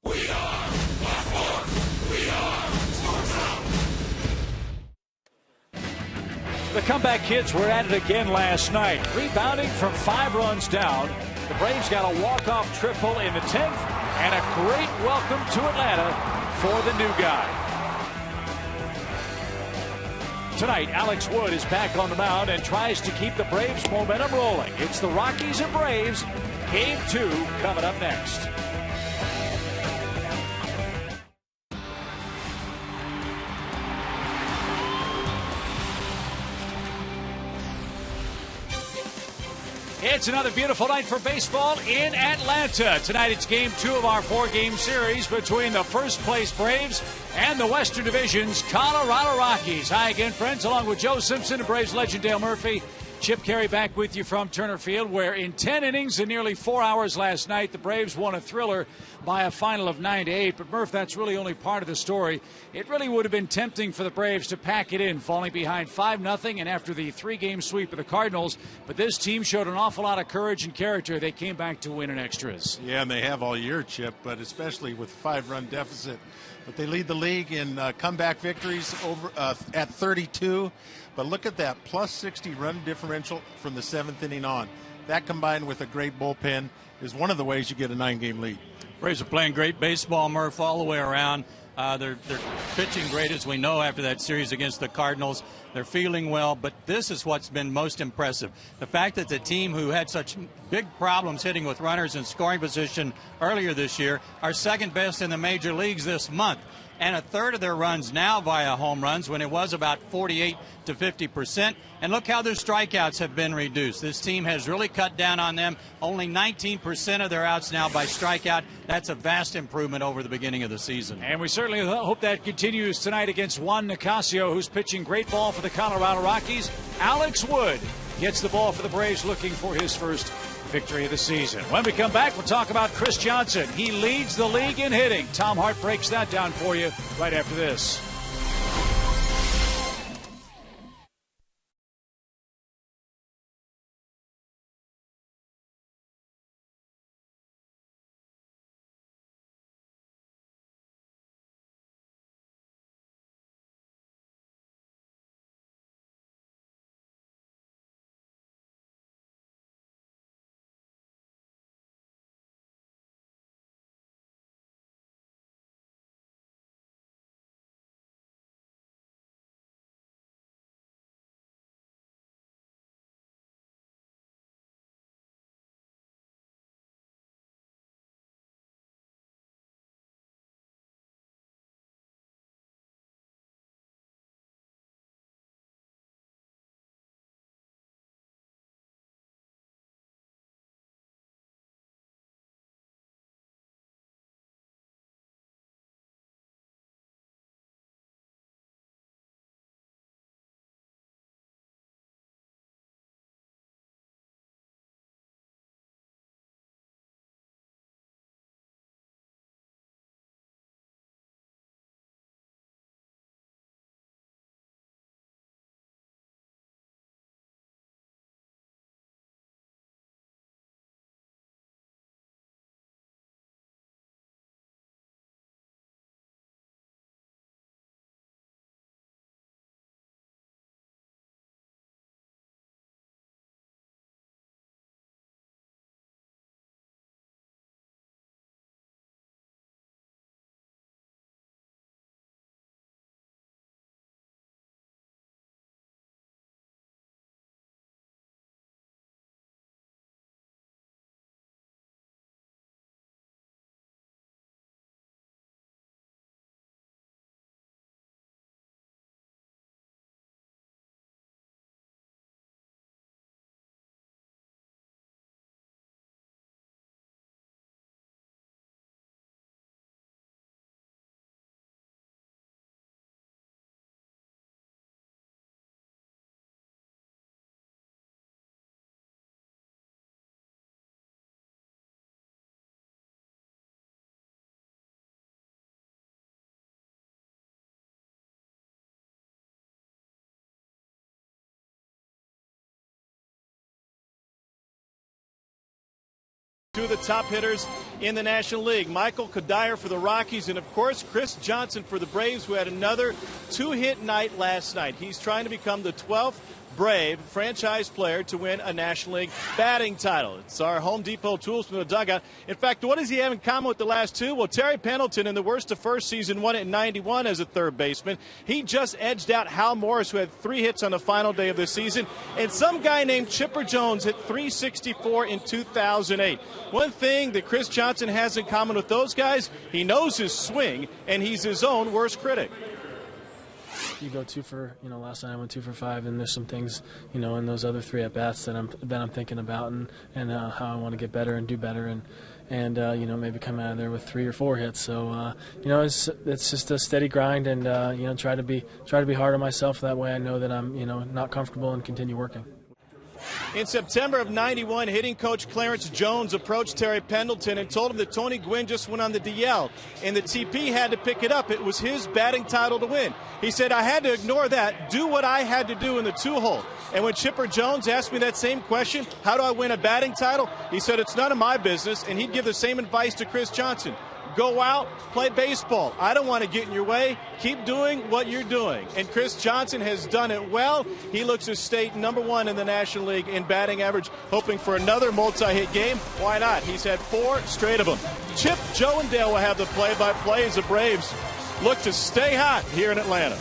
We are Black Horse. We are Sports. The comeback kids were at it again last night. Rebounding from 5 runs down, the Braves got a walk-off triple in the 10th and a great welcome to Atlanta for the new guy. Tonight, Alex Wood is back on the mound and tries to keep the Braves' momentum rolling. It's the Rockies and Braves. Game 2 coming up next. It's another beautiful night for baseball in Atlanta. Tonight it's Game 2 of our 4-game series between the first-place Braves and the Western Division's Colorado Rockies. Hi again, friends, along with Joe Simpson and Braves legend Dale Murphy. Chip Carey back with you from Turner Field, where in 10 innings in nearly 4 hours last night, the Braves won a thriller by a final of 9-8. But, Murph, that's really only part of the story. It really would have been tempting for the Braves to pack it in, falling behind 5-0 and after the 3-game sweep of the Cardinals. But this team showed an awful lot of courage and character. They came back to win in extras. Yeah, and they have all year, Chip, but especially with a 5-run deficit. But they lead the league in comeback victories over at 32. But look at that, plus 60 run differential from the 7th inning on. That combined with a great bullpen is one of the ways you get a 9-game lead. Braves are playing great baseball, Murph, all the way around. They're pitching great, as we know, after that series against the Cardinals. They're feeling well, but this is what's been most impressive. The fact that the team who had such big problems hitting with runners in scoring position earlier this year are second best in the major leagues this month. And a third of their runs now via home runs when it was about 48 to 50%. And look how their strikeouts have been reduced. This team has really cut down on them. Only 19% of their outs now by strikeout. That's a vast improvement over the beginning of the season. And we certainly hope that continues tonight against Juan Nicasio, who's pitching great ball for the Colorado Rockies. Alex Wood gets the ball for the Braves, looking for his first victory of the season. When we come back, we'll talk about Chris Johnson. He leads the league in hitting. Tom Hart breaks that down for you right after this. Two of the top hitters in the National League. Michael Kadire for the Rockies, and of course Chris Johnson for the Braves, who had another two-hit night last night. He's trying to become the 12th Brave franchise player to win a National League batting title. It's our Home Depot tools from the dugout. In fact, what does he have in common with the last two? Well, Terry Pendleton in the worst of first season won it in 91 as a third baseman. He just edged out Hal Morris, who had 3 hits on the final day of the season. And some guy named Chipper Jones hit .364 in 2008. One thing that Chris Johnson has in common with those guys, he knows his swing, and he's his own worst critic. You go 2 for, last night I went 2 for 5, and there's some things, in those other 3 at bats that I'm thinking about, and how I want to get better and do better, and maybe come out of there with 3 or 4 hits. So it's just a steady grind, and try to be hard on myself. That way I know that I'm not comfortable, and continue working. In September of 91, hitting coach Clarence Jones approached Terry Pendleton and told him that Tony Gwynn just went on the DL, and the TP had to pick it up. It was his batting title to win. He said, I had to ignore that, do what I had to do in the 2-hole. And when Chipper Jones asked me that same question, how do I win a batting title? He said, it's none of my business, and he'd give the same advice to Chris Johnson. Go out, play baseball. I don't want to get in your way. Keep doing what you're doing. And Chris Johnson has done it well. He looks to state #1 in the National League in batting average, hoping for another multi-hit game. Why not? He's had 4 straight of them. Chip, Joe, and Dale will have the play-by-play as the Braves look to stay hot here in Atlanta.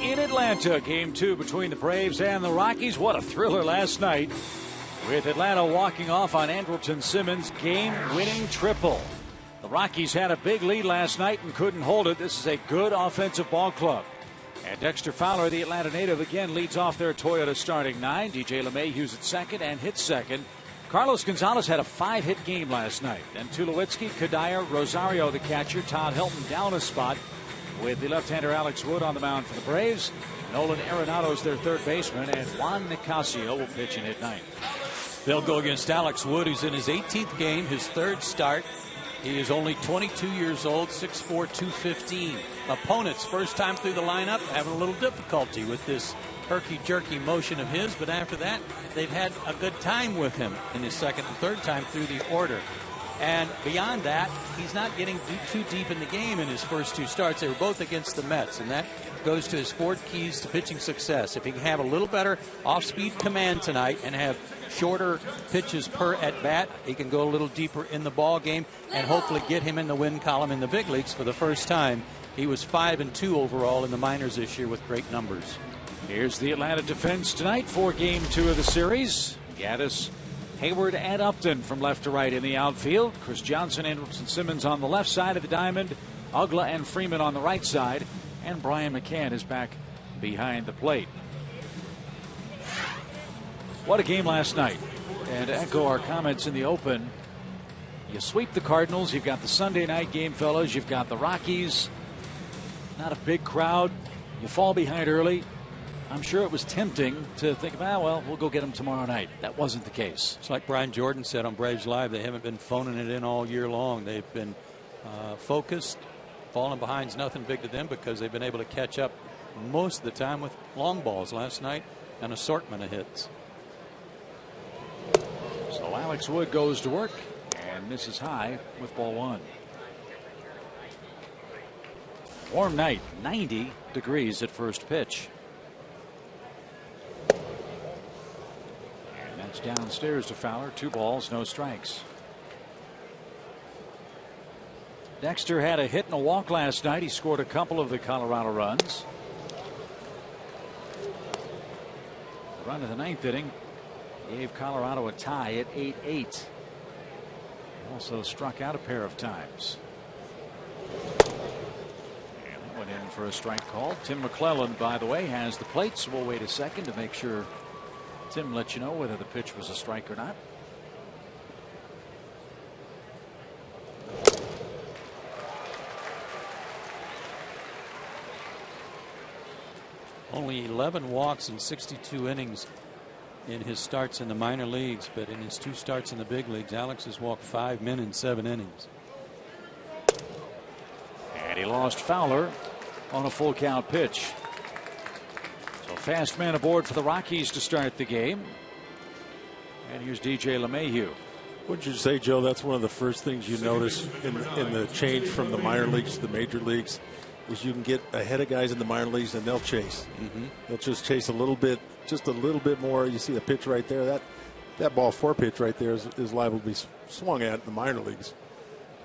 In Atlanta, Game 2 between the Braves and the Rockies. What a thriller last night, with Atlanta walking off on Andrelton Simmons' game-winning triple. The Rockies had a big lead last night and couldn't hold it. This is a good offensive ball club. And Dexter Fowler, the Atlanta native, again leads off their Toyota starting 9. DJ LeMahieu's at second and hits second. Carlos Gonzalez had a 5-hit game last night. And Tulowitzki, Kadire, Rosario, the catcher, Todd Helton down a spot, with the left-hander Alex Wood on the mound for the Braves. Nolan Arenado's their third baseman, and Juan Nicasio will pitch and hit ninth. They'll go against Alex Wood, who's in his 18th game, his 3rd start. He is only 22 years old, 6'4", 215. Opponents, first time through the lineup, having a little difficulty with this herky-jerky motion of his, but after that, they've had a good time with him in his 2nd and 3rd time through the order. And beyond that, he's not getting too deep in the game in his first 2 starts. They were both against the Mets, and that goes to his 4 keys to pitching success. If he can have a little better off-speed command tonight and have shorter pitches per at-bat, he can go a little deeper in the ball game and hopefully get him in the win column in the big leagues for the first time. He was 5-2 overall in the minors this year with great numbers. Here's the Atlanta defense tonight for Game 2 of the series. Gaddis, Hayward, and Upton from left to right in the outfield. Chris Johnson, Andrelton Simmons on the left side of the diamond. Ugla and Freeman on the right side. And Brian McCann is back behind the plate. What a game last night. And to echo our comments in the open, you sweep the Cardinals. You've got the Sunday night game, fellas. You've got the Rockies. Not a big crowd. You fall behind early. I'm sure it was tempting to think, well, we'll go get them tomorrow night. That wasn't the case. It's like Brian Jordan said on Braves Live. They haven't been phoning it in all year long. They've been focused. Falling behind's nothing big to them because they've been able to catch up most of the time with long balls. Last night, an assortment of hits. So Alex Wood goes to work and misses high with ball 1. Warm night, 90 degrees at first pitch. And that's downstairs to Fowler. 2 balls, no strikes. Dexter had a hit and a walk last night. He scored a couple of the Colorado runs. The run of the 9th inning gave Colorado a tie at 8-8. Also struck out a pair of times. And that went in for a strike call. Tim McClellan, by the way, has the plate, so we'll wait a second to make sure Tim lets you know whether the pitch was a strike or not. Only 11 walks in 62 innings in his starts in the minor leagues, but in his 2 starts in the big leagues, Alex has walked 5 men in 7 innings. And he lost Fowler on a full count pitch. So fast man aboard for the Rockies to start the game. And here's DJ LeMahieu. Wouldn't you say, Joe, that's one of the first things you notice in the change from the minor leagues to the major leagues is you can get ahead of guys in the minor leagues and they'll chase. They'll just chase a little bit, just a little bit more. You see the pitch right there. That ball 4 pitch right there is liable to be swung at in the minor leagues.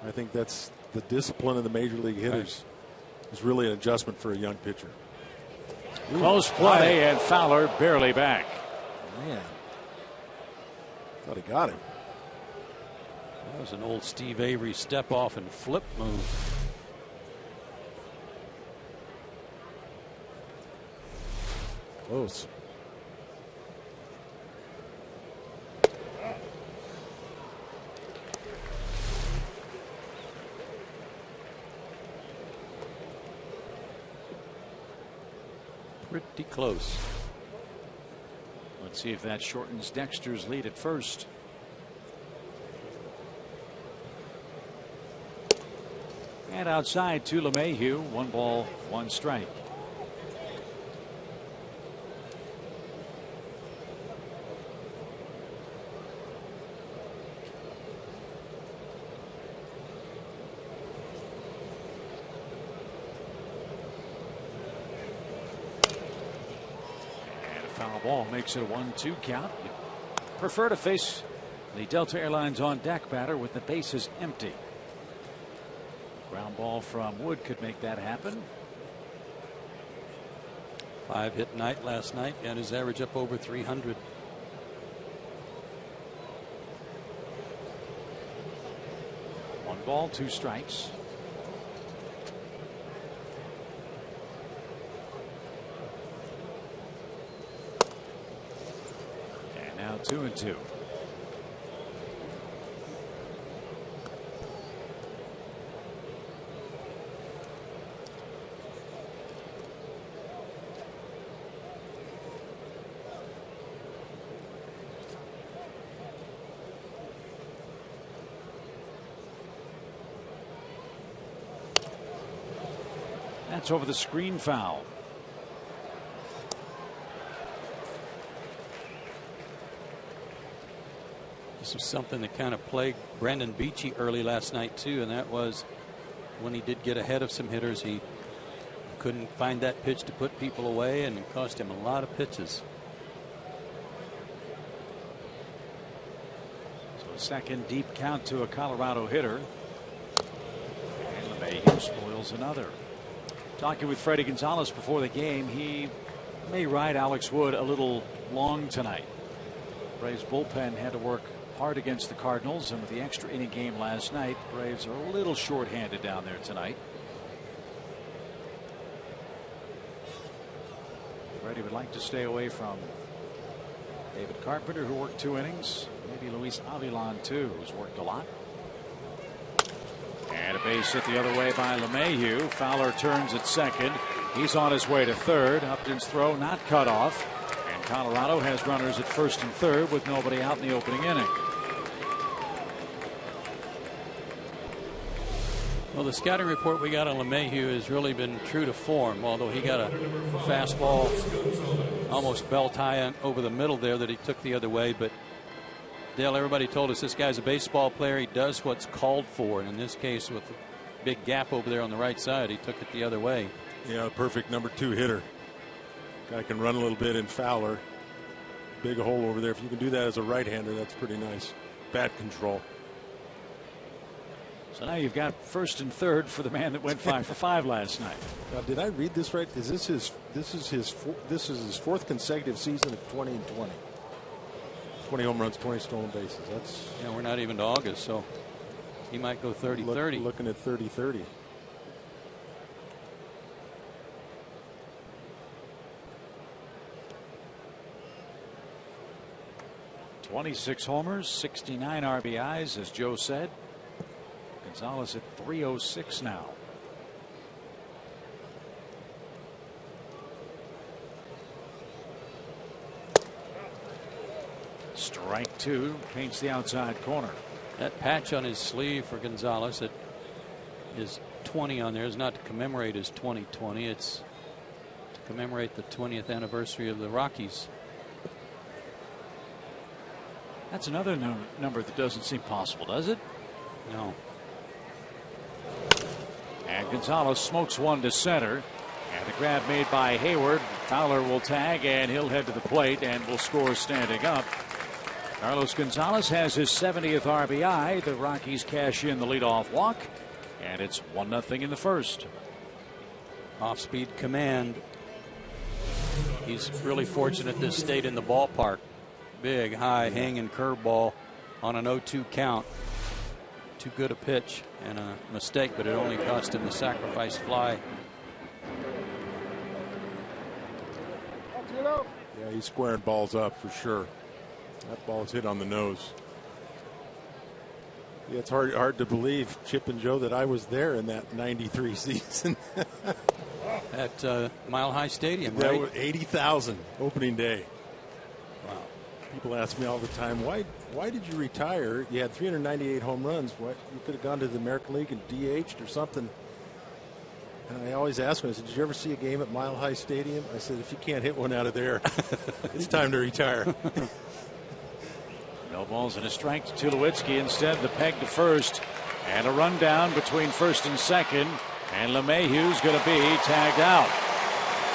I think that's the discipline of the major league hitters is really an adjustment for a young pitcher. Close play, and Fowler barely back. Man, thought he got him. That was an old Steve Avery step off and flip move. Close. Pretty close. Let's see if that shortens Dexter's lead at first. And outside to LeMahieu. 1 ball, 1 strike. Foul ball makes it a 1-2 count. You prefer to face the Delta Airlines on deck batter with the bases empty. Ground ball from Wood could make that happen. 5-hit night last night and his average up over 300. One ball, 2 strikes. Now 2-2. That's over the screen foul. This This was something that kind of plagued Brendan Beachy early last night too, and that was when he did get ahead of some hitters, he couldn't find that pitch to put people away, and it cost him a lot of pitches. So a second deep count to a Colorado hitter. And LeMahieu spoils another. Talking with Freddie Gonzalez before the game, he may ride Alex Wood a little long tonight. Braves bullpen had to work hard against the Cardinals, and with the extra inning game last night, Braves are a little short-handed down there tonight. Freddie would like to stay away from David Carpenter, who worked 2 innings. Maybe Luis Avilan, too, who's worked a lot. And a base hit the other way by LeMahieu. Fowler turns at second. He's on his way to third. Upton's throw not cut off. And Colorado has runners at first and third with nobody out in the opening inning. Well, the scouting report we got on LeMahieu has really been true to form, although he got a fastball almost belt high over the middle there that he took the other way. But Dale, everybody told us this guy's a baseball player. He does what's called for, and in this case, with the big gap over there on the right side, he took it the other way. Yeah, perfect number 2 hitter. Guy can run a little bit in Fowler. Big hole over there. If you can do that as a right-hander, that's pretty nice. Bat control. So now you've got first and third for the man that went 5 for 5 last night. Now, did I read this right? Is this his? This is his 4th consecutive season of 20 and 20. 20 home runs, 20 stolen bases. That's, yeah, we're not even to August, so he might go 30-30. Looking at 30-30. .26 homers, 69 RBIs, as Joe said. Gonzalez at 306 now. Strike 2, paints the outside corner. That patch on his sleeve for Gonzalez, it is 20 on there, is not to commemorate his 2020. It's to commemorate the 20th anniversary of the Rockies. That's another number that doesn't seem possible, does it? No. And Gonzalez smokes one to center. And the grab made by Hayward. Fowler will tag, and he'll head to the plate and will score standing up. Carlos Gonzalez has his 70th RBI. The Rockies cash in the leadoff walk, and it's 1-0 in the first. Off-speed command. He's really fortunate this stayed in the ballpark. Big, high, hanging curveball on an 0-2 count. Too good a pitch and a mistake, but it only cost him the sacrifice fly. Yeah, he's squaring balls up for sure. That ball is hit on the nose. Yeah, it's hard to believe, Chip and Joe, that I was there in that '93 season. At Mile High Stadium, that right? was 80,000 opening day. Wow. People ask me all the time, why did you retire? You had 398 home runs. What, you could have gone to the American League and DH'd or something. And I always ask them, I said, did you ever see a game at Mile High Stadium? I said, if you can't hit one out of there, it's time to retire. No balls and a strike to Tulowitzki. Instead, the peg to first. And a rundown between first and second. And LeMahieu's going to be tagged out.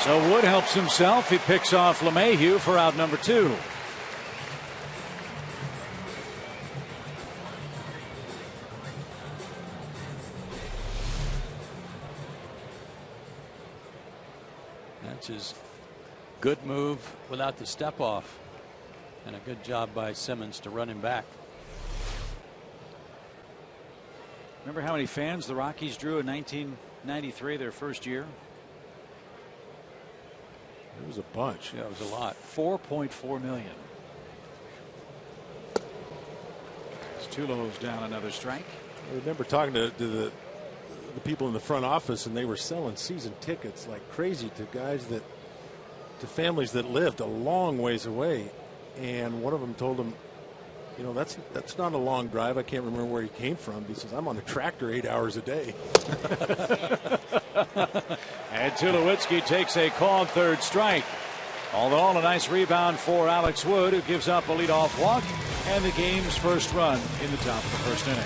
So Wood helps himself. He picks off LeMahieu for out number 2. That's his good move without the step off. And a good job by Simmons to run him back. Remember how many fans the Rockies drew in 1993, their first year? It was a bunch. Yeah, it was a lot. 4.4 million. As Tulo's down another strike. I remember talking to the people in the front office, and they were selling season tickets like crazy to guys to families that lived a long ways away. And one of them told him, you know, that's not a long drive. I can't remember where he came from. He says, I'm on a tractor 8 hours a day. And Tulowitzki takes a called third strike. Although a nice rebound for Alex Wood, who gives up a leadoff walk and the game's first run in the top of the first inning.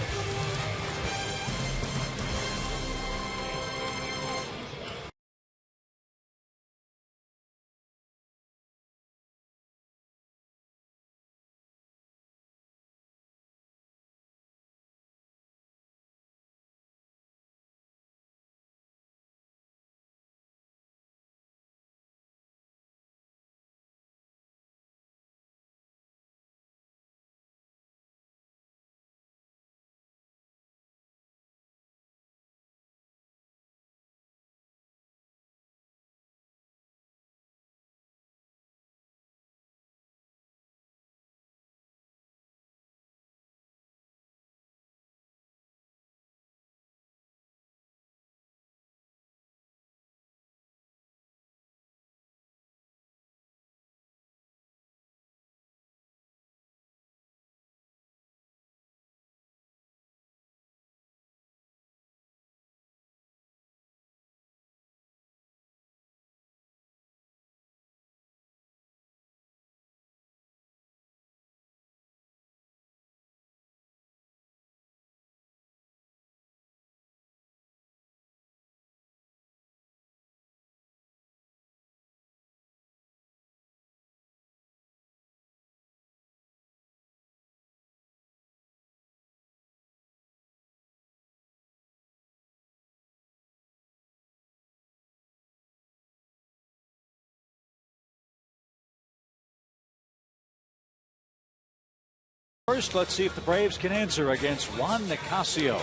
First, let's see if the Braves can answer against Juan Nicasio,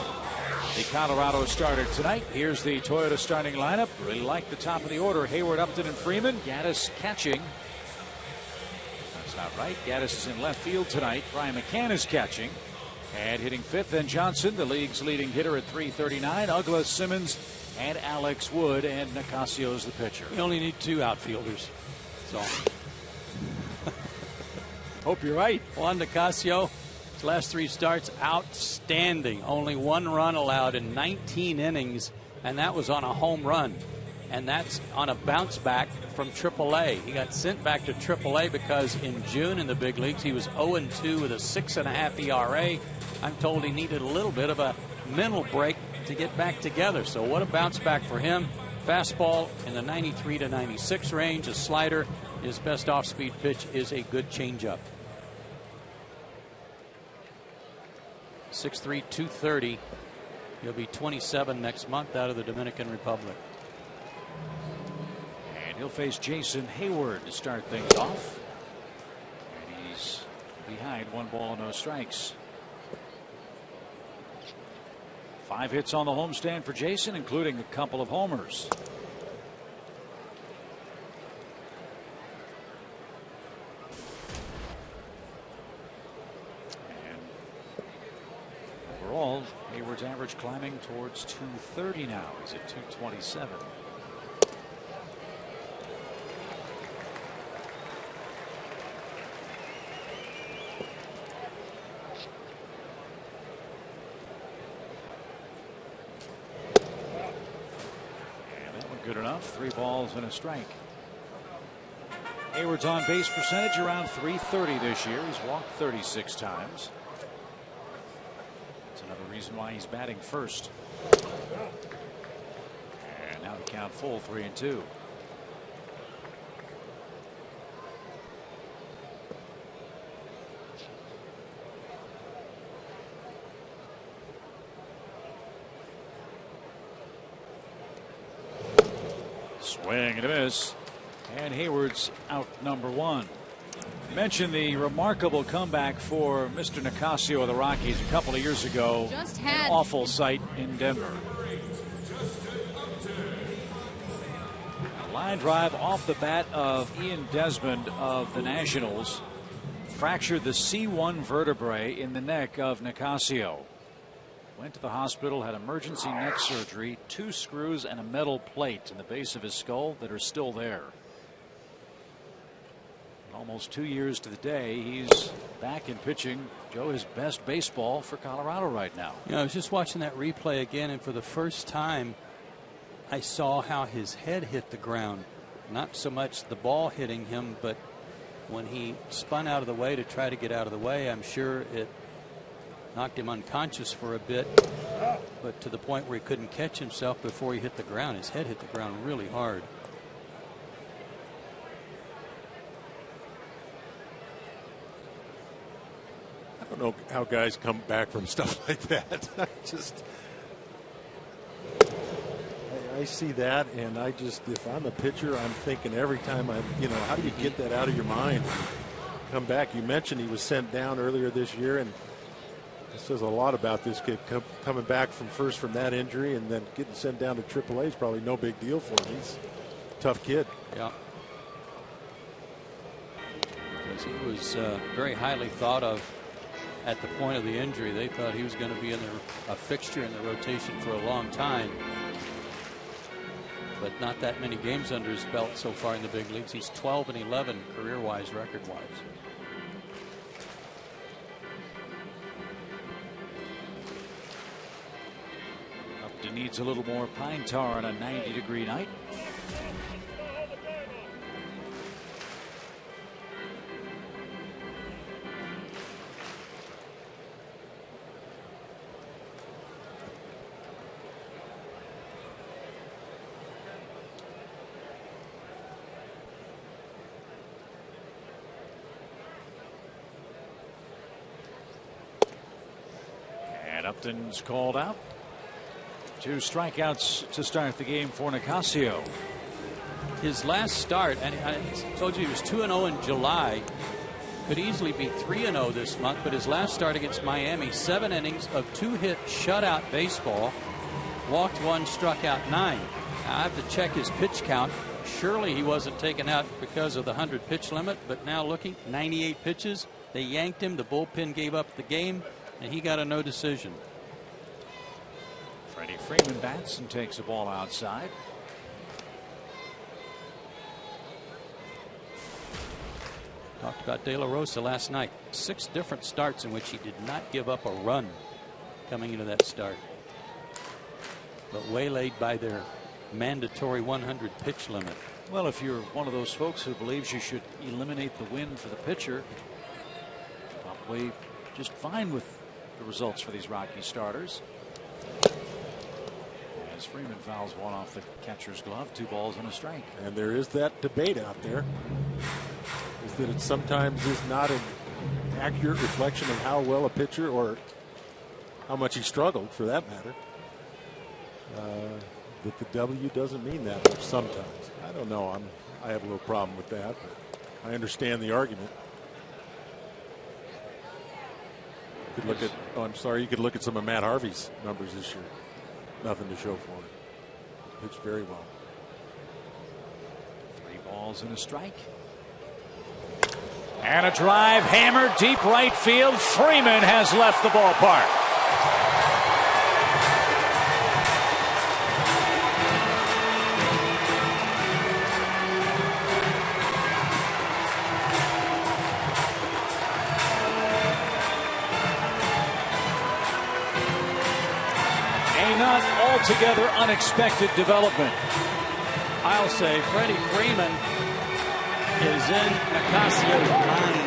the Colorado starter tonight. Here's the Toyota starting lineup. Really like the top of the order. Hayward, Upton, and Freeman. Gaddis catching. That's not right. Gaddis is in left field tonight. Brian McCann is catching. And hitting fifth, then Johnson, the league's leading hitter at .339. Ugla, Simmons, and Alex Wood. And Nicasio's the pitcher. We only need 2 outfielders. That's all. Hope you're right. Juan Nicasio, his last 3 starts, outstanding. Only 1 run allowed in 19 innings, and that was on a home run. And that's on a bounce back from AAA. He got sent back to AAA because in June in the big leagues, he was 0-2 with a 6.5 ERA. I'm told he needed a little bit of a mental break to get back together. So what a bounce back for him. Fastball in the 93 to 96 range, a slider. His best off-speed pitch is a good changeup. 6'3", 230. He'll be 27 next month out of the Dominican Republic. And he'll face Jason Hayward to start things off. And he's behind 1 ball, no strikes. 5 hits on the homestand for Jason, including a couple of homers. Overall, Hayward's average climbing towards 230 now. He's at 227. And that one good enough. 3 balls and a strike. Hayward's on base percentage around .330 this year. He's walked 36 times. Another reason why he's batting first. And now the count full, 3-2. Swing and a miss. And Hayward's out number 1. Mentioned the remarkable comeback for Mr. Nicasio of the Rockies a couple of years ago. An awful sight in Denver. A line drive off the bat of Ian Desmond of the Nationals fractured the C1 vertebrae in the neck of Nicasio. Went to the hospital, had emergency neck surgery, 2 screws and a metal plate in the base of his skull that are still there. Almost 2 years to the day, he's back in pitching. Joe, his best baseball for Colorado right now. You know, I was just watching that replay again, and for the first time, I saw how his head hit the ground. Not so much the ball hitting him, but When he spun out of the way to try to get out of the way, I'm sure it knocked him unconscious for a bit, but to the point where he couldn't catch himself before he hit the ground. His head hit the ground really hard. I don't know how guys come back from stuff like that. I see that, and if I'm a pitcher, I'm thinking every time how do you get that out of your mind? Come back. You mentioned he was sent down earlier this year, and it says a lot about this kid coming back from that injury, and then getting sent down to AAA is probably no big deal for him. He's a tough kid. Yeah. Because he was very highly thought of at the point of the injury. They thought he was going to be a fixture in the rotation for a long time. But not that many games under his belt so far in the big leagues. He's 12-11 career-wise, record-wise. Upton needs a little more pine tar on a 90-degree night. Upton's called out. 2 strikeouts to start the game for Nicasio. His last start, and I told you he was 2-0 in July. Could easily be 3-0 this month, but his last start against Miami, 7 innings of 2-hit shutout baseball. Walked 1, struck out 9. Now, I have to check his pitch count. Surely he wasn't taken out because of the 100 pitch limit, but now looking, 98 pitches. They yanked him. The bullpen gave up the game, and he got a no decision. Freddie Freeman bats and takes a ball outside. Talked about De La Rosa last night. 6 different starts in which he did not give up a run coming into that start. But waylaid by their mandatory 100 pitch limit. Well, if you're one of those folks who believes you should eliminate the win for the pitcher, probably just fine with the results for these Rocky starters. As Freeman fouls one off the catcher's glove, 2 balls and a strike. And there is that debate out there, is that it sometimes is not an accurate reflection of how well a pitcher, or how much he struggled for that matter. That the W doesn't mean that much sometimes. I don't know. I have a little problem with that, but I understand the argument. You could look at, you could look at some of Matt Harvey's numbers this year. Nothing to show for it. Pitched very well. 3 balls and a strike. And a drive hammered deep right field. Freeman has left the ballpark. Not altogether unexpected development. I'll say Freddie Freeman is in Nicasio's mind.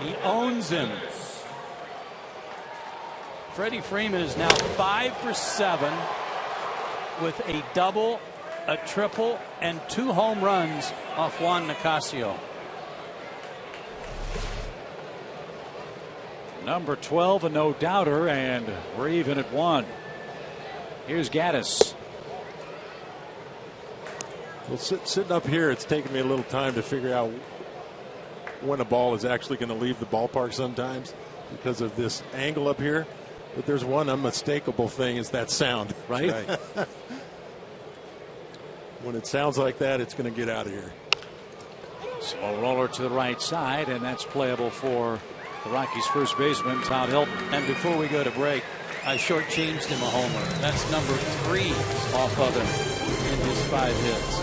He owns him. Freddie Freeman is now 5 for 7 with a double, a triple, and 2 home runs off Juan Nicasio. Number 12, a no doubter, and we're even at 1. Here's Gaddis. Well, sitting up here, it's taken me a little time to figure out when a ball is actually going to leave the ballpark sometimes because of this angle up here. But there's one unmistakable thing, is that sound, right? When it sounds like that, it's going to get out of here. Slow roller to the right side, and that's playable for the Rockies' first baseman, Todd Hilton. And before we go to break, I shortchanged him a homer. That's number 3 off of him in his 5 hits.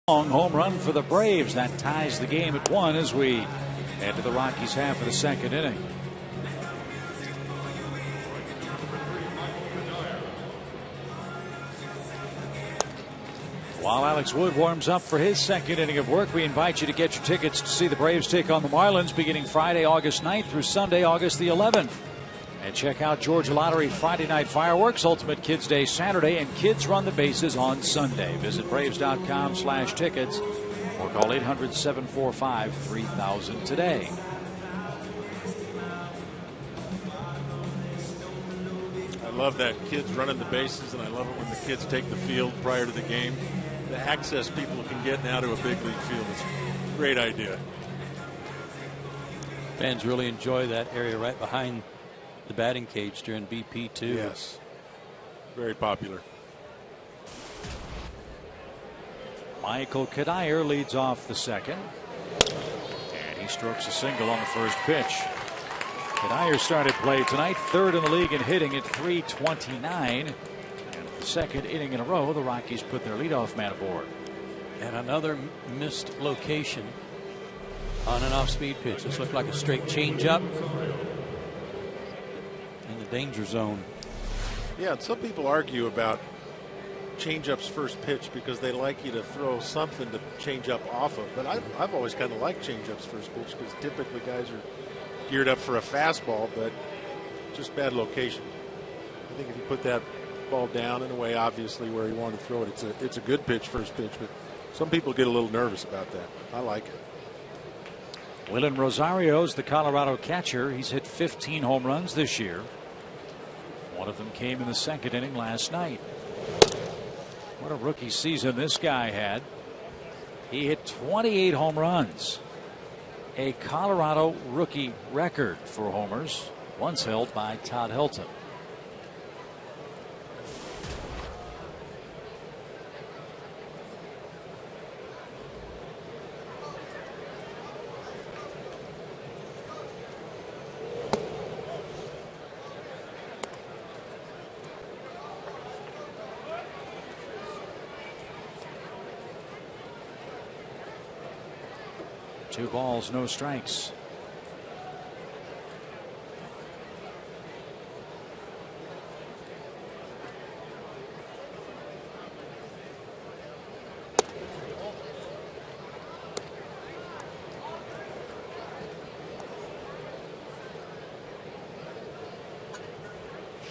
Long home run for the Braves. That ties the game at 1 as we head to the Rockies' half of the second inning. While Alex Wood warms up for his second inning of work, we invite you to get your tickets to see the Braves take on the Marlins beginning Friday, August 9th through Sunday, August the 11th. And check out Georgia Lottery Friday Night Fireworks, Ultimate Kids Day Saturday, and Kids Run the Bases on Sunday. Visit Braves.com/tickets or call 800-745-3000 today. I love that kids running the bases, and I love it when the kids take the field prior to the game. The access people can get now to a big league field is a great idea. Fans really enjoy that area right behind the batting cage during BP too. Yes, very popular. Michael Kadire leads off the second, and he strokes a single on the first pitch. Kadire started play tonight, third in the league in hitting at .329. And the second inning in a row, the Rockies put their leadoff man aboard. And another missed location on an off-speed pitch. This looked like a straight changeup in the danger zone. Yeah, and some people argue about changeup's first pitch because they like you to throw something to change up off of. But I've always kind of liked changeup's first pitch because typically guys are geared up for a fastball, but just bad location. I think if you put that ball down in a way, obviously where you want to throw it, it's a good pitch, first pitch. But some people get a little nervous about that. I like it. Willen Rosario's the Colorado catcher. He's hit 15 home runs this year. One of them came in the second inning last night. What a rookie season this guy had. He hit 28 home runs. A Colorado rookie record for homers, once held by Todd Helton. Two balls, no strikes.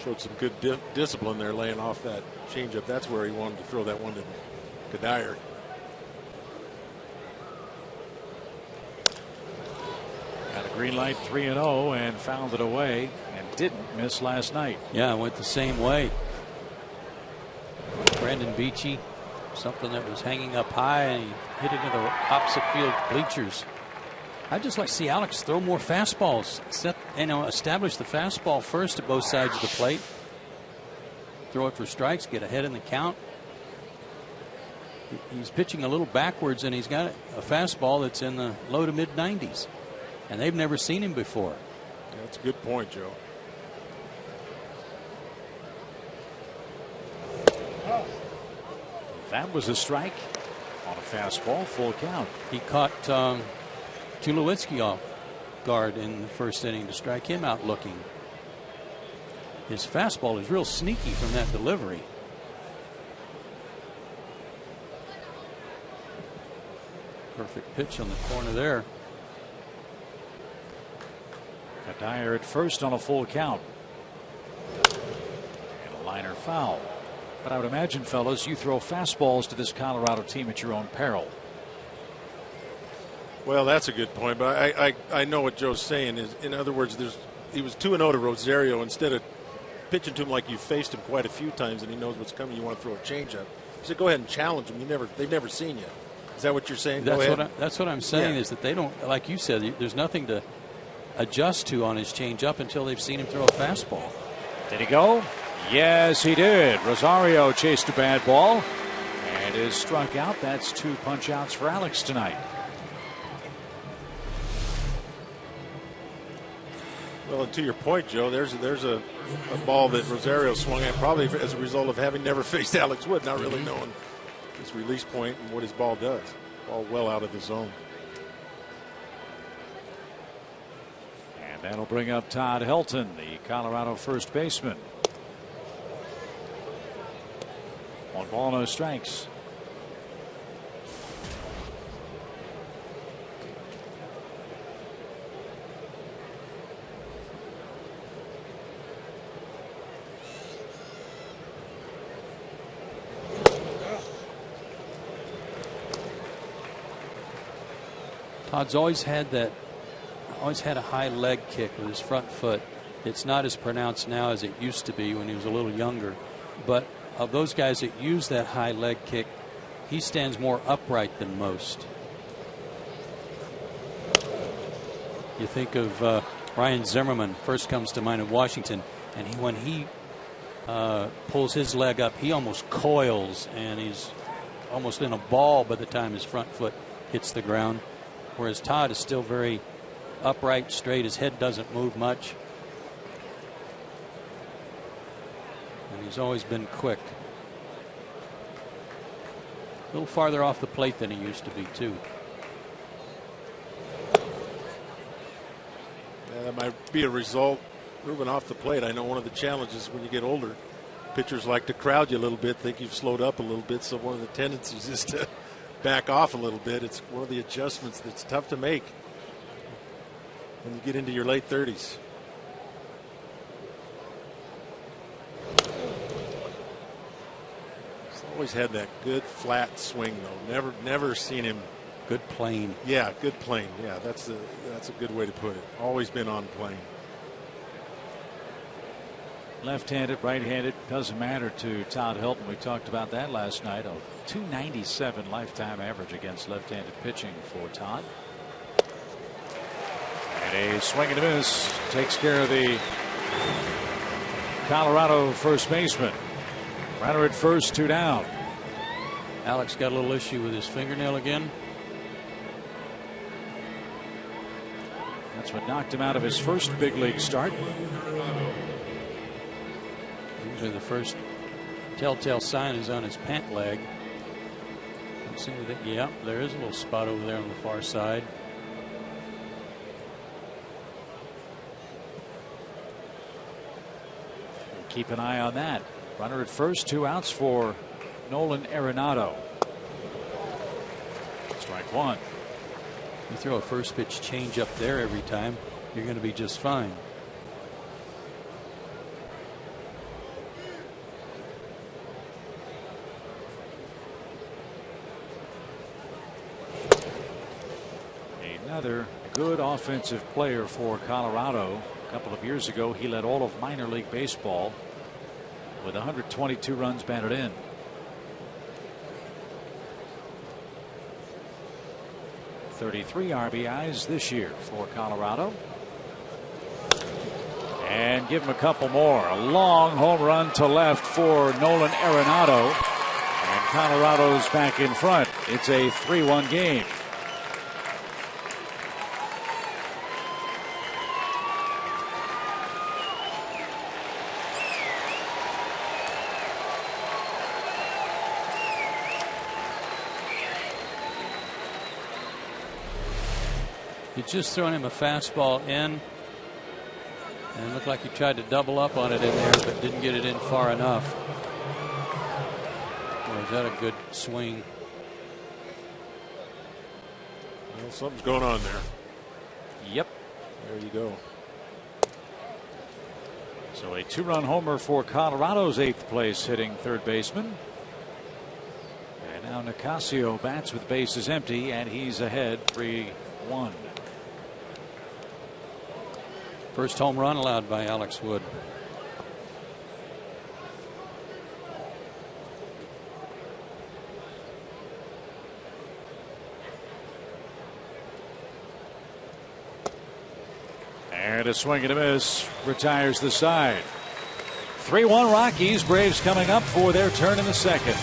Showed some good discipline there, laying off that changeup. That's where he wanted to throw that one to Kadire. Got a green light 3-0 and fouled it away and didn't miss last night. Yeah, it went the same way. Brandon Beachy, something that was hanging up high, and he hit it into the opposite field bleachers. I'd just like to see Alex throw more fastballs. Establish the fastball first at both sides of the plate. Throw it for strikes, get ahead in the count. He's pitching a little backwards, and he's got a fastball that's in the low to mid 90s. And they've never seen him before. That's a good point, Joe. That was a strike on a fastball, full count. He caught Tulowitzki off guard in the first inning to strike him out looking. His fastball is real sneaky from that delivery. Perfect pitch on the corner there. Kadire at first on a full count. And a liner foul. But I would imagine, fellas, you throw fastballs to this Colorado team at your own peril. Well, that's a good point, but I know what Joe's saying is, in other words, he was 2-0 to Rosario. Instead of pitching to him like you faced him quite a few times and he knows what's coming, you want to throw a changeup. He said, go ahead and challenge him. They've never seen you. Is that what you're saying? That's what I'm saying, Yeah. is that they don't, like you said, there's nothing to adjust to on his changeup until they've seen him throw a fastball. Did he go? Yes, he did. Rosario chased a bad ball and is struck out. That's 2 punch outs for Alex tonight. Well, and to your point, Joe, there's a ball that Rosario swung at probably as a result of having never faced Alex Wood, not really knowing his release point and what his ball does. Ball well out of the zone. And that'll bring up Todd Helton, the Colorado first baseman. 1 ball, no strikes. Todd's always had a high leg kick with his front foot. It's not as pronounced now as it used to be when he was a little younger. But of those guys that use that high leg kick, he stands more upright than most. You think of Ryan Zimmerman, first comes to mind of Washington, and when he pulls his leg up, he almost coils, and he's almost in a ball by the time his front foot hits the ground. Whereas Todd is still very upright, straight. His head doesn't move much. And he's always been quick. A little farther off the plate than he used to be, too. Yeah, that might be a result moving off the plate. I know one of the challenges when you get older, pitchers like to crowd you a little bit, think you've slowed up a little bit. So one of the tendencies is to back off a little bit. It's one of the adjustments that's tough to make when you get into your late 30s. He's always had that good flat swing though. Never seen him. Good plane. Yeah, good plane. Yeah, that's a good way to put it. Always been on plane. Left-handed, right-handed, doesn't matter to Todd Helton. We talked about that last night. A .297 lifetime average against left-handed pitching for Todd. And a swing and a miss takes care of the Colorado first baseman. Runner at first, 2 down. Alex got a little issue with his fingernail again. That's what knocked him out of his first big league start. Usually the first telltale sign is on his pant leg. Yeah, there is a little spot over there on the far side. Keep an eye on that. Runner at first, 2 outs for Nolan Arenado. Strike 1. You throw a first pitch change up there every time, you're going to be just fine. Another good offensive player for Colorado. A couple of years ago, he led all of minor league baseball with 122 runs batted in. .33 RBIs this year for Colorado. And give him a couple more. A long home run to left for Nolan Arenado. And Colorado's back in front. It's a 3-1 game. You just thrown him a fastball in, and it looked like he tried to double up on it in there, but didn't get it in far enough. Or is that a good swing? Well, something's going on there. Yep. There you go. So a 2-run homer for Colorado's 8th place hitting third baseman. And now Nicasio bats with bases empty, and he's ahead 3-1. First home run allowed by Alex Wood. And a swing and a miss retires the side. 3-1 Rockies. Braves coming up for their turn in the second.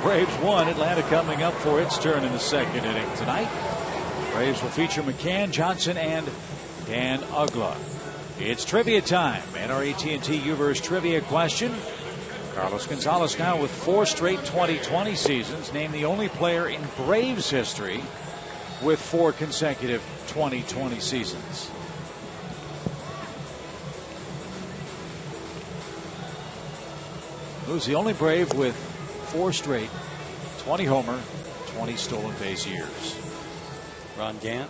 Braves 1. Atlanta coming up for its turn in the second inning tonight. Braves will feature McCann, Johnson, and Dan Ugla. It's trivia time, and our AT&T U-verse trivia question. Carlos Gonzalez now with 4 straight 2020 seasons. Named the only player in Braves history with 4 consecutive 2020 seasons. Who's the only Brave with 4 straight 20 homer, 20 stolen base years? Ron Gant.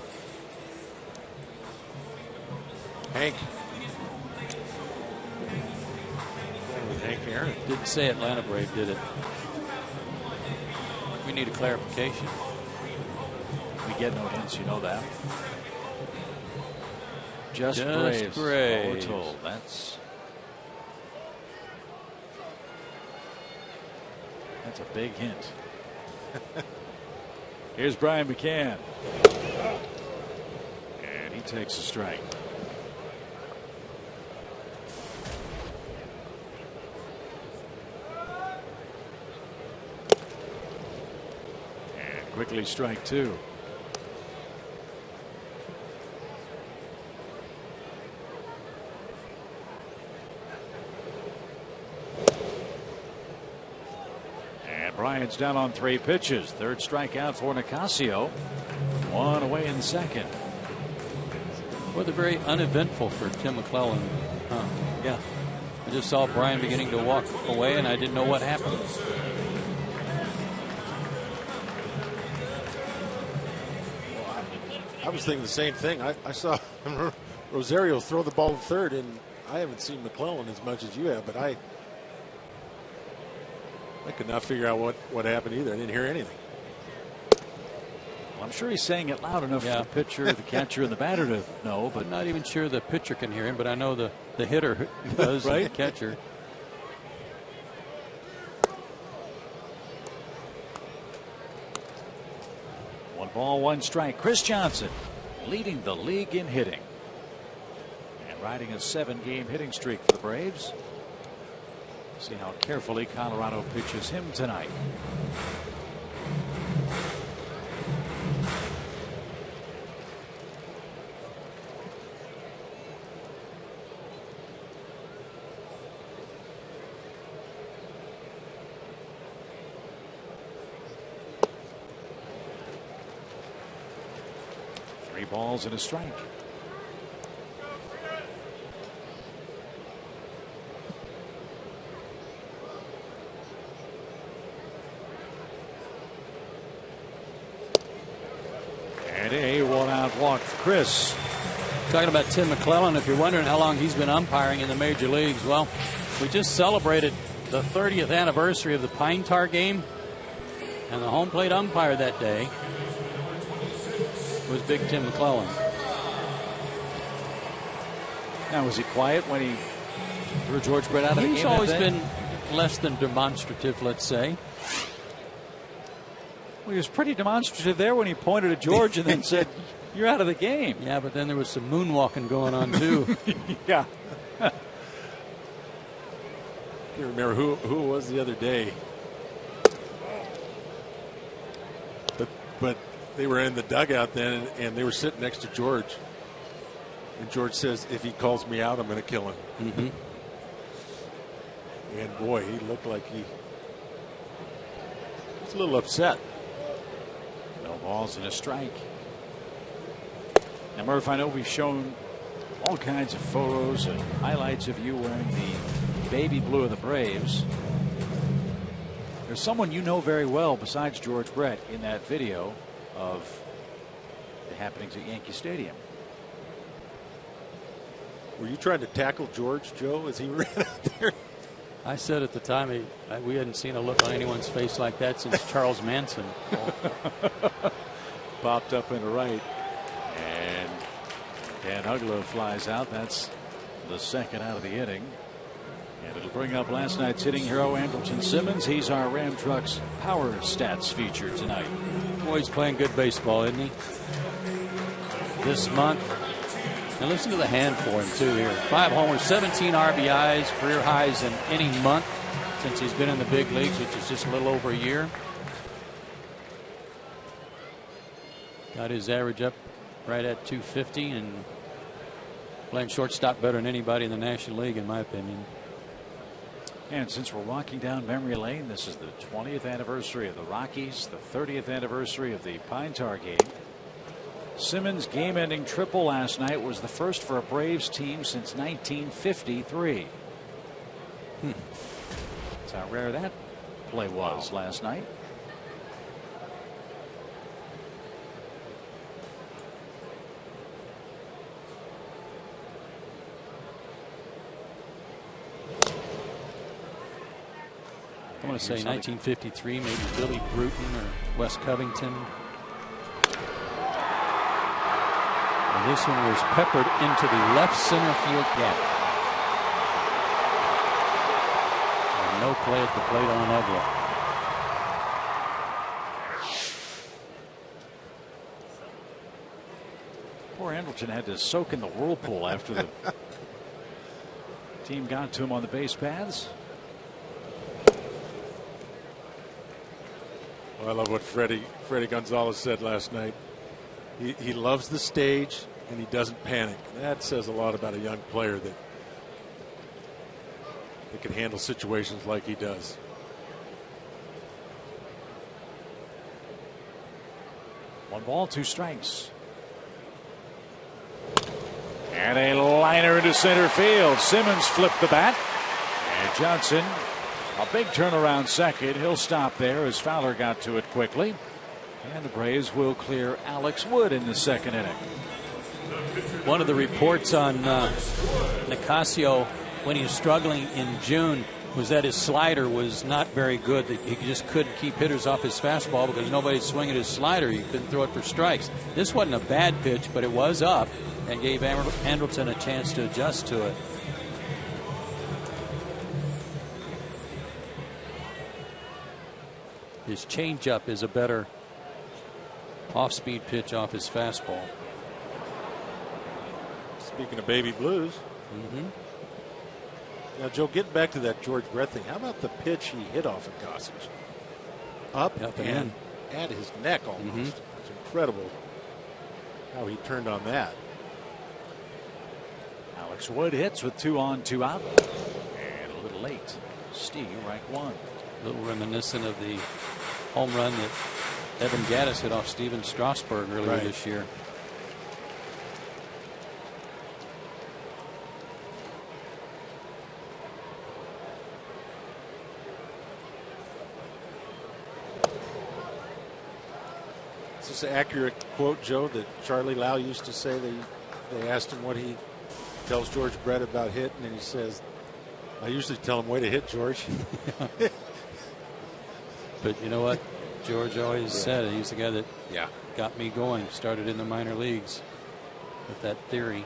Hank. Hank Aaron. Didn't say Atlanta Brave, did it? We need a clarification. We get no hints, you know that. Just Braves. All we're told. That's a big hint. Here's Brian McCann. And he takes a strike. And quickly strike 2. Bryant's down on 3 pitches. 3rd strikeout for Nicasio. 1 away in the second. Well, they're very uneventful for Tim McClellan. Yeah. I just saw Brian beginning to walk away, and I didn't know what happened. I was thinking the same thing. I saw Rosario throw the ball to third, and I haven't seen McClellan as much as you have, but I could not figure out what happened either. I didn't hear anything. Well, I'm sure he's saying it loud enough for the pitcher, the catcher, and the batter to know. But I'm not even sure the pitcher can hear him, but I know the hitter does, right? The catcher. One ball, 1 strike. Chris Johnson leading the league in hitting. And riding a 7-game hitting streak for the Braves. See how carefully Colorado pitches him tonight. Three balls and a strike. And a 1-out walk for Chris. Talking about Tim McClellan, if you're wondering how long he's been umpiring in the major leagues, well, we just celebrated the 30th anniversary of the Pine Tar game, and the home plate umpire that day was Big Tim McClellan. Now, was he quiet when he threw George Brett out of the game? He's always been less than demonstrative, let's say. Well, he was pretty demonstrative there when he pointed at George and then said, "You're out of the game." Yeah, but then there was some moonwalking going on too. Yeah. I can't remember who it was the other day. But they were in the dugout then, and they were sitting next to George. And George says, "If he calls me out, I'm going to kill him." Mm-hmm. And boy, he looked like he was a little upset. No balls and a strike. Now, Murph, I know we've shown all kinds of photos and highlights of you wearing the baby blue of the Braves. There's someone you know very well besides George Brett in that video of the happenings at Yankee Stadium. Were you trying to tackle George, Joe, as he ran out there? I said at the time we hadn't seen a look on anyone's face like that since Charles Manson. Popped up into right. And Dan Ugla flies out. That's the second out of the inning. And it'll bring up last night's hitting hero, Andrelton Simmons. He's our Ram Trucks Power Stats feature tonight. Boy, he's playing good baseball, isn't he? This month. And listen to the hand for him, too, here. 5 homers, 17 RBIs, career highs in any month. since he's been in the big leagues, which is just a little over a year. Got his average up right at 250 and playing shortstop better than anybody in the National League, in my opinion. And since we're walking down memory lane, this is the 20th anniversary of the Rockies, the 30th anniversary of the Pine Tar game. Simmons' game-ending triple last night was the first for a Braves team since 1953. That's how rare that play was last night. I want to say 1953, maybe Billy Bruton or Wes Covington. And this one was peppered into the left center field gap. And no play at the plate on Evla. Poor Andrelton had to soak in the whirlpool after the team got to him on the base paths. Well, I love what Freddie Gonzalez said last night. He loves the stage and he doesn't panic. That says a lot about a young player that can handle situations like he does. One ball, two strikes. And a liner into center field. Simmons flipped the bat. And Johnson, a big turnaround second. He'll stop there as Fowler got to it quickly. And the Braves will clear Alex Wood in the second inning. One of the reports on Nicasio when he was struggling in June was that his slider was not very good. That he just couldn't keep hitters off his fastball because nobody's swinging his slider. He couldn't throw it for strikes. This wasn't a bad pitch, but it was up and gave Andrelton a chance to adjust to it. His changeup is a better off-speed pitch off his fastball. Speaking of baby blues. Now, Joe, getting back to that George Brett thing, how about the pitch he hit off of Gossage? Up and in. At his neck almost. It's incredible how he turned on that. Alex Wood hits with 2 on, 2 out. And a little late. Steve, right one. A little reminiscent of the home run that Evan Gattis hit off Steven Strasburg earlier this year. Is this an accurate quote, Joe, that Charlie Lau used to say? They asked him what he tells George Brett about hitting, and he says, I usually tell him, way to hit, George. But you know what? George always said he's the guy that got me going, started in the minor leagues with that theory.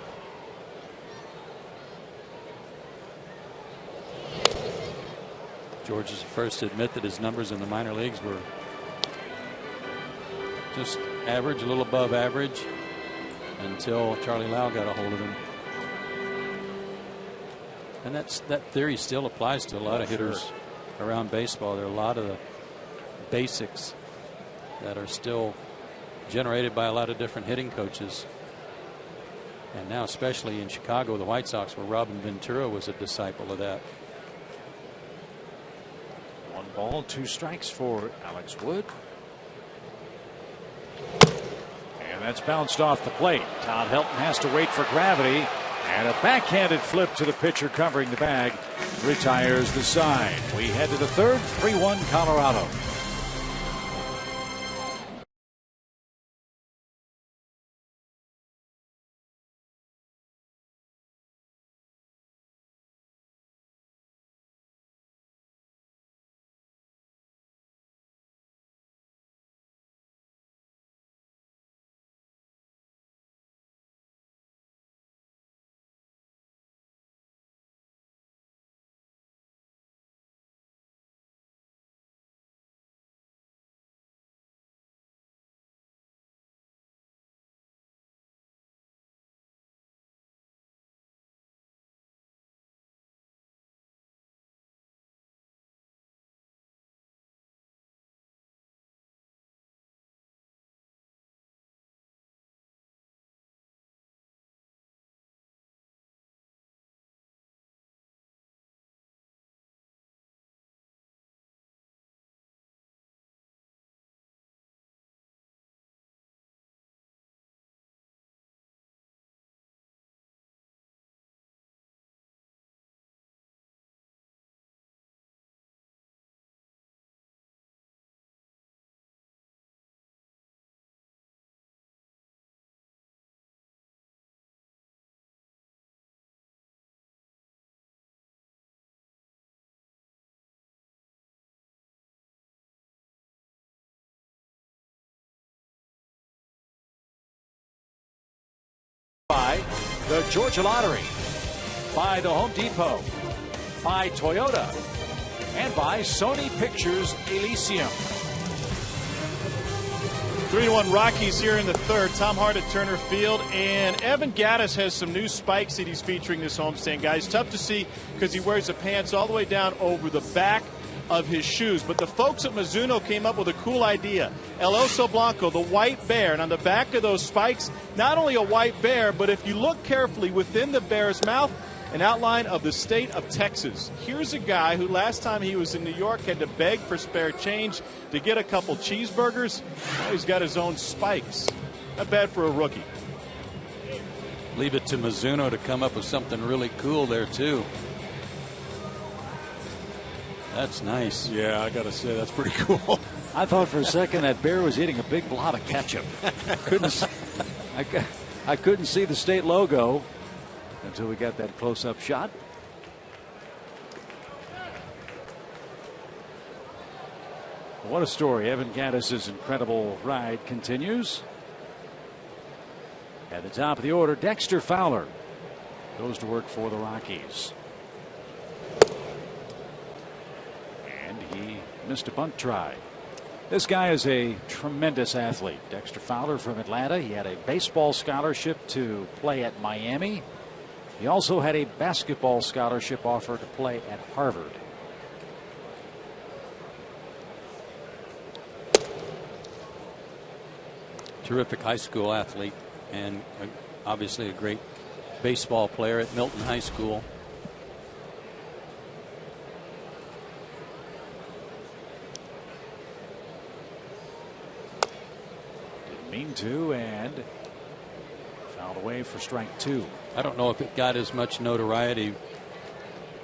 George is the first to admit that his numbers in the minor leagues were just average, a little above average, until Charlie Lau got a hold of him. And that theory still applies to a lot of hitters around baseball. There are a lot of the basics that are still generated by a lot of different hitting coaches. And now, especially in Chicago, the White Sox, where Robin Ventura was a disciple of that. 1 ball, 2 strikes for Alex Wood. And that's bounced off the plate. Todd Helton has to wait for gravity. And a backhanded flip to the pitcher covering the bag retires the side. We head to the third, 3-1 Colorado. the Georgia Lottery, by the Home Depot, by Toyota, and by Sony Pictures Elysium. 3-1 Rockies here in the third. Tom Hart at Turner Field, and Evan Gattis has some new spikes that he's featuring this homestand, guys. Tough to see because he wears the pants all the way down over the back of his shoes. But the folks at Mizuno came up with a cool idea. El Oso Blanco, the white bear, and on the back of those spikes, not only a white bear, but if you look carefully within the bear's mouth, an outline of the state of Texas. Here's a guy who last time he was in New York had to beg for spare change to get a couple cheeseburgers. Now he's got his own spikes. Not bad for a rookie. Leave it to Mizuno to come up with something really cool there, too. That's nice. Yeah, I got to say, that's pretty cool. I thought for a second that bear was eating a big blob of ketchup. I couldn't see the state logo until we got that close-up shot. What a story. Evan Gattis' incredible ride continues. At the top of the order, Dexter Fowler goes to work for the Rockies. And he missed a bunt try. This guy is a tremendous athlete. Dexter Fowler from Atlanta. He had a baseball scholarship to play at Miami. He also had a basketball scholarship offer to play at Harvard. Terrific high school athlete, and obviously a great baseball player at Milton High School. Didn't mean to, and fouled away for strike 2. I don't know if it got as much notoriety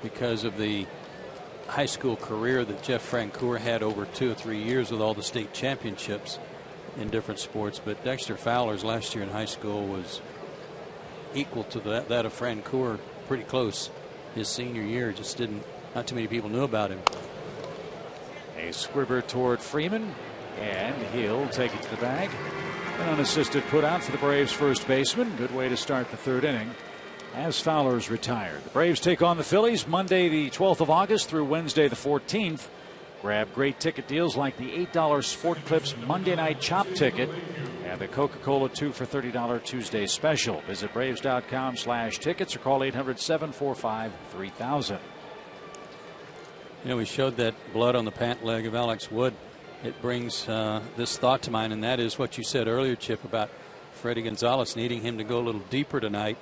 because of the high school career that Jeff Francoeur had over 2 or 3 years with all the state championships in different sports, but Dexter Fowler's last year in high school was equal to that of Francoeur, pretty close. His senior year just not too many people knew about him. A squibber toward Freeman, and he'll take it to the bag. An unassisted put out for the Braves first baseman. Good way to start the third inning as Fowler's retired. The Braves take on the Phillies Monday the 12th of August through Wednesday the 14th. Grab great ticket deals like the $8 Sport Clips Monday Night Chop ticket and the Coca-Cola 2 for $30 Tuesday special. Visit Braves.com/tickets or call 800-745-3000. You know, we showed that blood on the pant leg of Alex Wood. It brings this thought to mind, and that is what you said earlier, Chip, about Freddie Gonzalez needing him to go a little deeper tonight.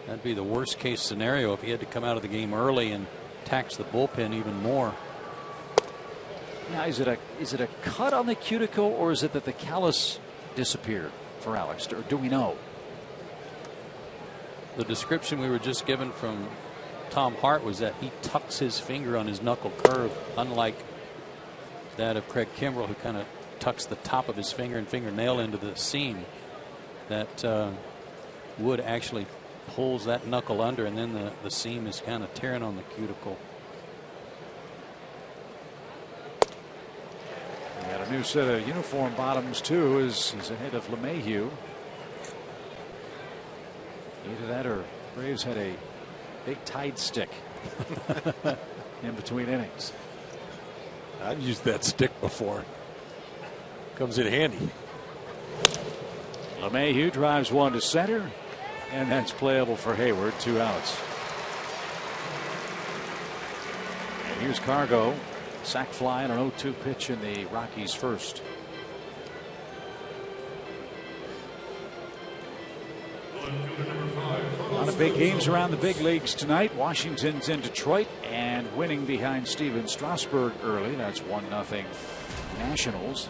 That'd be the worst case scenario if he had to come out of the game early and tax the bullpen even more. Now, is it a cut on the cuticle, or is it that the callus disappeared for Alex, or do we know? The description we were just given from Tom Hart was that he tucks his finger on his knuckle curve, unlike that of Craig Kimbrell, who kind of tucks the top of his finger and fingernail into the seam. That Wood actually pulls that knuckle under, and then the seam is kind of tearing on the cuticle. We got a new set of uniform bottoms too. He's ahead of LeMahieu. Either that or Braves had a big Tide stick in between innings. I've used that stick before. Comes in handy. LeMahieu drives one to center, and that's playable for Hayward. 2 outs. And here's Cargo. Sac fly and an 0-2 pitch in the Rockies' first. A lot of big games around the big leagues tonight. Washington's in Detroit and winning behind Steven Strasburg early. That's 1-0 Nationals.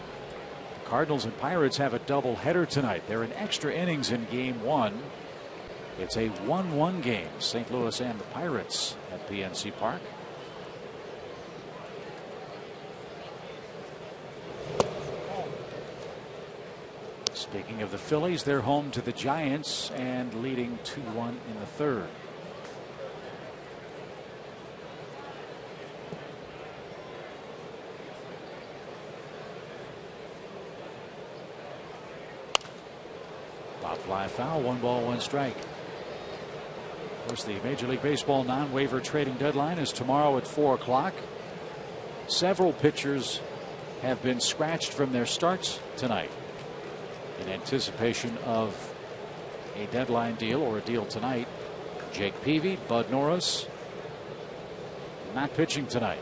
The Cardinals and Pirates have a doubleheader tonight. They're in extra innings in game 1. It's a 1-1 game. St. Louis and the Pirates at PNC Park. Speaking of the Phillies, they're home to the Giants and leading 2-1 in the third. Pop fly foul, 1 ball, 1 strike. course, the Major League Baseball non-waiver trading deadline is tomorrow at 4 o'clock. Several pitchers have been scratched from their starts tonight in anticipation of a deadline deal or a deal tonight. Jake Peavy, Bud Norris, not pitching tonight.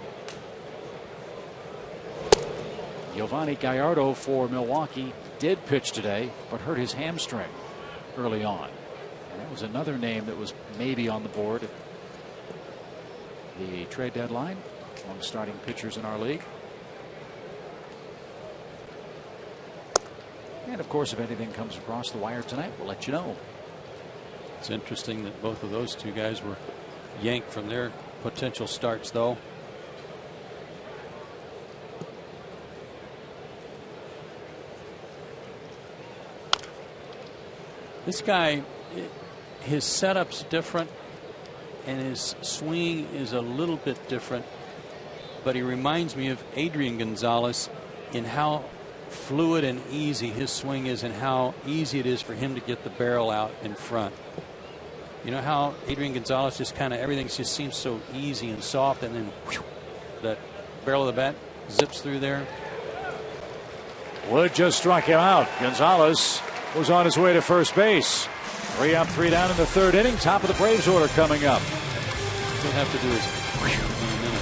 Giovanni Gallardo for Milwaukee did pitch today, but hurt his hamstring early on. And that was another name that was maybe on the board at the trade deadline among starting pitchers in our league. And of course, if anything comes across the wire tonight, we'll let you know. It's interesting that both of those two guys were yanked from their potential starts, though. This guy, his setup's different and his swing is a little bit different, but he reminds me of Adrian Gonzalez in how fluid and easy his swing is and how easy it is for him to get the barrel out in front. You know how Adrian Gonzalez just kind of everything just seems so easy and soft, and then whew, that barrel of the bat zips through there. Wood just struck him out. Gonzalez was on his way to first base. 3 up, 3 down in the third inning. Top of the Braves order coming up. All they have to do is whew, in a minute.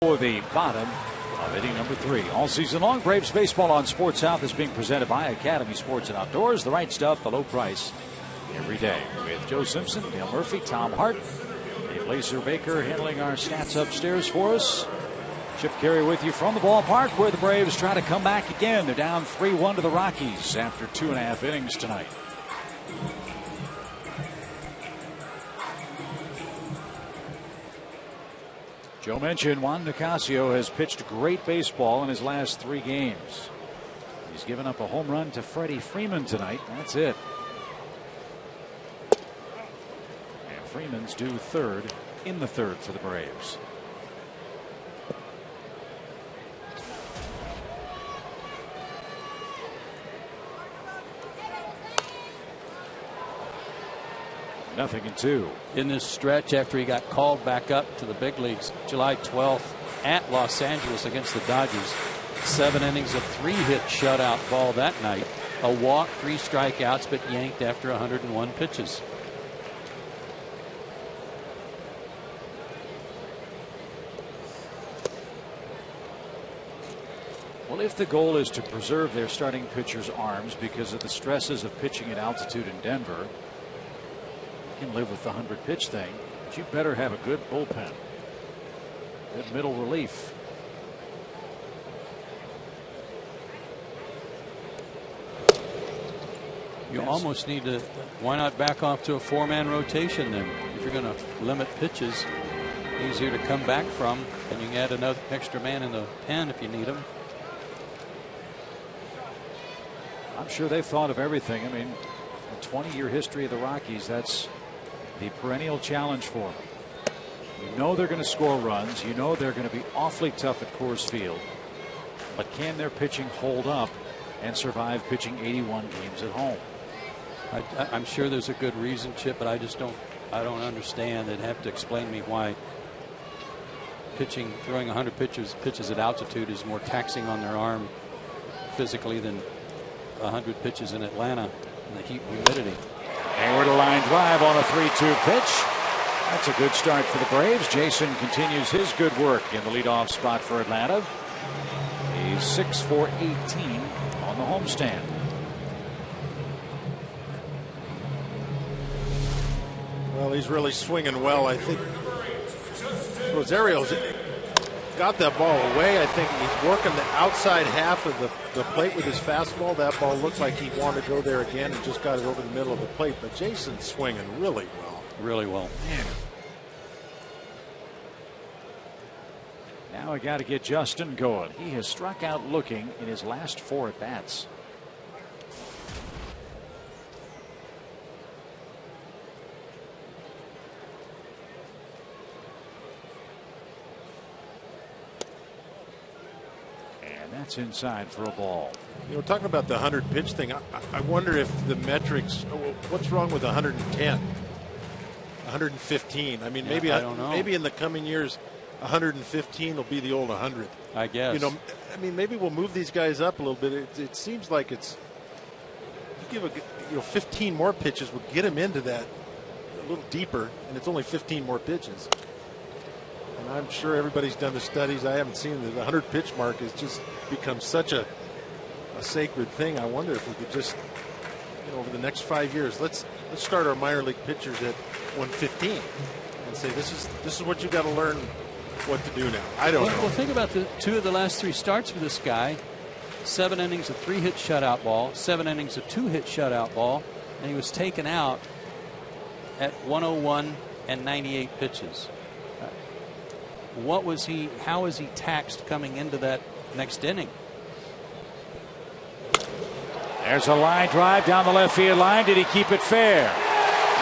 For the bottom of inning number 3. All season long, Braves baseball on Sports South is being presented by Academy Sports and Outdoors. The right stuff, the low price, every day. With Joe Simpson, Dale Murphy, Tom Hart, Dave Lacer Baker handling our stats upstairs for us. Chip Carey with you from the ballpark where the Braves try to come back again. They're down 3-1 to the Rockies after 2.5 innings tonight. Joe mentioned Juan Nicasio has pitched great baseball in his last 3 games. He's given up a home run to Freddie Freeman tonight. That's it. And Freeman's due third in the third for the Braves. Nothing in 2. In this stretch after he got called back up to the big leagues July 12th at Los Angeles against the Dodgers. 7 innings of 3-hit shutout ball that night. A walk, 3 strikeouts, but yanked after 101 pitches. Well, if the goal is to preserve their starting pitcher's arms because of the stresses of pitching at altitude in Denver, can live with the 100-pitch thing, but you better have a good bullpen, good middle relief. You almost need to. Why not back off to a 4-man rotation then? If you're going to limit pitches, easier to come back from, and you can add another extra man in the pen if you need him. I'm sure they've thought of everything. I mean, a 20-year history of the Rockies, that's the perennial challenge for them. You know they're going to score runs. You know they're going to be awfully tough at Coors Field. But can their pitching hold up and survive pitching 81 games at home? I'm sure there's a good reason, Chip, but I don't understand. They'd have to explain to me why throwing 100 pitches at altitude is more taxing on their arm physically than 100 pitches in Atlanta in the heat and humidity. Hayward a line drive on a 3-2 pitch. That's a good start for the Braves. Jason continues his good work in the leadoff spot for Atlanta. He's 6 for 18 on the homestand. Well, he's really swinging well. I think Rosario's got that ball away. I think he's working the outside half of the plate with his fastball. That ball looked like he wanted to go there again and just got it over the middle of the plate. But Jason's swinging really well. Really well. Man. Now I got to get Justin going. He has struck out looking in his last 4 at bats. That's inside for a ball. You know, talking about the 100 pitch thing, I wonder if the metrics, what's wrong with 110, 115? I mean, maybe I don't know. Maybe in the coming years, 115 will be the old 100. I guess. You know, I mean, maybe we'll move these guys up a little bit. It seems like you give 15 more pitches would get him into that a little deeper, and it's only 15 more pitches. And I'm sure everybody's done the studies. I haven't seen the 100 pitch mark has just become such a sacred thing. I wonder if we could just, over the next 5 years, let's start our minor league pitchers at 115 and say this is what you got to learn what to do now. I don't know. Well, think about the 2 of the last 3 starts for this guy. 7 innings, a 3-hit shutout ball. 7 innings, a 2-hit shutout ball, and he was taken out at 101 and 98 pitches. What was he? How was he taxed coming into that next inning? There's a line drive down the left field line. Did he keep it fair?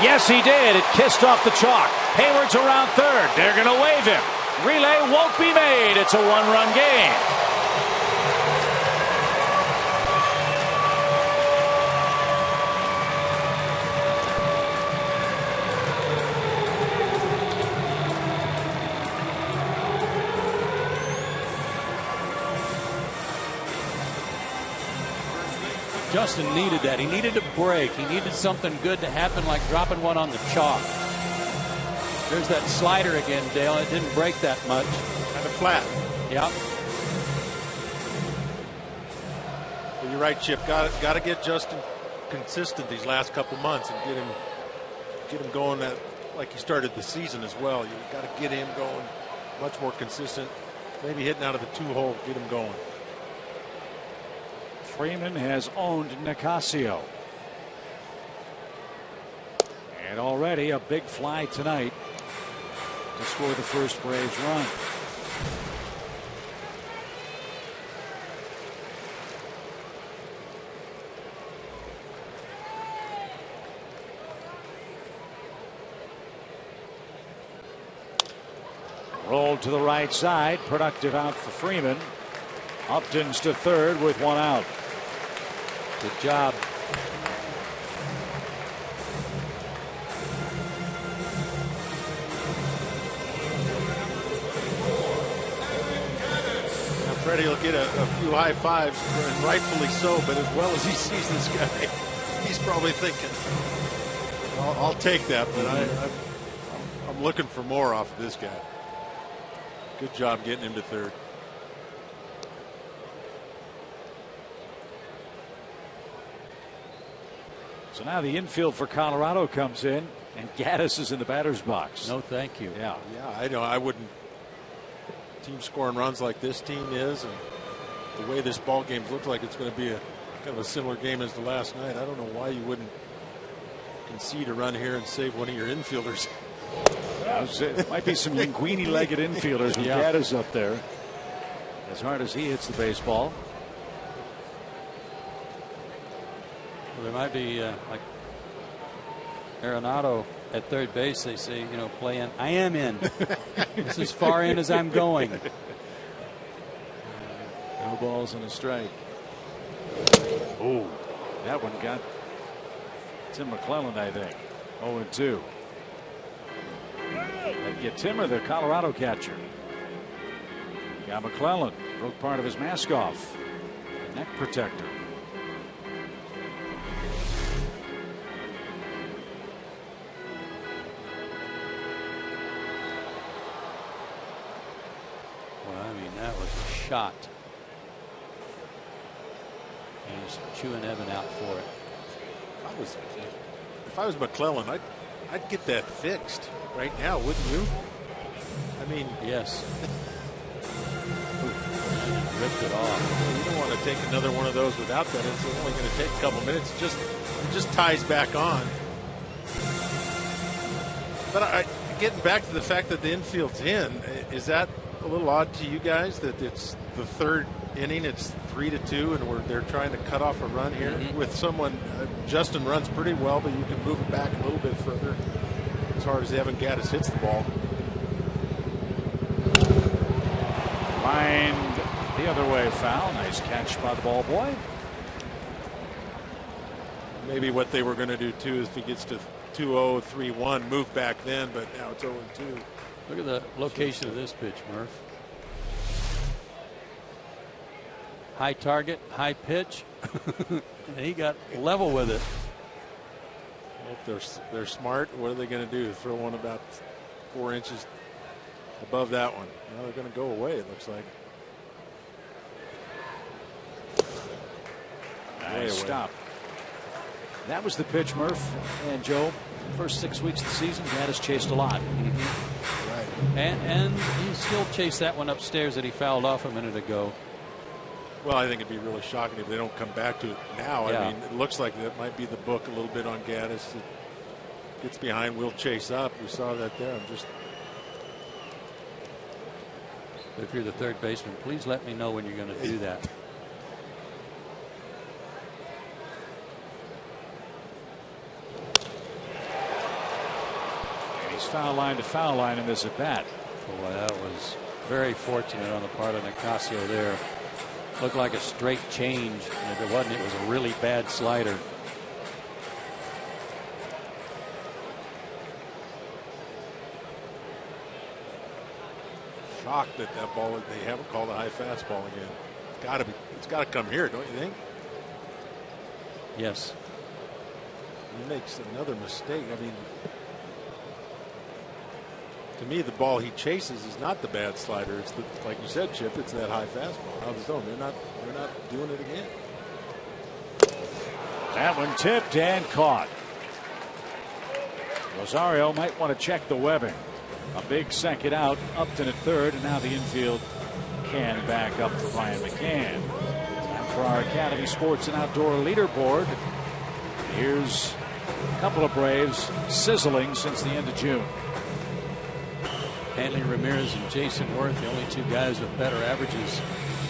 Yes, he did. It kissed off the chalk. Hayward's around third. They're going to wave him. Relay won't be made. It's a 1-run game. Justin needed that. He needed a break. He needed something good to happen, like dropping one on the chalk. There's that slider again, Dale. It didn't break that much. Kind of flat. Yep. Well, you're right, Chip. Got to get Justin consistent these last couple months and get him going like he started the season as well. You got to get him going much more consistent. Maybe hitting out of the 2-hole, get him going. Freeman has owned Nicasio. And already a big fly tonight to score the first Braves run. Rolled to the right side. Productive out for Freeman. Upton's to third with 1 out. Good job. Now Freddie will get a few high fives, and rightfully so, but as well as he sees this guy, he's probably thinking, I'll take that, but I'm looking for more off of this guy. Good job getting him to third. So now the infield for Colorado comes in, and Gaddis is in the batter's box. No, thank you. Yeah, I know. I wouldn't. Team scoring runs like this team is, and the way this ball game looks like it's going to be kind of a similar game as the last night. I don't know why you wouldn't concede a run here and save one of your infielders. It might be some linguini-legged infielders with Gaddis up there. As hard as he hits the baseball. Well, there might be like Arenado at third base. They say, you know, play in. I am in. This is as far in as I'm going. No balls and a strike. Oh, that one got Tim McClellan, I think. 0-2. That'd get Timmer, the Colorado catcher. Got McClellan. Broke part of his mask off. Neck protector. Well, I mean, that was a shot. And he's chewing Evan out for it. If I was McClellan, I'd get that fixed right now, wouldn't you? I mean, yes. Ripped it off. You don't want to take another one of those without that. It's only going to take a couple minutes. It just ties back on. But getting back to the fact that the infield's in, is that a little odd to you guys that it's the third inning, it's 3-2, and they're trying to cut off a run here with someone? Justin runs pretty well, but you can move it back a little bit further as hard as Evan Gaddis hits the ball. Lined the other way, foul. Nice catch by the ball boy. Maybe what they were going to do too is if he gets to 2-0, 3-1, move back then, but now it's 0-2. Look at the location of this pitch, Murph. High target, high pitch, and he got level with it. Well, if they're smart, what are they going to do? Throw one about 4 inches above that one. Now they're going to go away, it looks like. Nice stop. That was the pitch, Murph and Joe. First 6 weeks of the season, Gaddis chased a lot. Right. And he still chased that one upstairs that he fouled off a minute ago. Well, I think it'd be really shocking if they don't come back to it now. Yeah. I mean, it looks like that might be the book a little bit on Gaddis. It gets behind, will chase up. We saw that there. If you're the third baseman, please let me know when you're going to do that. And he's foul line to foul line in this at bat. Boy, that was very fortunate on the part of Nicasio there. Looked like a straight change, and if it wasn't, it was a really bad slider. Shocked that ball, they haven't called a high fastball again. It's got to come here, don't you think? Yes. He makes another mistake. I mean, to me, the ball he chases is not the bad slider. It's like you said, Chip. It's that high fastball. Out of the zone. They're not doing it again. That one tipped and caught. Rosario might want to check the webbing. A big second out. Upton at third, and now the infield can back up for Ryan McCann. Time for our Academy Sports and Outdoor leaderboard. Here's a couple of Braves sizzling since the end of June. Hanley Ramirez and Jason Worth, the only two guys with better averages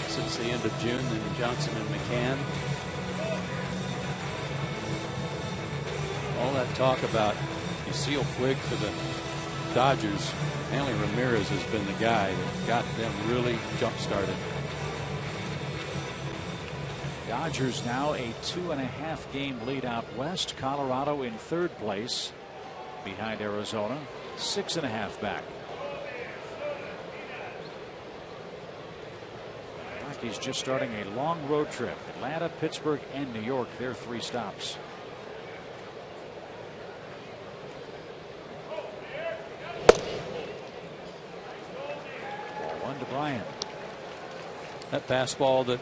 since the end of June than Johnson and McCann. All that talk about Yasiel Puig for the Dodgers, Hanley Ramirez has been the guy that got them really jump-started. Dodgers now a 2.5 game lead out west. Colorado in third place behind Arizona, 6.5 back. Rockies just starting a long road trip. Atlanta, Pittsburgh, and New York, their 3 stops. Ball 1 to Bryant. That fastball that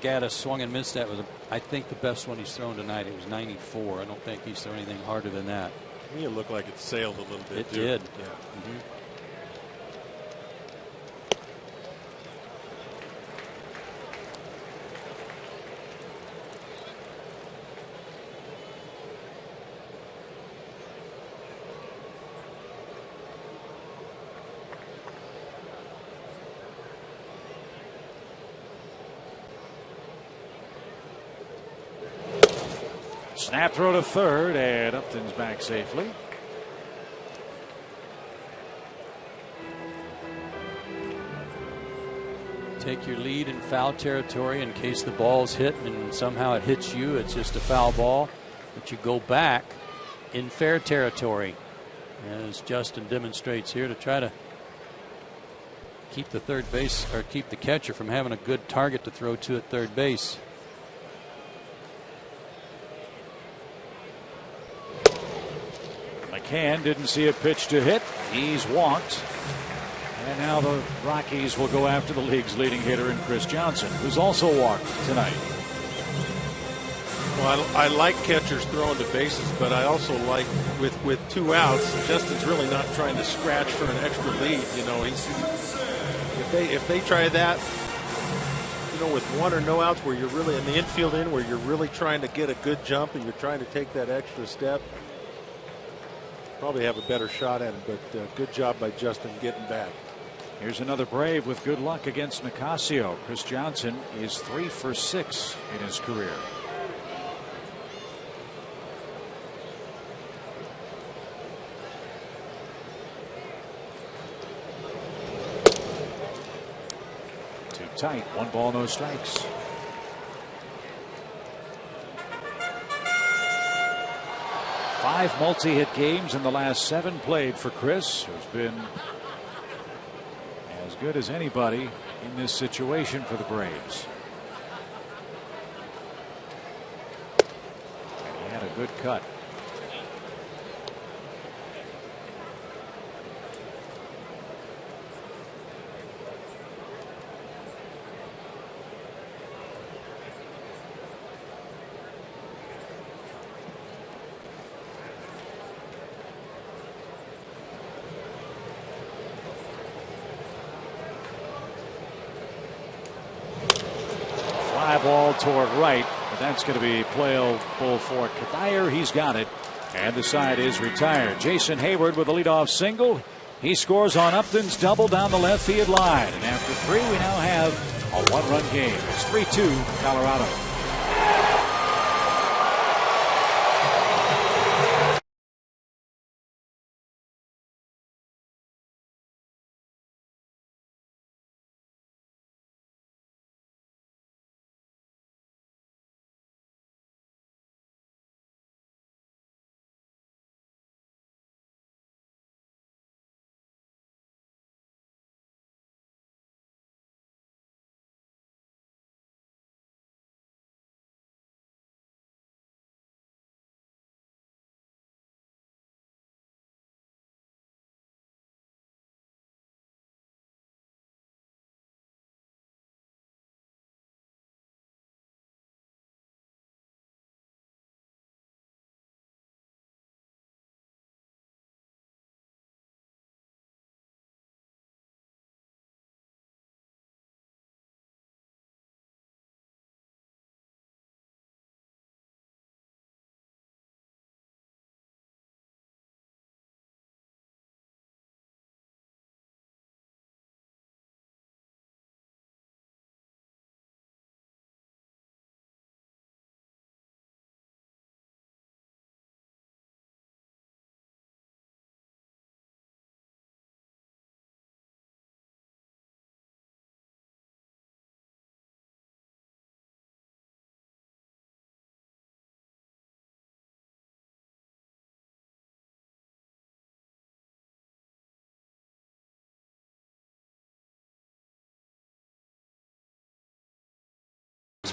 Gaddis swung and missed at was, I think, the best one he's thrown tonight. It was 94. I don't think he's thrown anything harder than that. To me, it looked like it sailed a little bit. It too. did. Yeah. Snap throw to third, and Upton's back safely. Take your lead in foul territory in case the ball's hit and somehow it hits you. It's just a foul ball. But you go back in fair territory, as Justin demonstrates here, to try to keep the third base, or keep the catcher from having a good target to throw to at third base. McCann didn't see a pitch to hit. He's walked. And now the Rockies will go after the league's leading hitter in Chris Johnson, who's also walked tonight. Well, I like catchers throwing the bases, but I also like with 2 outs, Justin's really not trying to scratch for an extra lead. You know, if they try that, you know, with 1 or no outs, where you're really in the infield where you're really trying to get a good jump and you're trying to take that extra step, probably have a better shot at him. But good job by Justin getting back. Here's another Brave with good luck against Nicasio. Chris Johnson is 3 for 6 in his career. Too tight. 1 ball, no strikes. Five multi-hit games in the last 7 played for Chris, who's been as good as anybody in this situation for the Braves. And he had a good cut. Ball toward right, but that's going to be playable for Kadire. He's got it, and the side is retired. Jason Hayward with a leadoff single. He scores on Upton's double down the left field line, and after 3, we now have a 1-run game. It's 3-2 Colorado.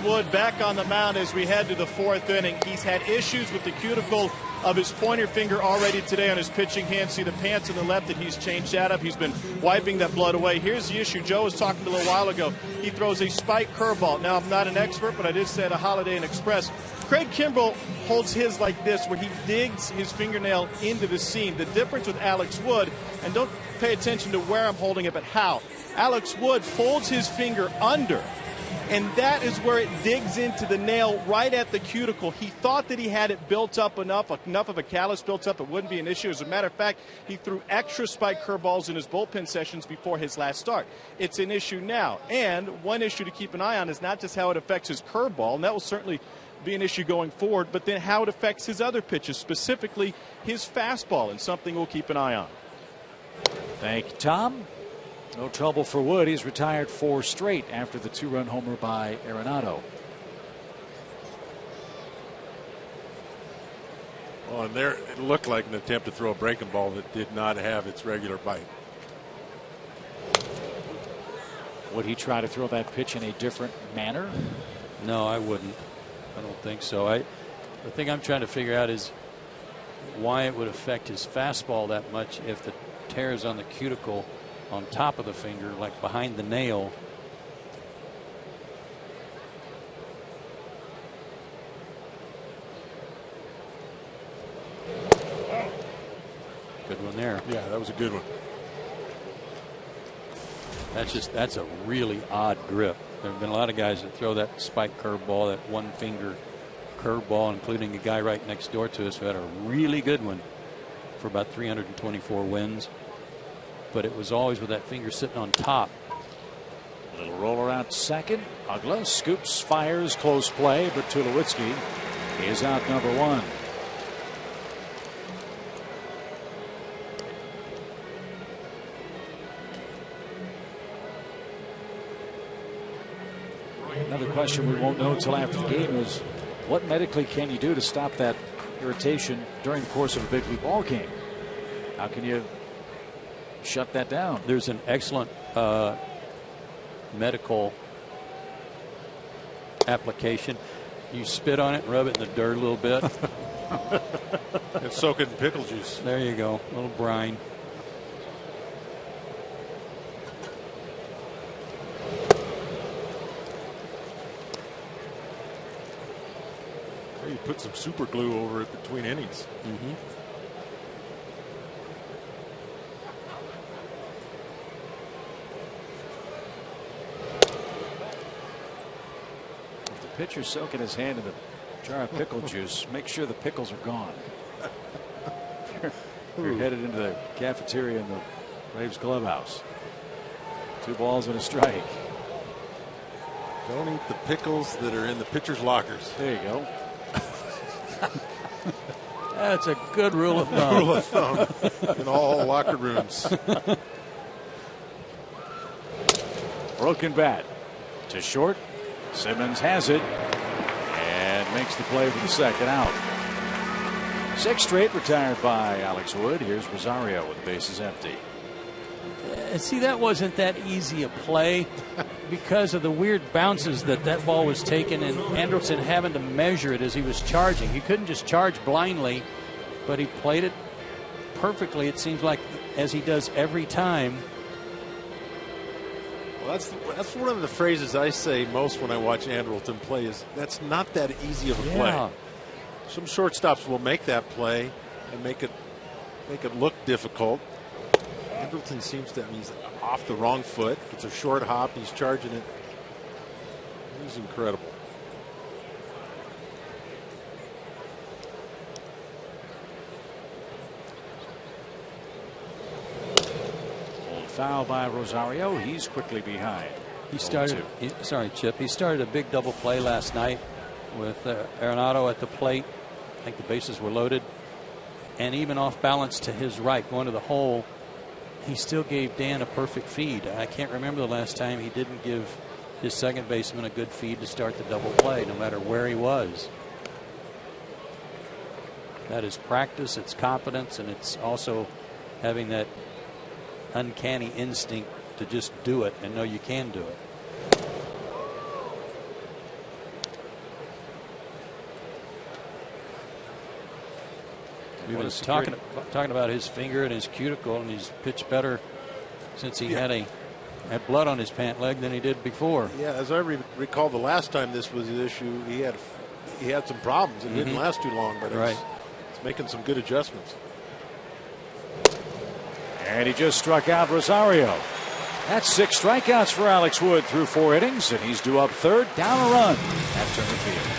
Wood back on the mound as we head to the 4th inning. He's had issues with the cuticle of his pointer finger already today on his pitching hand. See the pants on the left that he's changed out of. He's been wiping that blood away. Here's the issue. Joe was talking a little while ago. He throws a spike curveball. Now, I'm not an expert, but I did say at a Holiday Inn Express, Craig Kimbrell holds his like this, where he digs his fingernail into the seam. The difference with Alex Wood, and don't pay attention to where I'm holding it, but how. Alex Wood folds his finger under, and that is where it digs into the nail right at the cuticle. He thought that he had it built up enough of a callus built up, it wouldn't be an issue. As a matter of fact, he threw extra spike curveballs in his bullpen sessions before his last start. It's an issue now. And one issue to keep an eye on is not just how it affects his curveball, and that will certainly be an issue going forward, but then how it affects his other pitches, specifically his fastball, and something we'll keep an eye on. Thank you, Tom. No trouble for Wood. He's retired 4 straight after the 2-run homer by Arenado. Oh, and there it looked like an attempt to throw a breaking ball that did not have its regular bite. Would he try to throw that pitch in a different manner? No, I wouldn't. I don't think so. The thing I'm trying to figure out is why it would affect his fastball that much if the tear is on the cuticle on top of the finger, like behind the nail. Good one there. Yeah, that was a good one. That's a really odd grip. There have been a lot of guys that throw that spike curveball, that one finger curveball, including a guy right next door to us who had a really good one for about 324 wins. But it was always with that finger sitting on top. A little roller out second. Ugla scoops, fires, close play, but Tulowitzki is out number 1. Another question we won't know until after the game is what medically can you do to stop that irritation during the course of a big league ball game? How can you shut that down? There's an excellent medical application. You spit on it and rub it in the dirt a little bit. And soak it in pickle juice. There you go. A little brine. You put some super glue over it between innings. Mm-hmm. If the pitcher's soaking his hand in the jar of pickle juice, make sure the pickles are gone. You're headed into the cafeteria in the Braves clubhouse. 2 balls and a strike. Don't eat the pickles that are in the pitcher's lockers. There you go. That's a good rule of thumb. Rule of thumb in all locker rooms. Broken bat to short. Simmons has it and makes the play for the second out. 6 straight retired by Alex Wood. Here's Rosario with the bases empty. See, that wasn't that easy a play because of the weird bounces that ball was taking, and Andrelton having to measure it as he was charging. He couldn't just charge blindly, but he played it perfectly, it seems like, as he does every time. Well, that's one of the phrases I say most when I watch Andrelton play is that's not that easy of a play. Some shortstops will make that play and make it look difficult. Andrelton seems to, he's off the wrong foot. It's a short hop. He's charging it. He's incredible. Old foul by Rosario. He's quickly behind. He started. Sorry, Chip. He started a big double play last night with Arenado at the plate. I think the bases were loaded, and even off balance to his right, going to the hole. He still gave Dan a perfect feed. I can't remember the last time he didn't give his second baseman a good feed to start the double play, no matter where he was. That is practice, it's confidence, and it's also having that uncanny instinct to just do it and know you can do it. We was talking about his finger and his cuticle, and he's pitched better since he had blood on his pant leg than he did before. Yeah, as I recall, the last time this was an issue, he had some problems. It didn't last too long, but it's making some good adjustments. And he just struck out Rosario. That's 6 strikeouts for Alex Wood through 4 innings, and he's due up third, down a run at Turner Field.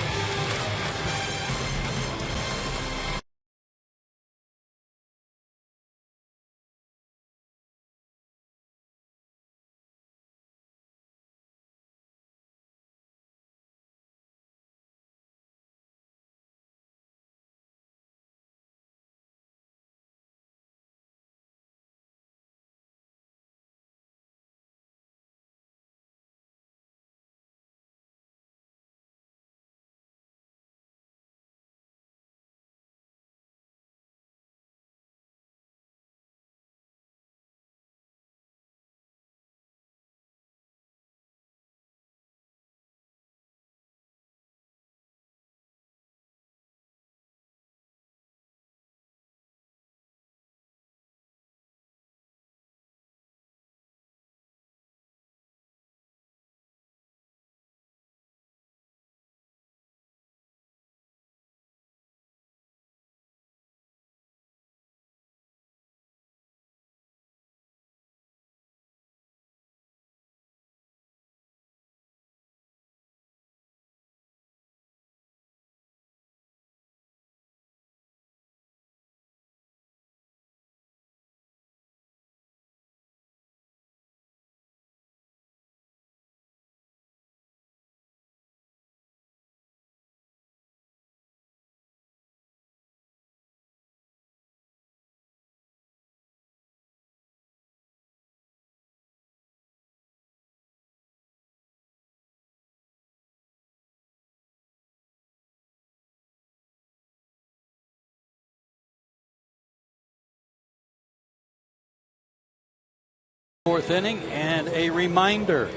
Fourth inning, and a reminder.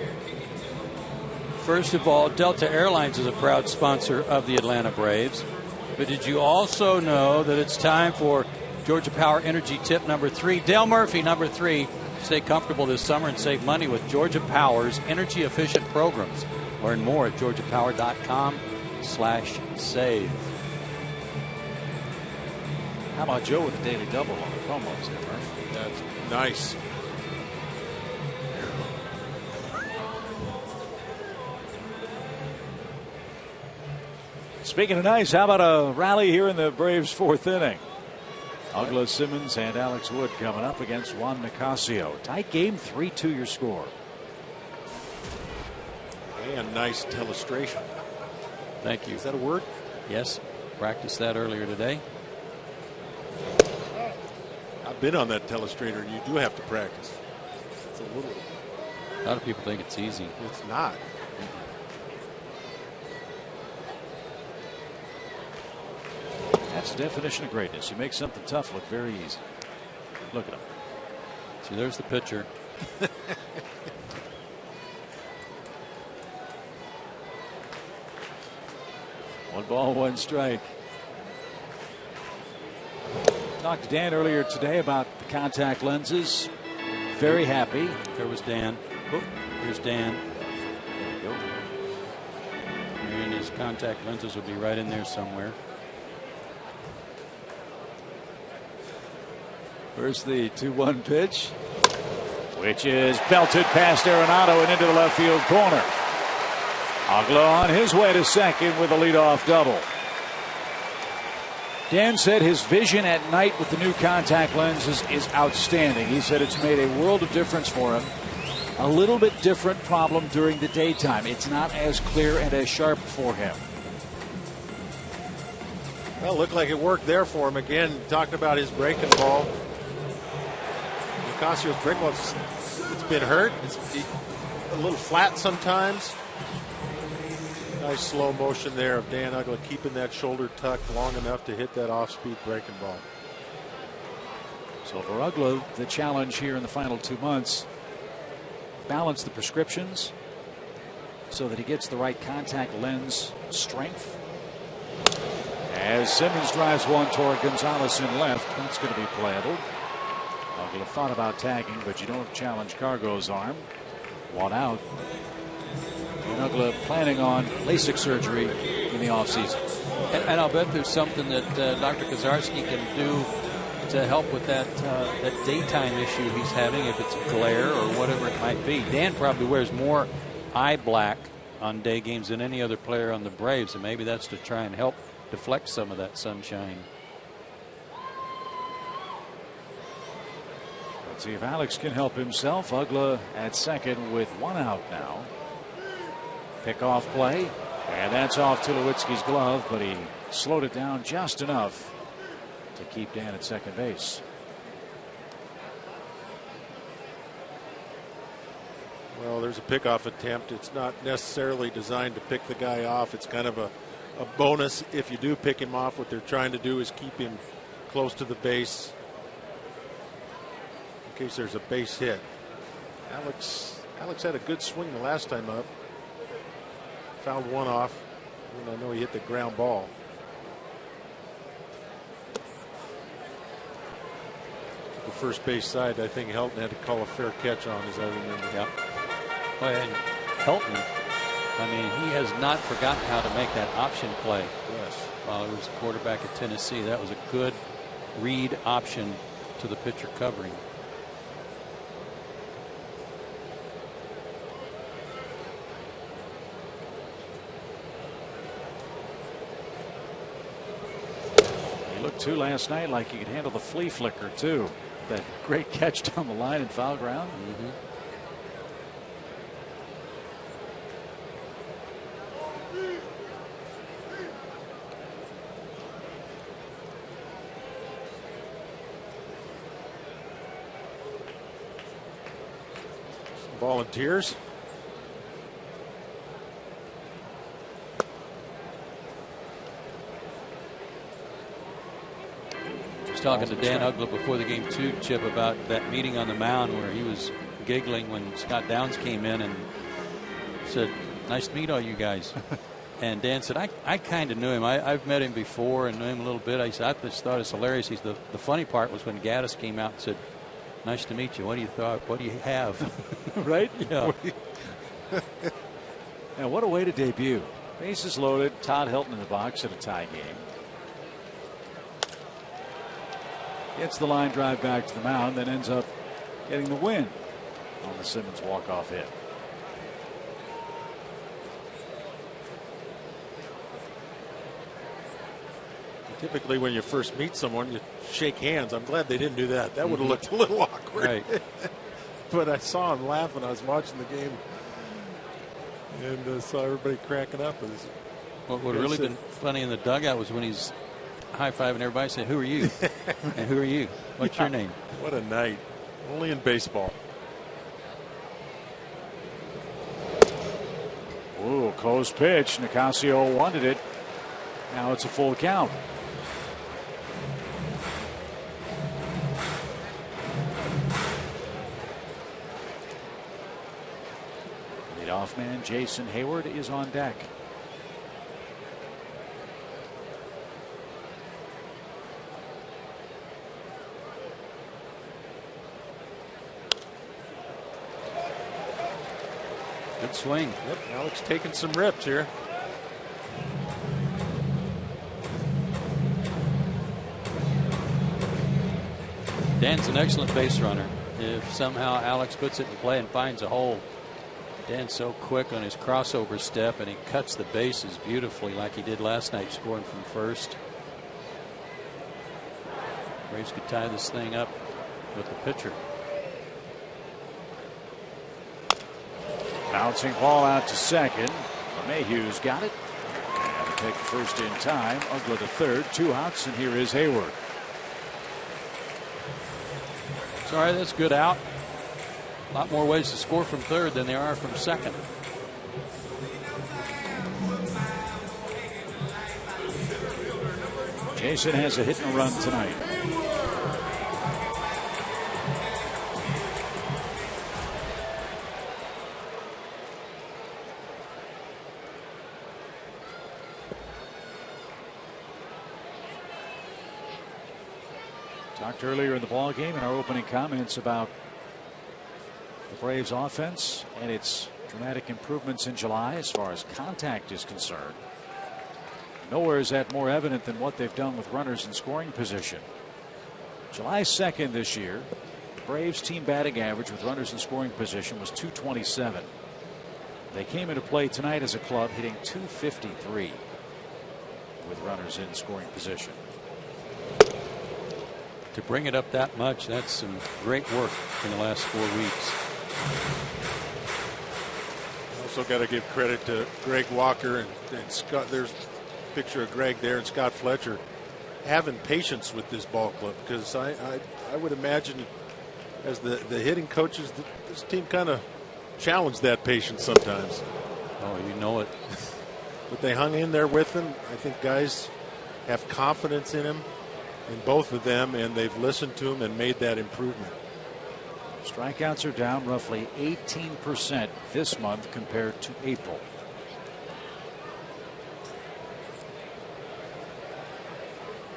First of all, Delta Airlines is a proud sponsor of the Atlanta Braves. But did you also know that it's time for Georgia Power Energy tip number 3? Dale Murphy, number 3. Stay comfortable this summer and save money with Georgia Power's energy efficient programs. Learn more at georgiapower.com/save. How about Joe with a daily double on the promos there, Murphy? That's nice. Speaking of nice, how about a rally here in the Braves' 4th inning? Ugla Simmons and Alex Wood coming up against Juan Nicasio. Tight game, 3-2 your score. And nice telestration. Thank you. Is that a word? Yes. Practiced that earlier today. I've been on that telestrator, and you do have to practice. It's a little. A lot of people think it's easy. It's not. That's the definition of greatness. You make something tough look very easy. Look at him. See, there's the pitcher. 1 ball, 1 strike. Talked to Dan earlier today about the contact lenses. Very happy. There was Dan. Oh, here's Dan. There we go. And his contact lenses will be right in there somewhere. First the 2-1 pitch, which is belted past Arenado and into the left field corner. Ugla on his way to second with a leadoff double. Dan said his vision at night with the new contact lenses is outstanding. He said it's made a world of difference for him. A little bit different problem during the daytime. It's not as clear and as sharp for him. Well, looked like it worked there for him. Again, talked about his breaking ball. Nicasio's breaking ball, it's been hurt. It's a little flat sometimes. Nice slow motion there of Dan Ugla keeping that shoulder tucked long enough to hit that off-speed breaking ball. So for Ugla, the challenge here in the final 2 months, balance the prescriptions so that he gets the right contact lens strength. As Simmons drives one toward Gonzalez in left, that's going to be playable. Ugla thought about tagging, but you don't challenge Cargo's arm. 1 out. And Ugla planning on LASIK surgery in the offseason. And I'll bet there's something that Dr. Kozarski can do to help with that daytime issue he's having, if it's glare or whatever it might be. Dan probably wears more eye black on day games than any other player on the Braves, and maybe that's to try and help deflect some of that sunshine. Let's see if Alex can help himself. Ugla at second with 1 out now. Pickoff play, and that's off Tulowitzki's glove, but he slowed it down just enough to keep Dan at second base. Well, there's a pickoff attempt. It's not necessarily designed to pick the guy off. It's kind of a bonus if you do pick him off. What they're trying to do is keep him close to the base in case there's a base hit. Alex had a good swing the last time up. Fouled one off, and I know he hit the ground ball. The first base side, I think Helton had to call a fair catch on, as I remember. Yep. Oh, and Helton, I mean, he has not forgotten how to make that option play. Yes. While he was the quarterback at Tennessee, that was a good read option to the pitcher covering. Looked too last night like he could handle the flea flicker too. That great catch down the line in foul ground. Volunteers. Talking to Dan Ugla before the game too, Chip, about that meeting on the mound where he was giggling when Scott Downs came in and said, "Nice to meet all you guys." And Dan said, I kind of knew him. I've met him before and knew him a little bit. I said, I just thought it's hilarious. He said, the funny part was when Gaddis came out and said, "Nice to meet you. What do you have?" Right? Yeah. And what a way to debut. Bases loaded. Todd Hilton in the box at a tie game. Gets the line drive back to the mound, then ends up getting the win on the Simmons walk-off hit. Typically, when you first meet someone, you shake hands. I'm glad they didn't do that. That would have looked a little awkward. Right. But I saw him laughing. I was watching the game and saw everybody cracking up. What would have really been funny in the dugout was when he's high-fiving everybody, saying, "Who are you?" And "Who are you? What's your name?" What a night. Only in baseball. Ooh, close pitch. Nicasio wanted it. Now it's a full count. Leadoff man Jason Hayward is on deck. Good swing. Yep, Alex taking some rips here. Dan's an excellent base runner. If somehow Alex puts it in play and finds a hole, Dan's so quick on his crossover step, and he cuts the bases beautifully like he did last night, scoring from first. Braves could tie this thing up with the pitcher. Bouncing ball out to second. Mayhew's got it. Got to take the first in time. Uggla to third. 2 outs, and here is Hayward. Sorry, that's good out. A lot more ways to score from third than there are from second. Jason has a hit and a run tonight. Talked earlier in the ball game in our opening comments about the Braves offense and its dramatic improvements in July as far as contact is concerned. Nowhere is that more evident than what they've done with runners in scoring position. July 2nd this year, the Braves team batting average with runners in scoring position was .227. They came into play tonight as a club hitting .253 with runners in scoring position. To bring it up that much, that's some great work in the last 4 weeks. Also got to give credit to Greg Walker and Scott. There's a picture of Greg there and Scott Fletcher having patience with this ball club, because I would imagine as the hitting coaches, this team kind of challenged that patience sometimes. Oh, you know it. But they hung in there with him. I think guys have confidence in him, in both of them, and they've listened to him and made that improvement. Strikeouts are down roughly 18% this month compared to April.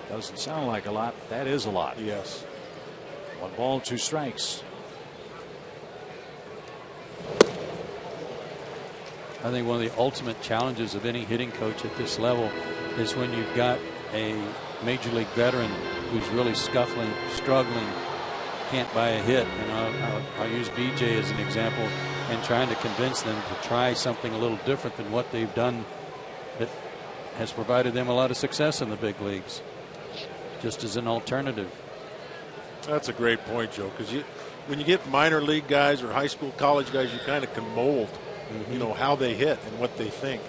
Doesn't sound like a lot. That is a lot. Yes. 1 ball, 2 strikes. I think one of the ultimate challenges of any hitting coach at this level is when you've got a major league veteran who's really scuffling, struggling, can't buy a hit. And I'll use BJ as an example, and trying to convince them to try something a little different than what they've done that has provided them a lot of success in the big leagues, just as an alternative. That's a great point, Joe, because when you get minor league guys or high school, college guys, you kind of can mold, you know, how they hit and what they think.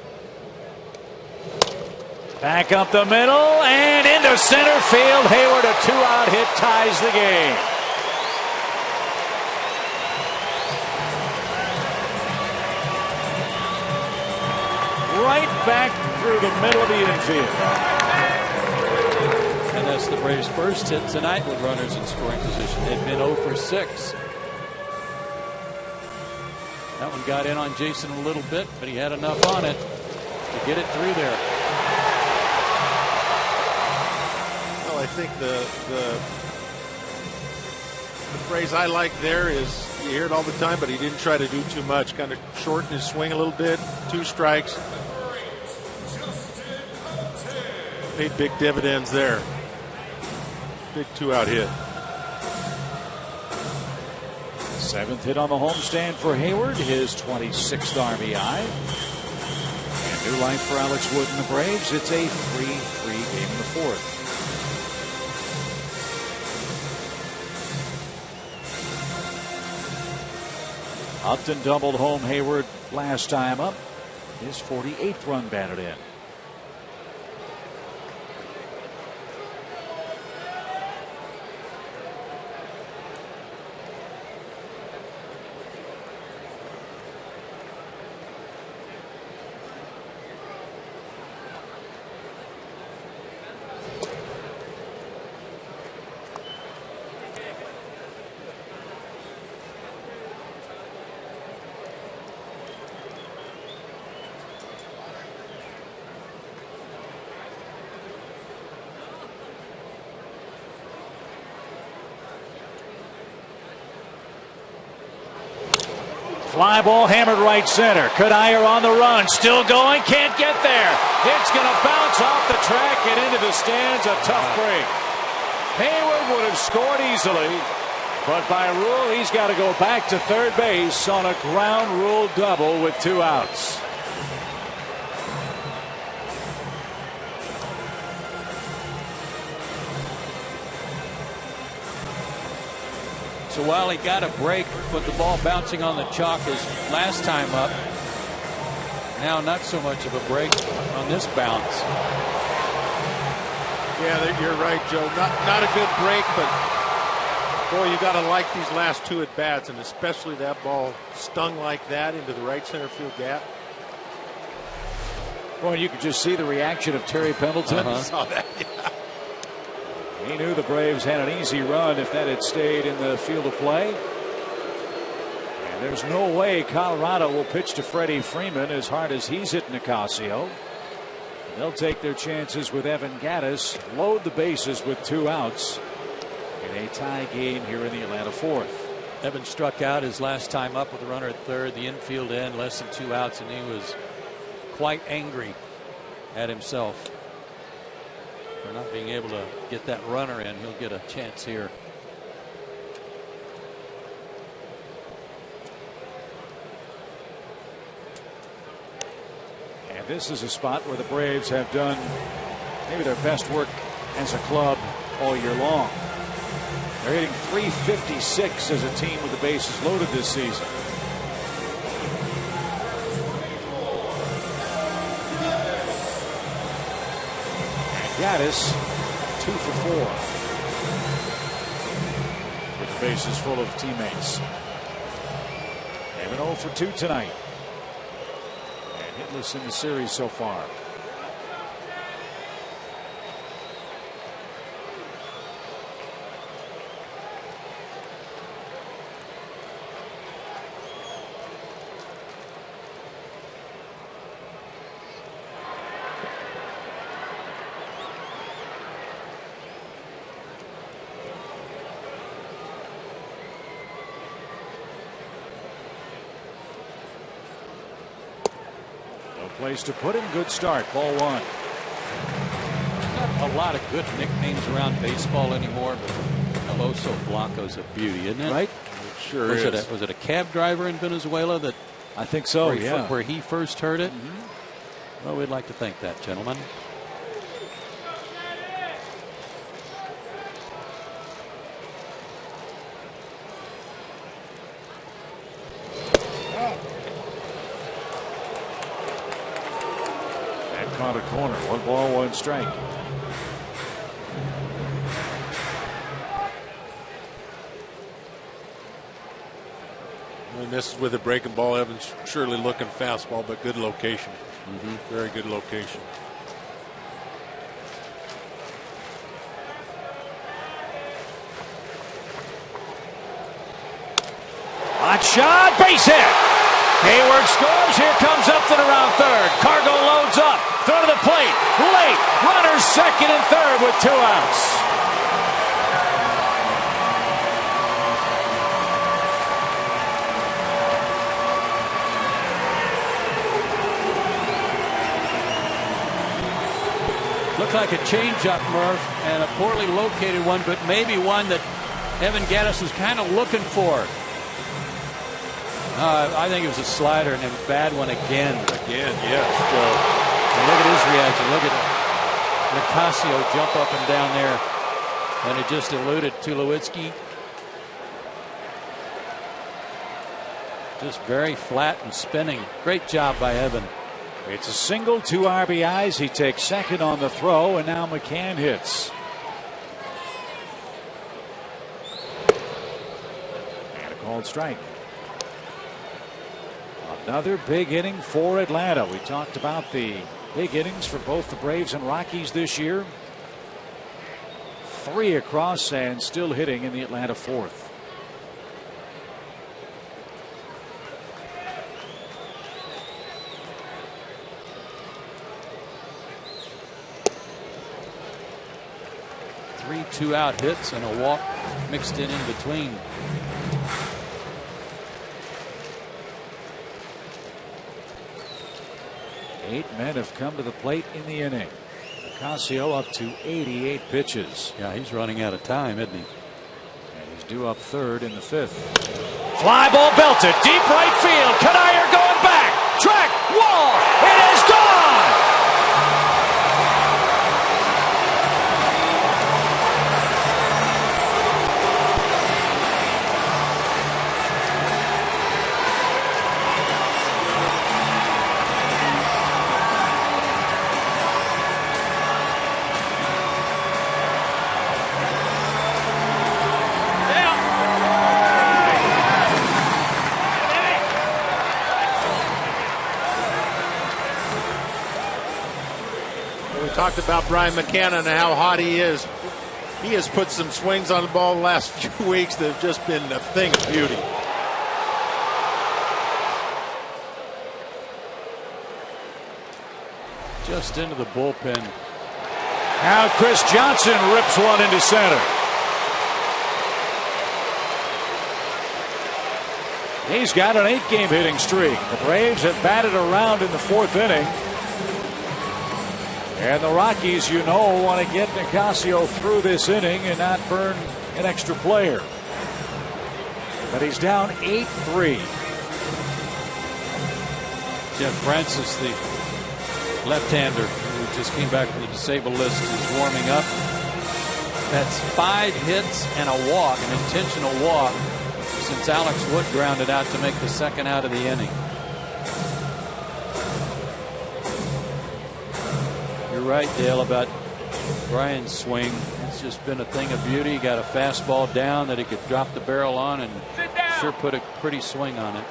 Back up the middle and into center field. Hayward, a 2-out hit, ties the game. Right back through the middle of the infield. And that's the Braves' first hit tonight with runners in scoring position. They've been 0 for 6. That one got in on Jason a little bit, but he had enough on it to get it through there. Well, I think the phrase I like there is, you hear it all the time, but he didn't try to do too much. Kind of shorten his swing a little bit. 2 strikes. Paid big dividends there. Big 2-out hit. 7th hit on the homestand for Hayward, his 26th RBI. And new life for Alex Wood and the Braves. It's a 3-3 game in the 4th. Upton doubled home Hayward last time up. His 48th run batted in. Fly ball hammered right center. Cuddyer on the run. Still going. Can't get there. It's going to bounce off the track and into the stands. A tough break. Hayward would have scored easily, but by rule, he's got to go back to third base on a ground rule double with 2 outs. So while he got a break with the ball bouncing on the chalk his last time up, now not so much of a break on this bounce. Yeah, you're right, Joe. Not a good break, but boy, you got to like these last 2 at bats, and especially that ball stung like that into the right center field gap. Boy, you could just see the reaction of Terry Pendleton. Saw that. Yeah. He knew the Braves had an easy run if that had stayed in the field of play. And there's no way Colorado will pitch to Freddie Freeman as hard as he's hitting Nicasio. They'll take their chances with Evan Gattis, load the bases with 2 outs in a tie game here in the Atlanta 4th. Evan struck out his last time up with a runner at third, the infield end, less than 2 outs, and he was quite angry at himself for not being able to get that runner in. He'll get a chance here. And this is a spot where the Braves have done maybe their best work as a club all year long. They're hitting .356 as a team with the bases loaded this season. Gattis, 2 for 4. With the bases full of teammates. They've been 0 for 2 tonight. And hitless in the series so far. Place to put him. Good start. Ball 1. Not a lot of good nicknames around baseball anymore, but El Oso Blanco's a beauty, isn't it? Right? It sure was is. Was it a cab driver in Venezuela that? I think so. Where he first heard it. Well, we'd like to thank that gentleman. Caught a corner. 1 ball, 1 strike. He misses with a breaking ball. Evans surely looking fastball, but good location. Very good location. Hot shot, base hit. Hayward scores. Here comes Upton around third. Cargo loads up. Throw to the plate. Late. Runners second and third with 2 outs. Looked like a changeup, Murph, and a poorly located one, but maybe one that Evan Gattis was kind of looking for. I think it was a slider and a bad one again. Yes. And look at his reaction. Look at Nicasio jump up and down there, and it just eluded Tulowitzki. Just very flat and spinning. Great job by Evan. It's a single, 2 RBIs. He takes second on the throw, and now McCann hits. And a called strike. Another big inning for Atlanta. We talked about the big innings for both the Braves and Rockies this year. 3 across and still hitting in the Atlanta fourth. Three 2-out hits and a walk mixed in between. Eight men have come to the plate in the inning. Nicasio up to 88 pitches. Yeah, he's running out of time, isn't he? And he's due up third in the 5th. Fly ball belted. Deep right field. Kanaya going back. Track. Wall. It is gone. Talked about Brian McCann and how hot he is. He has put some swings on the ball the last few weeks that have just been a thing of beauty. Just into the bullpen. Now Chris Johnson rips one into center. He's got an 8-game hitting streak. The Braves have batted around in the 4th inning. And the Rockies, you know, want to get Nicasio through this inning and not burn an extra player. But he's down 8-3. Jeff Francis, the left-hander who just came back from the disabled list, is warming up. That's 5 hits and a walk, an intentional walk, since Alex Wood grounded out to make the 2nd out of the inning. You're right, Dale, about Brian's swing. It's just been a thing of beauty. He got a fastball down that he could drop the barrel on and sure put a pretty swing on it.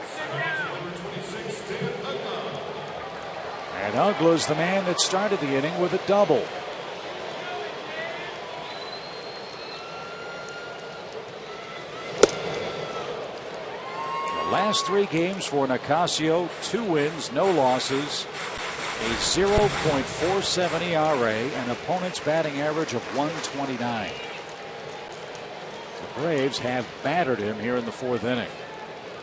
And Ugla's the man that started the inning with a double. The last 3 games for Nicasio, 2 wins, no losses. A 0.47 ERA, an opponent's batting average of 129. The Braves have battered him here in the 4th inning.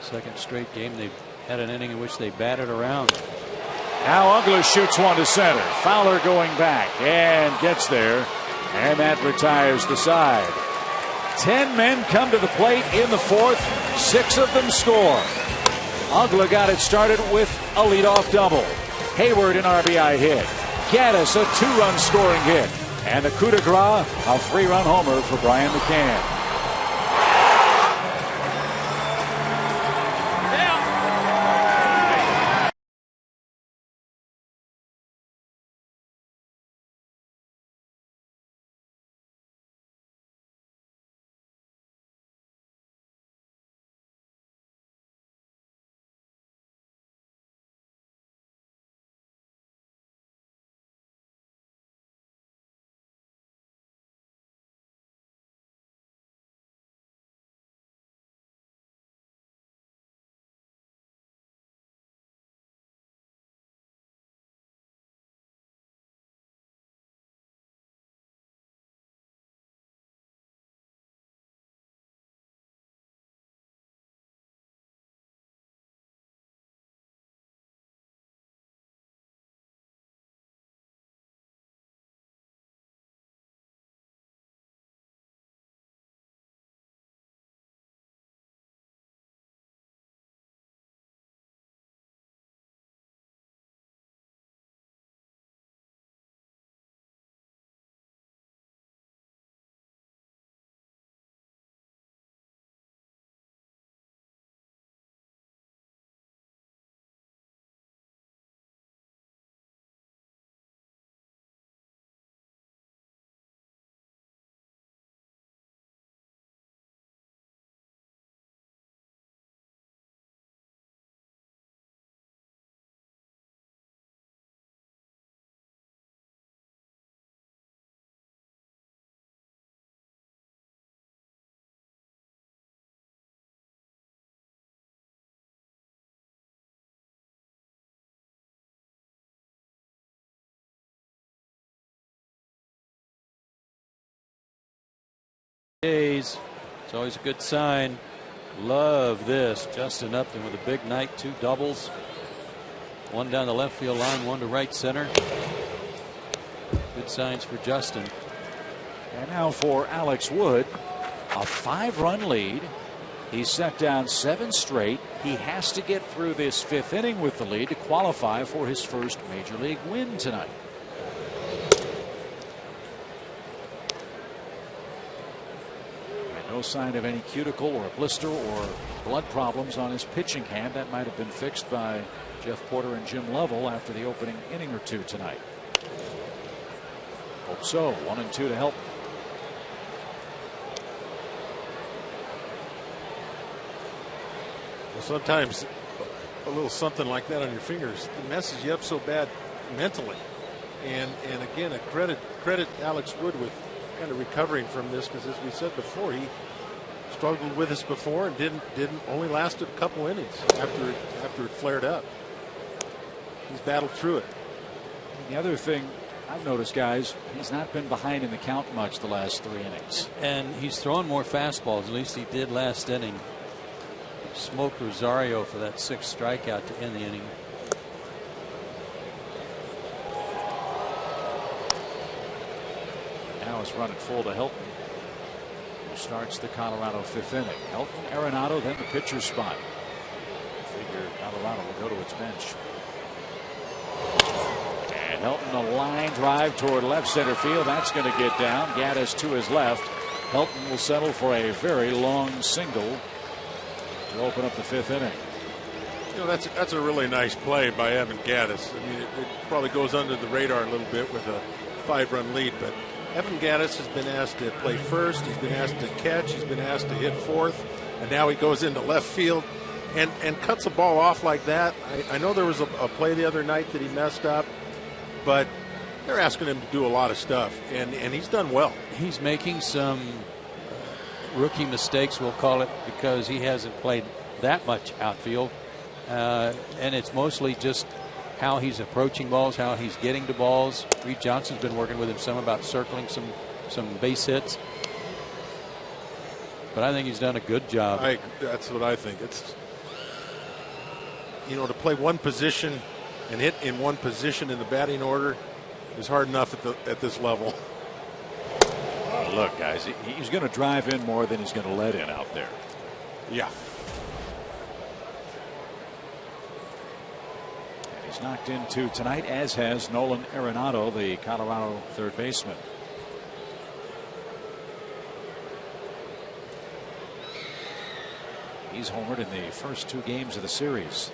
2nd straight game they've had an inning in which they batted around. Now Ugla shoots one to center. Fowler going back and gets there, and that retires the side. 10 men come to the plate in the 4th. 6 of them score. Ugla got it started with a leadoff double. Hayward an RBI hit. Gattis a 2-run scoring hit. And the coup de grace, a 3-run homer for Brian McCann. days. It's always a good sign. Love this. Justin Upton with a big night, 2 doubles. One down the left field line, one to right center. Good signs for Justin. And now for Alex Wood, a 5-run lead. He's set down 7 straight. He has to get through this 5th inning with the lead to qualify for his first major league win tonight. And no sign of any cuticle or blister or blood problems on his pitching hand. That might have been fixed by Jeff Porter and Jim Lovell after the opening inning or two tonight. Hope so. 1-2 to help. Sometimes a little something like that on your fingers messes you up so bad mentally, and again, a credit Alex Wood with kind of recovering from this, because as we said before, he struggled with this before and didn't only lasted a couple innings after it flared up. He's battled through it. The other thing I've noticed, guys, he's not been behind in the count much the last 3 innings, and he's throwing more fastballs. At least he did last inning. Smoked Rosario for that 6th strikeout to end the inning. Now it's running full to Helton, who starts the Colorado 5th inning. Helton, Arenado, then the pitcher's spot. Figure Colorado will go to its bench. And Helton, a line drive toward left center field. That's going to get down. Gaddis to his left. Helton will settle for a very long single to open up the 5th inning. You know, that's a really nice play by Evan Gaddis. I mean, it probably goes under the radar a little bit with a 5-run lead, but Evan Gaddis has been asked to play first. He's been asked to catch. He's been asked to hit 4th, and now he goes into left field and cuts a ball off like that. I know there was a play the other night that he messed up, but they're asking him to do a lot of stuff, and he's done well. He's making some rookie mistakes, we'll call it, because he hasn't played that much outfield, and it's mostly just how he's approaching balls, how he's getting to balls. Reed Johnson's been working with him some about circling some base hits, but I think he's done a good job. That's what I think. It's, you know, to play one position and hit in one position in the batting order is hard enough at this level. Look, guys, he's going to drive in more than he's going to let in out there. Yeah. And he's knocked into tonight, as has Nolan Arenado, the Colorado 3rd baseman. He's homered in the first 2 games of the series.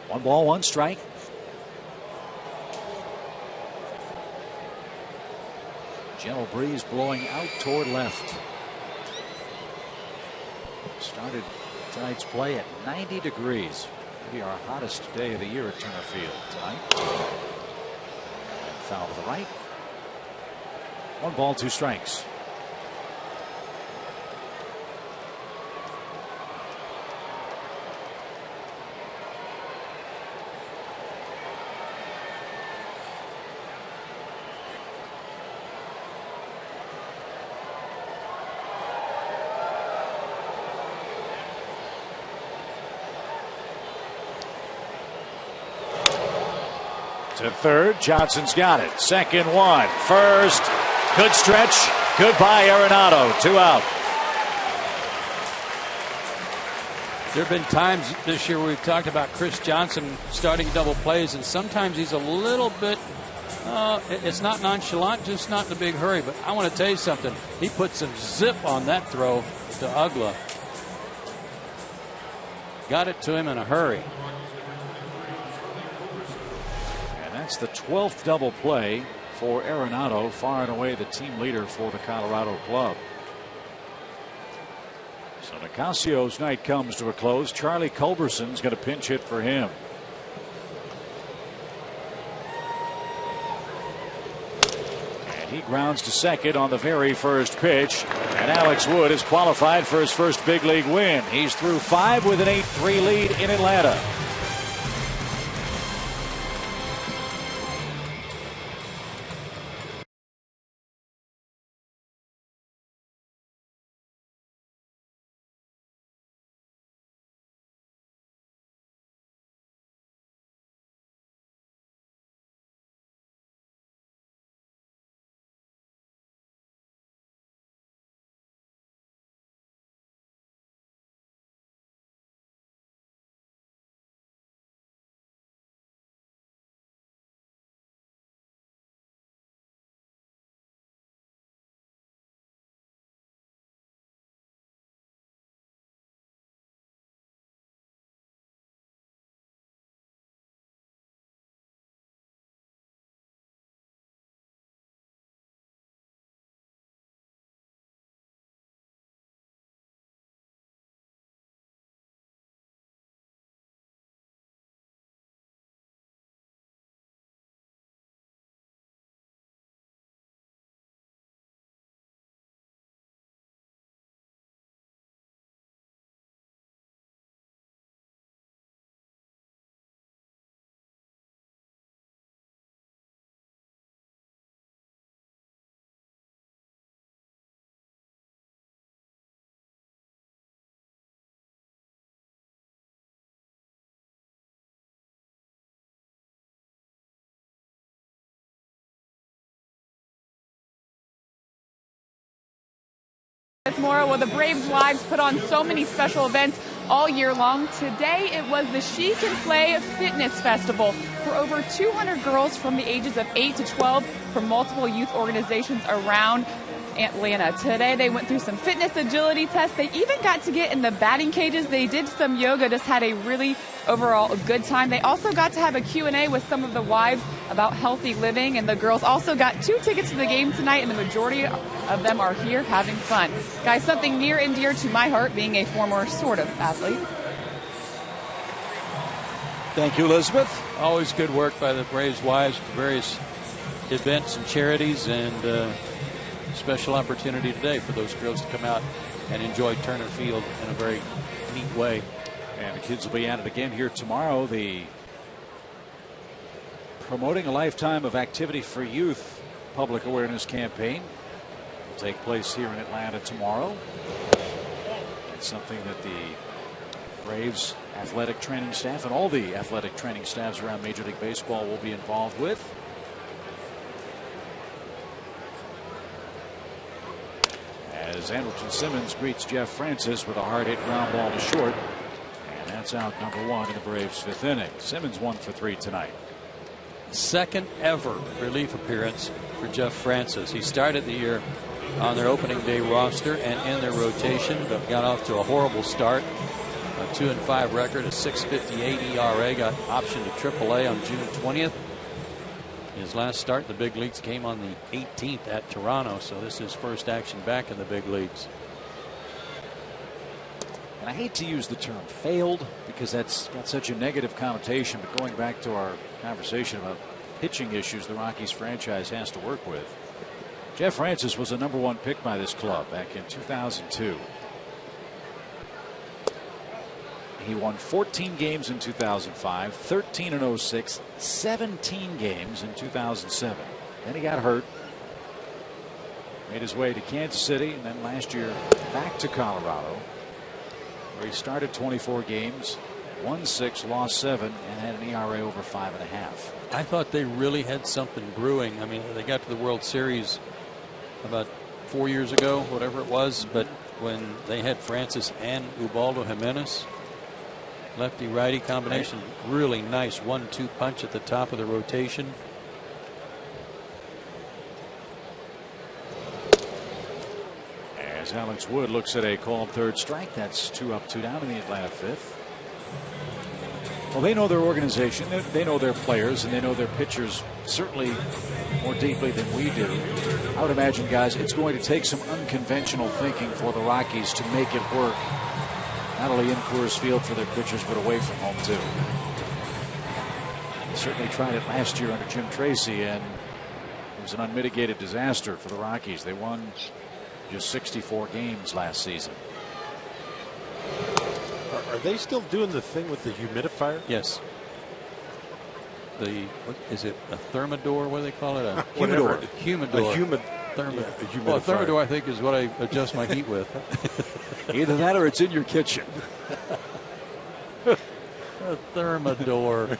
1 ball, 1 strike. Gentle breeze blowing out toward left. Started tonight's play at 90 degrees. Maybe our hottest day of the year at Turner Field tonight. And foul to the right. 1 ball, 2 strikes. To third, Johnson's got it. Second, 1. First, good stretch. Goodbye, Arenado. 2 out. There have been times this year where we've talked about Chris Johnson starting double plays, and sometimes he's a little bit, it's not nonchalant, just not in a big hurry. But I want to tell you something. He put some zip on that throw to Ugla. Got it to him in a hurry. That's the 12th double play for Arenado, far and away the team leader for the Colorado club. So Nicasio's night comes to a close. Charlie Culberson's going to pinch hit for him. And he grounds to second on the very first pitch. And Alex Wood is qualified for his first big league win. He's through 5 with an 8-3 lead in Atlanta. Maura. Well, the Braves wives put on so many special events all year long. Today it was the She Can Play Fitness Festival for over 200 girls from the ages of 8 to 12 from multiple youth organizations around Atlanta. Today they went through some fitness agility tests. They even got to get in the batting cages. They did some yoga, just had a really overall good time. They also got to have a Q&A with some of the wives about healthy living, and the girls also got 2 tickets to the game tonight, and the majority of them are here having fun. Guys, something near and dear to my heart, being a former sort of athlete. Thank you, Elizabeth. Always good work by the Braves wives for various events and charities, and special opportunity today for those girls to come out and enjoy Turner Field in a very neat way. And the kids will be at it again here tomorrow. The Promoting a Lifetime of Activity for Youth public awareness campaign will take place here in Atlanta tomorrow. It's something that the Braves athletic training staff and all the athletic training staffs around Major League Baseball will be involved with. As Andrelton Simmons greets Jeff Francis with a hard hit ground ball to short. And that's out number 1 in the Braves' 5th inning. Simmons 1 for 3 tonight. Second ever relief appearance for Jeff Francis. He started the year on their opening day roster and in their rotation, but got off to a horrible start. A 2-5 record, a 6.58 ERA, got optioned to AAA on June 20th. His last start in the big leagues came on the 18th at Toronto, so this is his first action back in the big leagues. And I hate to use the term failed because that's got such a negative connotation, but going back to our conversation about pitching issues the Rockies franchise has to work with, Jeff Francis was a number 1 pick by this club back in 2002. He won 14 games in 2005, 13 in 06, 17 games in 2007. Then he got hurt, made his way to Kansas City, and then last year back to Colorado, where he started 24 games, won 6, lost 7, and had an ERA over 5.5. I thought they really had something brewing. I mean, they got to the World Series about 4 years ago, whatever it was, but when they had Francis and Ubaldo Jimenez, lefty righty combination, really nice 1-2 punch at the top of the rotation. As Alex Wood looks at a called third strike, that's 2 up, 2 down in the Atlanta 5th. Well, they know their organization, they know their players, and they know their pitchers certainly more deeply than we do. I would imagine, guys, it's going to take some unconventional thinking for the Rockies to make it work. Not only in Coors Field for their pitchers, but away from home, too. They certainly tried it last year under Jim Tracy, and it was an unmitigated disaster for the Rockies. They won just 64 games last season. Are they still doing the thing with the humidifier? Yes. What is it, a thermidor? What do they call it? A humidor. Humidor. A humidifier. Well, a thermidor, I think, is what I adjust my heat with. Either that or it's in your kitchen. A thermidor.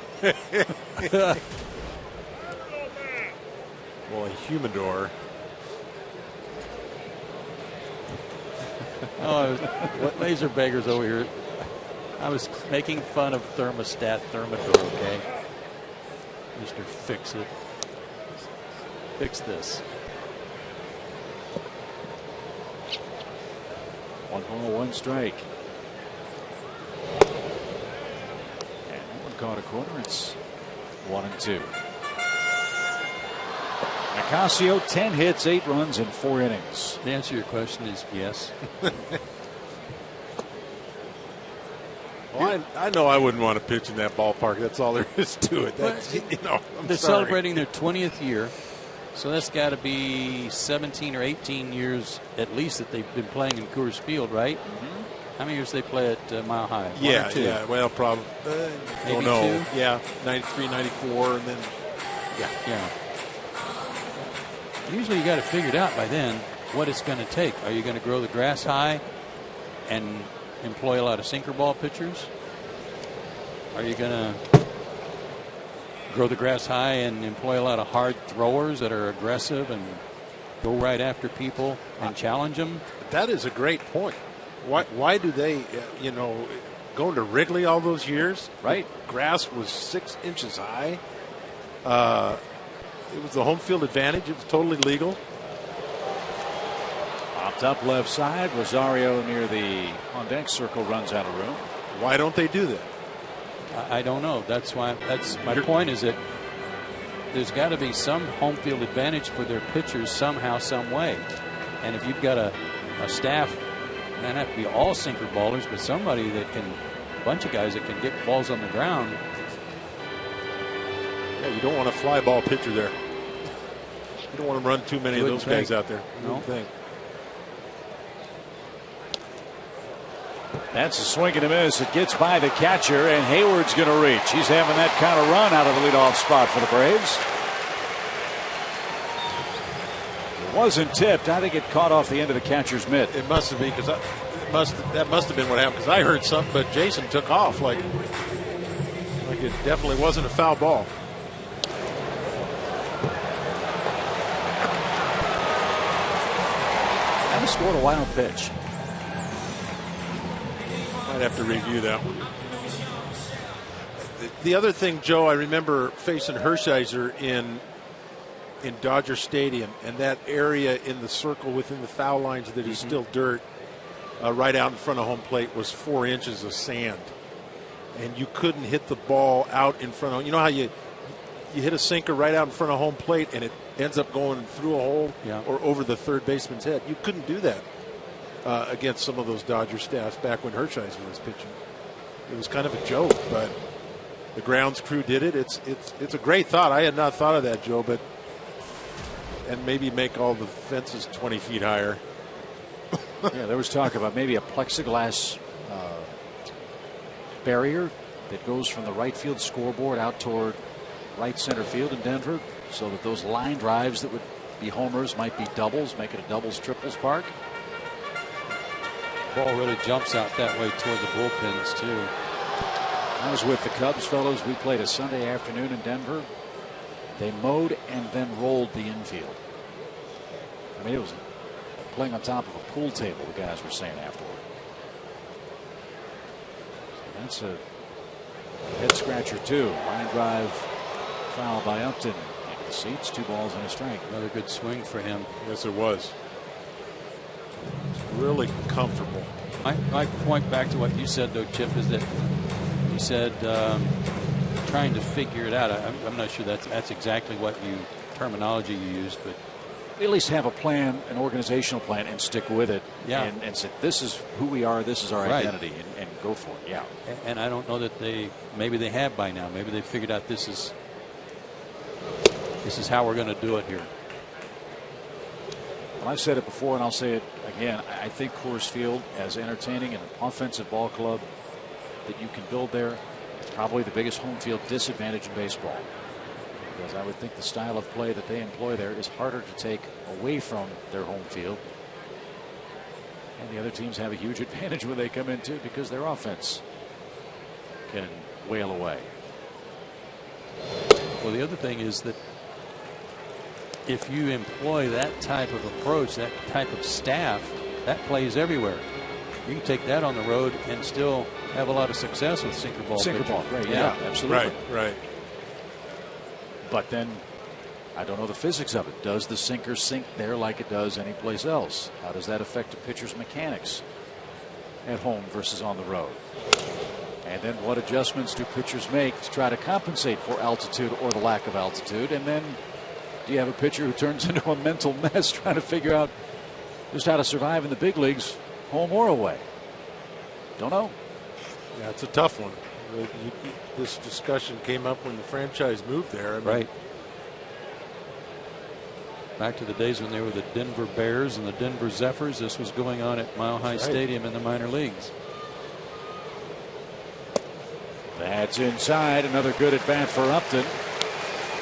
Well, a humidor. Oh, laser beggars over here. I was making fun of thermostat, thermidor, okay? Mr. Fix It. Fix this. 1 ball, 1 strike. And that one caught a corner. It's 1-2. Nicasio, 10 hits, 8 runs in 4 innings. The answer to your question is yes. Well, I know I wouldn't want to pitch in that ballpark. That's all there is to it. That's, they're celebrating their 20th year, so that's got to be 17 or 18 years at least that they've been playing in Coors Field, right? Mm-hmm. How many years they play at Mile High? Yeah, yeah. Well, probably. Maybe no. 2? Yeah, 93, 94, and then yeah. Usually you got it figured out by then what it's going to take. Are you going to grow the grass high and employ a lot of sinker ball pitchers? Are you going to grow the grass high and employ a lot of hard throwers that are aggressive and go right after people and challenge them. That is a great point. Why do they, going to Wrigley all those years? Right. The grass was 6 inches high. It was the home field advantage. It was totally legal. Popped up left side. Rosario near the on-deck circle runs out of room. Why don't they do that? I don't know. That's my point is that there's got to be some home field advantage for their pitchers somehow, some way. And if you've got a staff, it doesn't have to be all sinker ballers, but somebody that can, a bunch of guys that can get balls on the ground. Yeah, you don't want a fly ball pitcher there. You don't want to run too many of those guys out there. No. Think. That's a swing and a miss. It gets by the catcher, and Hayward's going to reach. He's having that kind of run out of the leadoff spot for the Braves. It wasn't tipped. I think it caught off the end of the catcher's mitt. It must have been because that must have been what happened. Because I heard something, but Jason took off like it definitely wasn't a foul ball. And scored a wild pitch. Might have to review that one. The other thing, Joe, I remember facing Hershiser in Dodger Stadium, and that area in the circle within the foul lines that is still dirt, right out in front of home plate, was 4 inches of sand, and you couldn't hit the ball out in front of. You know how you hit a sinker right out in front of home plate, and it ends up going through a hole or over the third baseman's head. You couldn't do that against some of those Dodger staffs back when Hershiser was pitching. It was kind of a joke, but the grounds crew did it. It's a great thought. I had not thought of that, Joe, but and maybe make all the fences 20 feet higher. Yeah, there was talk about maybe a plexiglass barrier that goes from the right field scoreboard out toward right center field in Denver, so that those line drives that would be homers might be doubles, make it a doubles triples park. Ball really jumps out that way toward the bullpens too. I was with the Cubs fellows. We played a Sunday afternoon in Denver. They mowed and then rolled the infield. I mean, it was playing on top of a pool table, the guys were saying afterward. So that's a head scratcher too. Line drive foul by Upton. Into the seats, 2 balls and a strike. Another good swing for him. Yes, it was. Really comfortable. My point back to what you said, though, Chip, is that you said trying to figure it out. I'm not sure that's exactly what terminology you used, but at least have a plan, an organizational plan, and stick with it. Yeah. And say, this is who we are, this is our identity, and go for it. Yeah. And I don't know that maybe they have by now. Maybe they figured out this is how we're going to do it here. Well, I've said it before, and I'll say it again. I think Coors Field, as entertaining an offensive ball club that you can build there, is probably the biggest home field disadvantage in baseball. Because I would think the style of play that they employ there is harder to take away from their home field. And the other teams have a huge advantage when they come in too, because their offense can wail away. Well, the other thing is that if you employ that type of approach, that type of staff, that plays everywhere. You can take that on the road and still have a lot of success with sinker ball. Right? Yeah, absolutely. Right. But then I don't know the physics of it. Does the sinker sink there like it does anyplace else? How does that affect a pitcher's mechanics at home versus on the road? And then what adjustments do pitchers make to try to compensate for altitude or the lack of altitude? And then do you have a pitcher who turns into a mental mess trying to figure out just how to survive in the big leagues, home or away? Don't know. Yeah, it's a tough one. This discussion came up when the franchise moved there. I mean, right. Back to the days when they were the Denver Bears and the Denver Zephyrs. This was going on at Mile High Stadium in the minor leagues. That's inside. Another good at bat for Upton.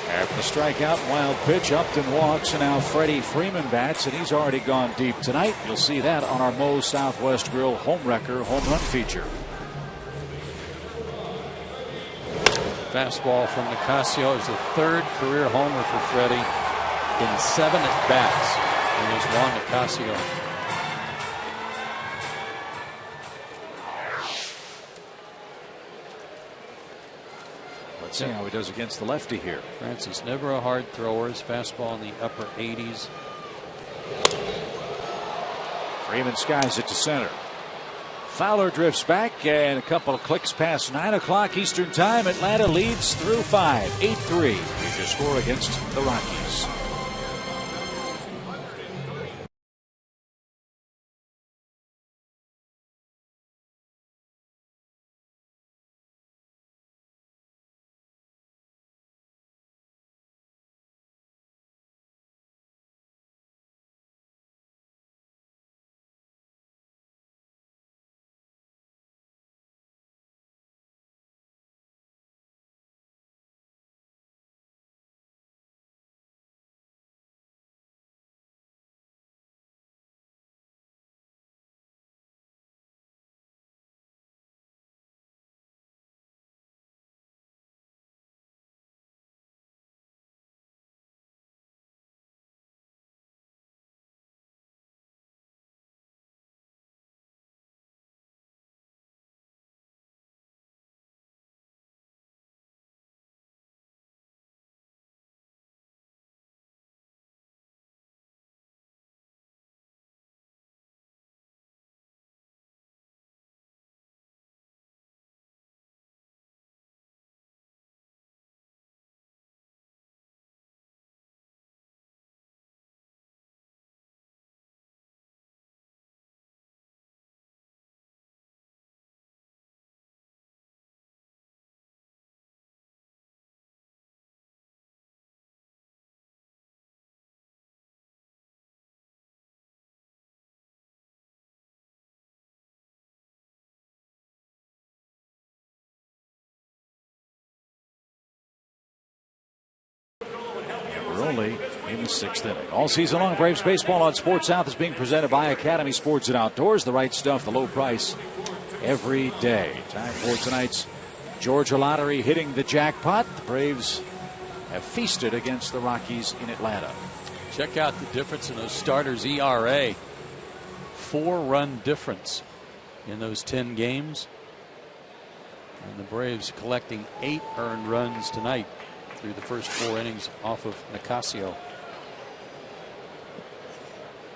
After the strikeout, wild pitch, Upton walks, and now Freddie Freeman bats, and he's already gone deep tonight. You'll see that on our Moe's Southwest Grill home wrecker home run feature. Fastball from Nicasio is the 3rd career homer for Freddie in 7 at bats. And there's Juan Nicasio. Let's see how he does against the lefty here. Francis, never a hard thrower. His fastball in the upper 80s. Freeman skies it to center. Fowler drifts back, and a couple of clicks past 9 o'clock Eastern Time. Atlanta leads through 5, 8-3. Here's your score against the Rockies. We're only in the 6th inning. All season long, Braves baseball on Sports South is being presented by Academy Sports and Outdoors. The right stuff, the low price every day. Time for tonight's Georgia Lottery hitting the jackpot. The Braves have feasted against the Rockies in Atlanta. Check out the difference in those starters' ERA. 4-run difference in those 10 games. And the Braves collecting 8 earned runs tonight through the first 4 innings off of Nicasio.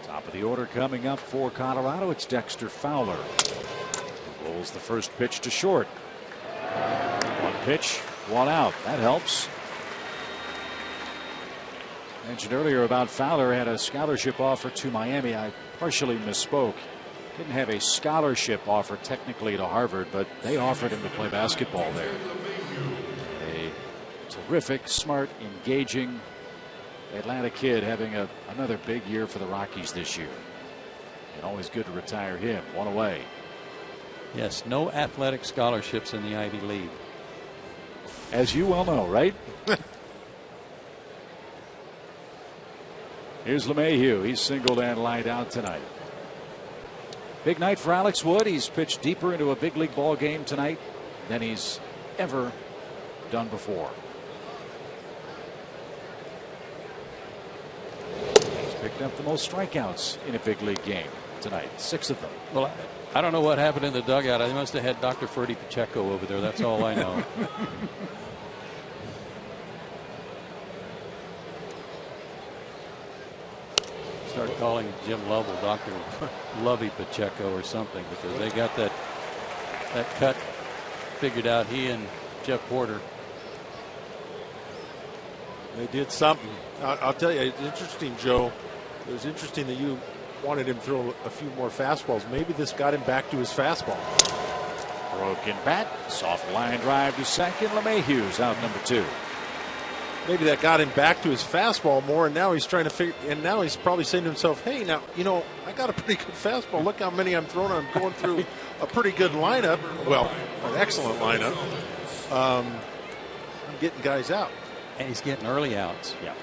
Top of the order coming up for Colorado. It's Dexter Fowler. Who rolls the first pitch to short. 1 pitch, 1 out. That helps. Mentioned earlier about Fowler had a scholarship offer to Miami. I partially misspoke. Didn't have a scholarship offer technically to Harvard, but they offered him to play basketball there. A terrific, smart, engaging Atlanta kid having another big year for the Rockies this year. And always good to retire him. 1 away. Yes, no athletic scholarships in the Ivy League. As you well know, right? Here's LeMahieu. He's singled and lined out tonight. Big night for Alex Wood. He's pitched deeper into a big league ball game tonight than he's ever done before. He's picked up the most strikeouts in a big league game tonight. 6 of them. Well, I don't know what happened in the dugout. I must have had Dr. Ferdy Pacheco over there. That's all I know. Start calling Jim Lovell Dr. Lovey Pacheco or something, because they got that cut figured out, he and Jeff Porter. They did something. I'll tell you, it's interesting, Joe. It was interesting that you wanted him to throw a few more fastballs. Maybe this got him back to his fastball. Broken bat. Soft line drive to second. LeMahieu's out number 2. Maybe that got him back to his fastball more, and now he's trying to figure. And now he's probably saying to himself, "Hey, now I got a pretty good fastball. Look how many I'm throwing. I'm going through a pretty good lineup. Well, an excellent lineup. I'm getting guys out, and he's getting early outs. Yeah,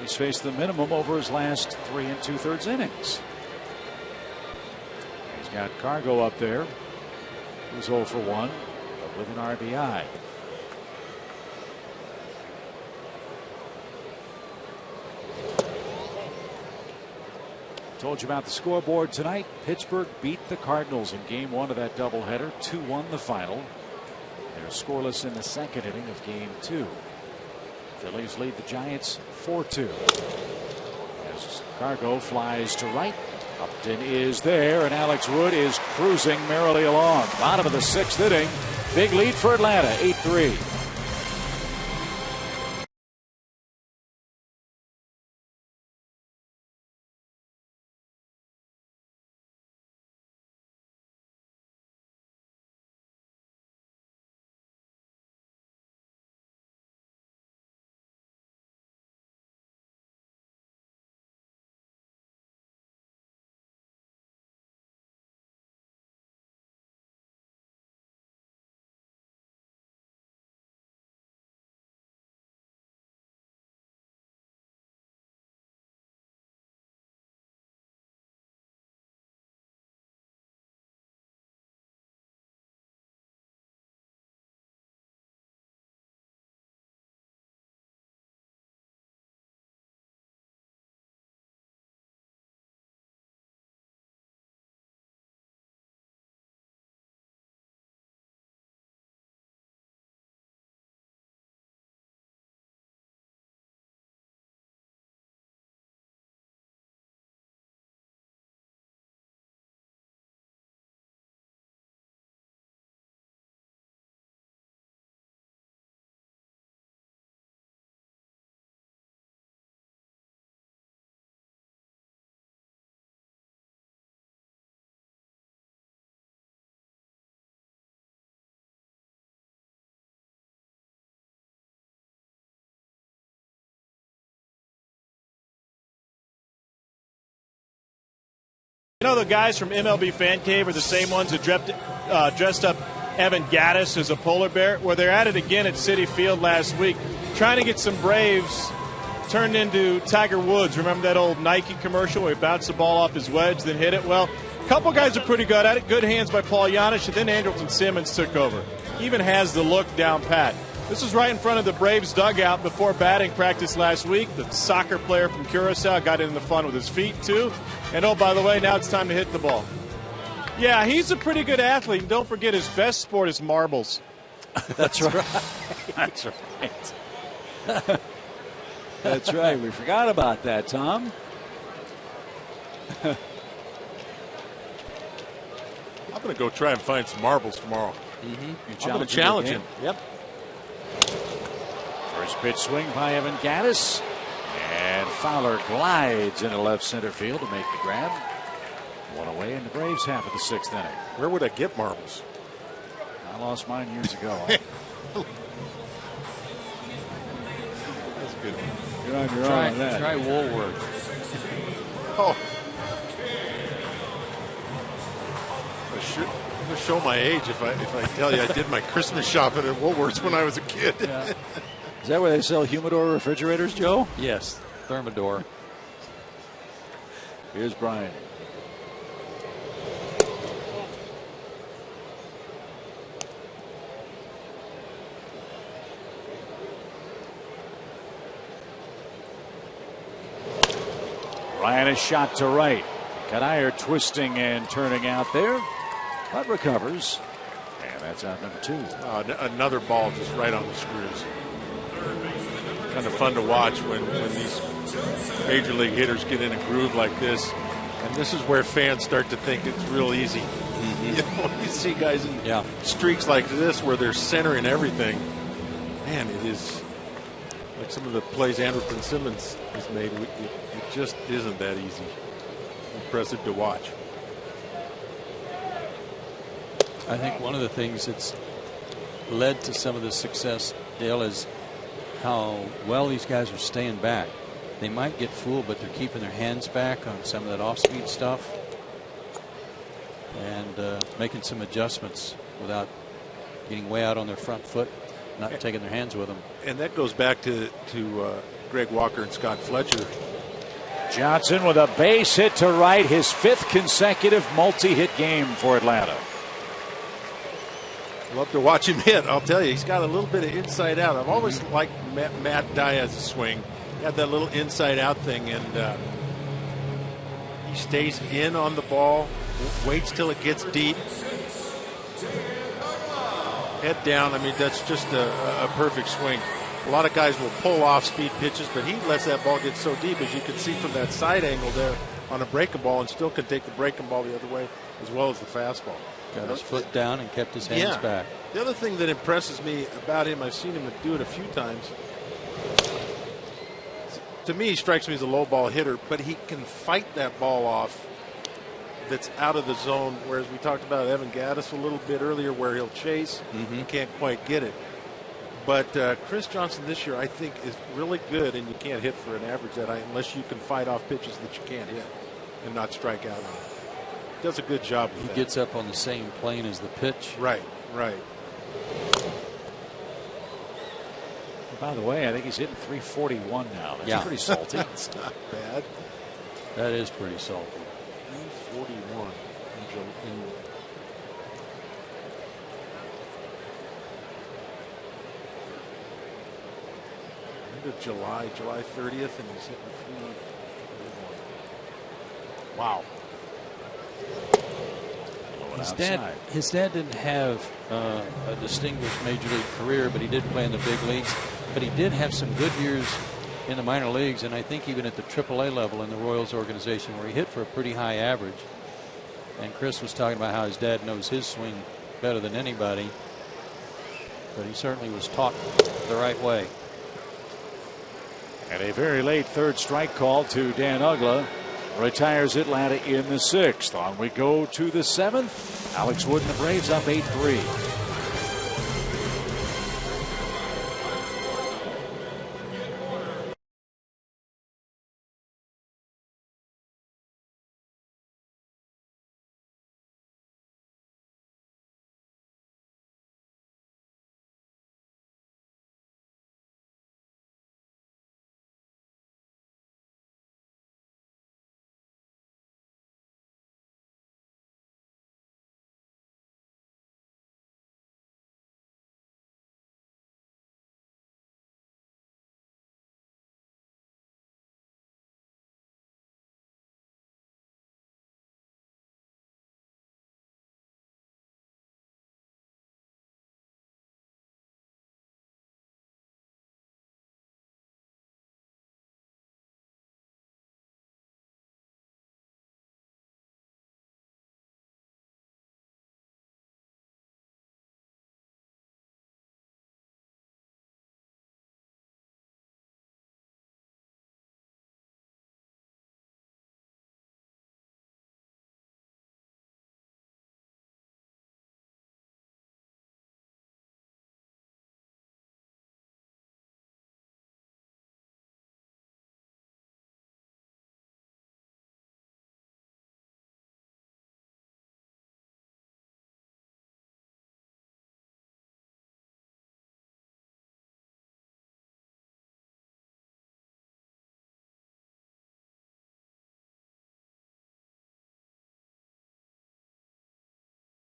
he's faced the minimum over his last 3 2/3 innings. He's got Cargo up there. He's 0 for 1, but with an RBI. Told you about the scoreboard tonight. Pittsburgh beat the Cardinals in game 1 of that doubleheader. 2-1 the final. They're scoreless in the second inning of game 2. Phillies lead the Giants 4-2. As Cargo flies to right. Upton is there, and Alex Wood is cruising merrily along. Bottom of the 6th inning. Big lead for Atlanta, 8-3. You know, the guys from MLB Fan Cave are the same ones that dressed up Evan Gattis as a polar bear. Well, they're at it again at Citi Field last week, trying to get some Braves turned into Tiger Woods. Remember that old Nike commercial where he bounced the ball off his wedge, then hit it? Well, a couple guys are pretty good at it. Good hands by Paul Giannis, and then Andrelton Simmons took over. Even has the look down pat. This was right in front of the Braves dugout before batting practice last week. The soccer player from Curacao got in the fun with his feet, too. And, oh, by the way, now it's time to hit the ball. Yeah, he's a pretty good athlete. And don't forget, his best sport is marbles. That's right. That's right. That's right. We forgot about that, Tom. I'm going to go try and find some marbles tomorrow. Mm-hmm. I'm going to challenge him. Yep. First pitch swing by Evan Gattis. And Fowler glides into left center field to make the grab. One away in the Braves half of the 6th inning. Where would I get marbles? I lost mine years ago. That's a good one. You're on your own on that. Try Woolworth. Oh. I'm going to show my age if I tell you I did my Christmas shopping at Woolworths when I was a kid. Yeah. Is that where they sell humidor refrigerators, Joe? Yes, Thermador. Here's Brian. Ryan is shot to right. Kanayer twisting and turning out there, but recovers. And that's out number 2. Another ball just right on the screws. Kind of fun to watch when these major league hitters get in a groove like this. And this is where fans start to think it's real easy. Mm-hmm. You know, you see guys in streaks like this where they're centering everything. Man, it is like some of the plays Andrelton Simmons has made. It just isn't that easy. Impressive to watch. I think one of the things that's led to some of the success, Dale, is how well these guys are staying back. They might get fooled, but they're keeping their hands back on some of that off-speed stuff and making some adjustments without getting way out on their front foot, not taking their hands with them. And that goes back to Greg Walker and Scott Fletcher. Johnson with a base hit to right, his 5th consecutive multi-hit game for Atlanta. Love to watch him hit. I'll tell you, he's got a little bit of inside out. I've always liked Matt Diaz's swing. He had that little inside out thing, and he stays in on the ball, waits till it gets deep. Head down, I mean, that's just a perfect swing. A lot of guys will pull off speed pitches, but he lets that ball get so deep, as you can see from that side angle there on a breaking ball, and still can take the breaking ball the other way as well as the fastball. Got his foot down and kept his hands back. The other thing that impresses me about him, I've seen him do it a few times. To me, he strikes me as a low ball hitter, but he can fight that ball off that's out of the zone, whereas we talked about Evan Gaddis a little bit earlier, where he'll chase and can't quite get it. But Chris Johnson this year, I think, is really good, and you can't hit for an average that high unless you can fight off pitches that you can't hit and not strike out on. Does a good job with that. He gets up on the same plane as the pitch. Right, right. By the way, I think he's hitting 341 now. That's pretty salty. That's not bad. That is pretty salty. 341 in end of July 30th, and he's hitting 341. Wow. His dad didn't have a distinguished major league career, but he did play in the big leagues. But he did have some good years in the minor leagues, and I think even at the AAA level in the Royals organization, where he hit for a pretty high average. And Chris was talking about how his dad knows his swing better than anybody, but he certainly was taught the right way. And a very late third strike call to Dan Uggla. Retires Atlanta in the 6th. On we go to the 7th. Alex Wood and the Braves up 8-3.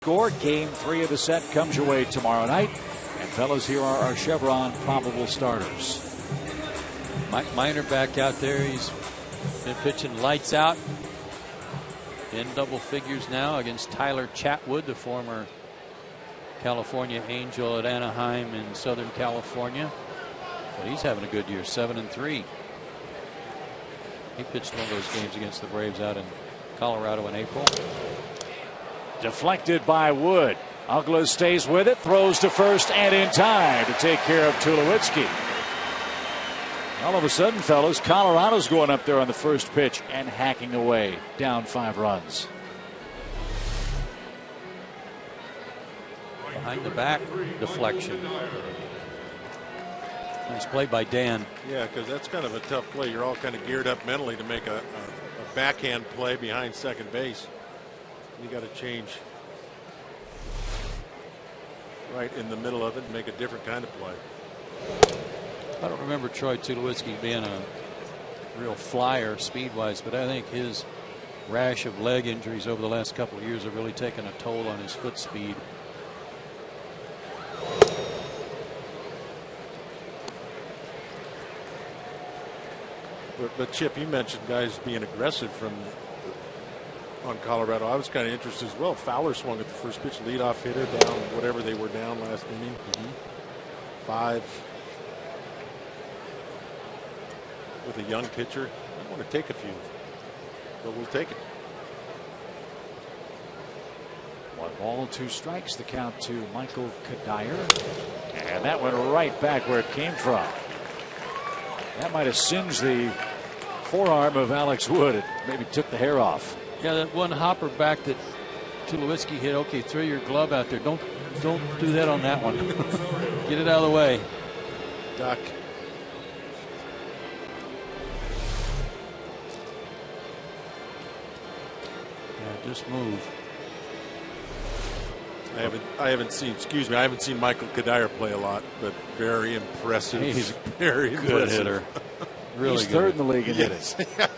Score. Game 3 of the set comes your way tomorrow night. And fellas, here are our Chevron probable starters. Mike Minor back out there. He's been pitching lights out in double figures now against Tyler Chatwood, the former California Angel at Anaheim in Southern California. But he's having a good year, 7-3. He pitched one of those games against the Braves out in Colorado in April. Deflected by Wood. Uggla stays with it, throws to first and in time to take care of Tulowitzki. All of a sudden, fellas, Colorado's going up there on the first pitch and hacking away, down 5 runs. Behind the back deflection. Nice play by Dan. Yeah, because that's kind of a tough play. You're all kind of geared up mentally to make a backhand play behind second base. You got to change right in the middle of it and make a different kind of play. I don't remember Troy Tulowitzki being a real flyer speed-wise, but I think his rash of leg injuries over the last couple of years have really taken a toll on his foot speed. But Chip, you mentioned guys being aggressive from on Colorado. I was kind of interested as well. Fowler swung at the first pitch, leadoff hitter down whatever they were down last inning. 5 with a young pitcher. I want to take a few, but we'll take it. 1 ball, 2 strikes. The count to Michael Kadire. And that went right back where it came from. That might have singed the forearm of Alex Wood. It maybe took the hair off. Yeah, that one hopper back that Tulowitzki hit. Okay, throw your glove out there. Don't do that on that one. Get it out of the way. Duck. Yeah, just move. I haven't seen Michael Kadire play a lot, but very impressive. He's a very good impressive hitter. Really He's good. third in the league in Yes. hitting.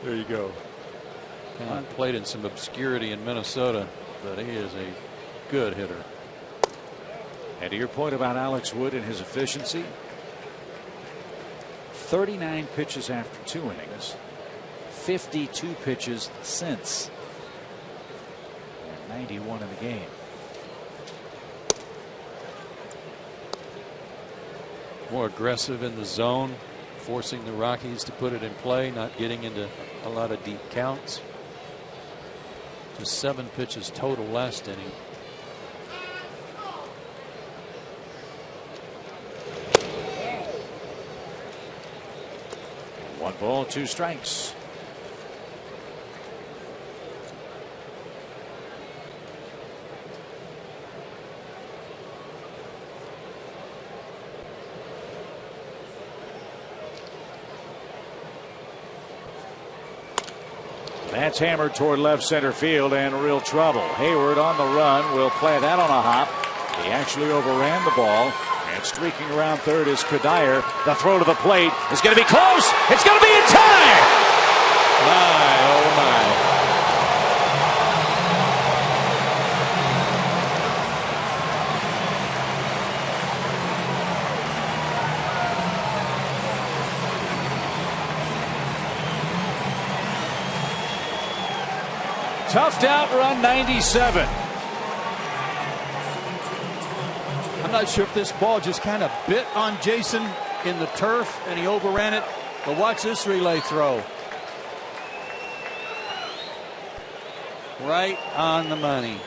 There you go. Played in some obscurity in Minnesota, but he is a good hitter. And to your point about Alex Wood and his efficiency, 39 pitches after 2 innings, 52 pitches since, and 91 in the game. More aggressive in the zone, forcing the Rockies to put it in play, not getting into a lot of deep counts. Just 7 pitches total last inning. One ball, 2 strikes. That's hammered toward left center field and real trouble. Hayward on the run will play that on a hop. He actually overran the ball. And streaking around third is Kadire. The throw to the plate is going to be close. It's going to be in time. My, oh my. Toughed out run 97. I'm not sure if this ball just kind of bit on Jason in the turf and he overran it, but watch this relay throw. Right on the money.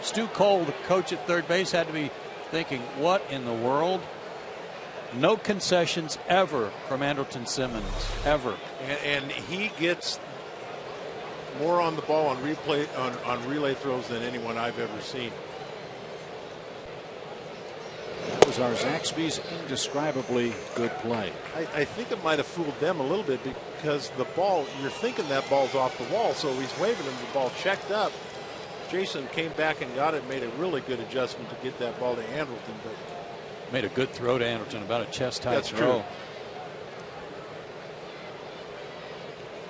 Stu Cole, the coach at third base, had to be thinking, what in the world? No concessions ever from Andrelton Simmons, ever. And he gets more on the ball on relay throws than anyone I've ever seen. That was our Zaxby's indescribably good play. I think it might have fooled them a little bit because the ball, you're thinking that ball's off the wall, so he's waving him, the ball checked up. Jason came back and got it, made a really good adjustment to get that ball to Andrelton. But made a good throw to Andrelton, about a chest-high that's throw. true.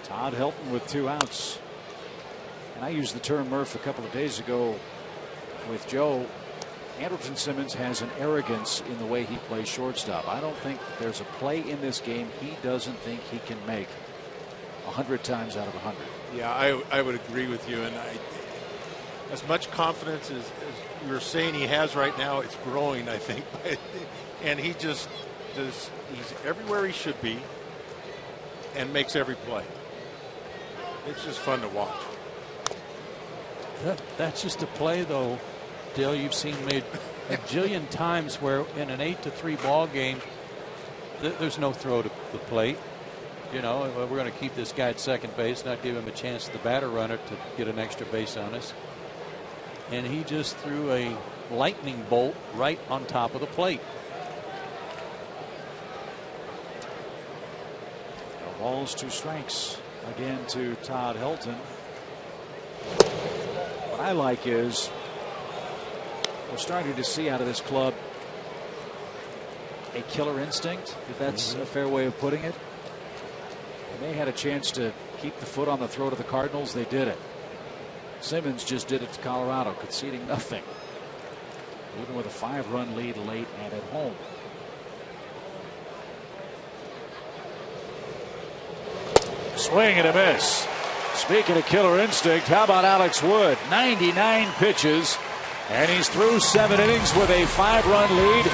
Todd Helton with 2 outs. And I used the term, Murph, a couple of days ago with Joe. Andrelton Simmons has an arrogance in the way he plays shortstop. I don't think there's a play in this game he doesn't think he can make 100 times out of 100. Yeah, I would agree with you. And as much confidence as you're saying he has right now, it's growing, I think. And he just does, he's everywhere he should be and makes every play. It's just fun to watch. That's just a play, though, Dale, you've seen made a jillion times where in an 8-3 ball game, there's no throw to the plate. You know, we're going to keep this guy at second base, not give him a chance to the batter runner to get an extra base on us. And he just threw a lightning bolt right on top of the plate. No balls, 2 strikes again to Todd Helton. What I like is we're starting to see out of this club a killer instinct, if that's a fair way of putting it. And they had a chance to keep the foot on the throat of the Cardinals. They did it. Simmons just did it to Colorado, conceding nothing, even with a 5-run lead late and at home. Swing and a miss. Speaking of killer instinct, how about Alex Wood? 99 pitches, and he's through 7 innings with a 5-run lead.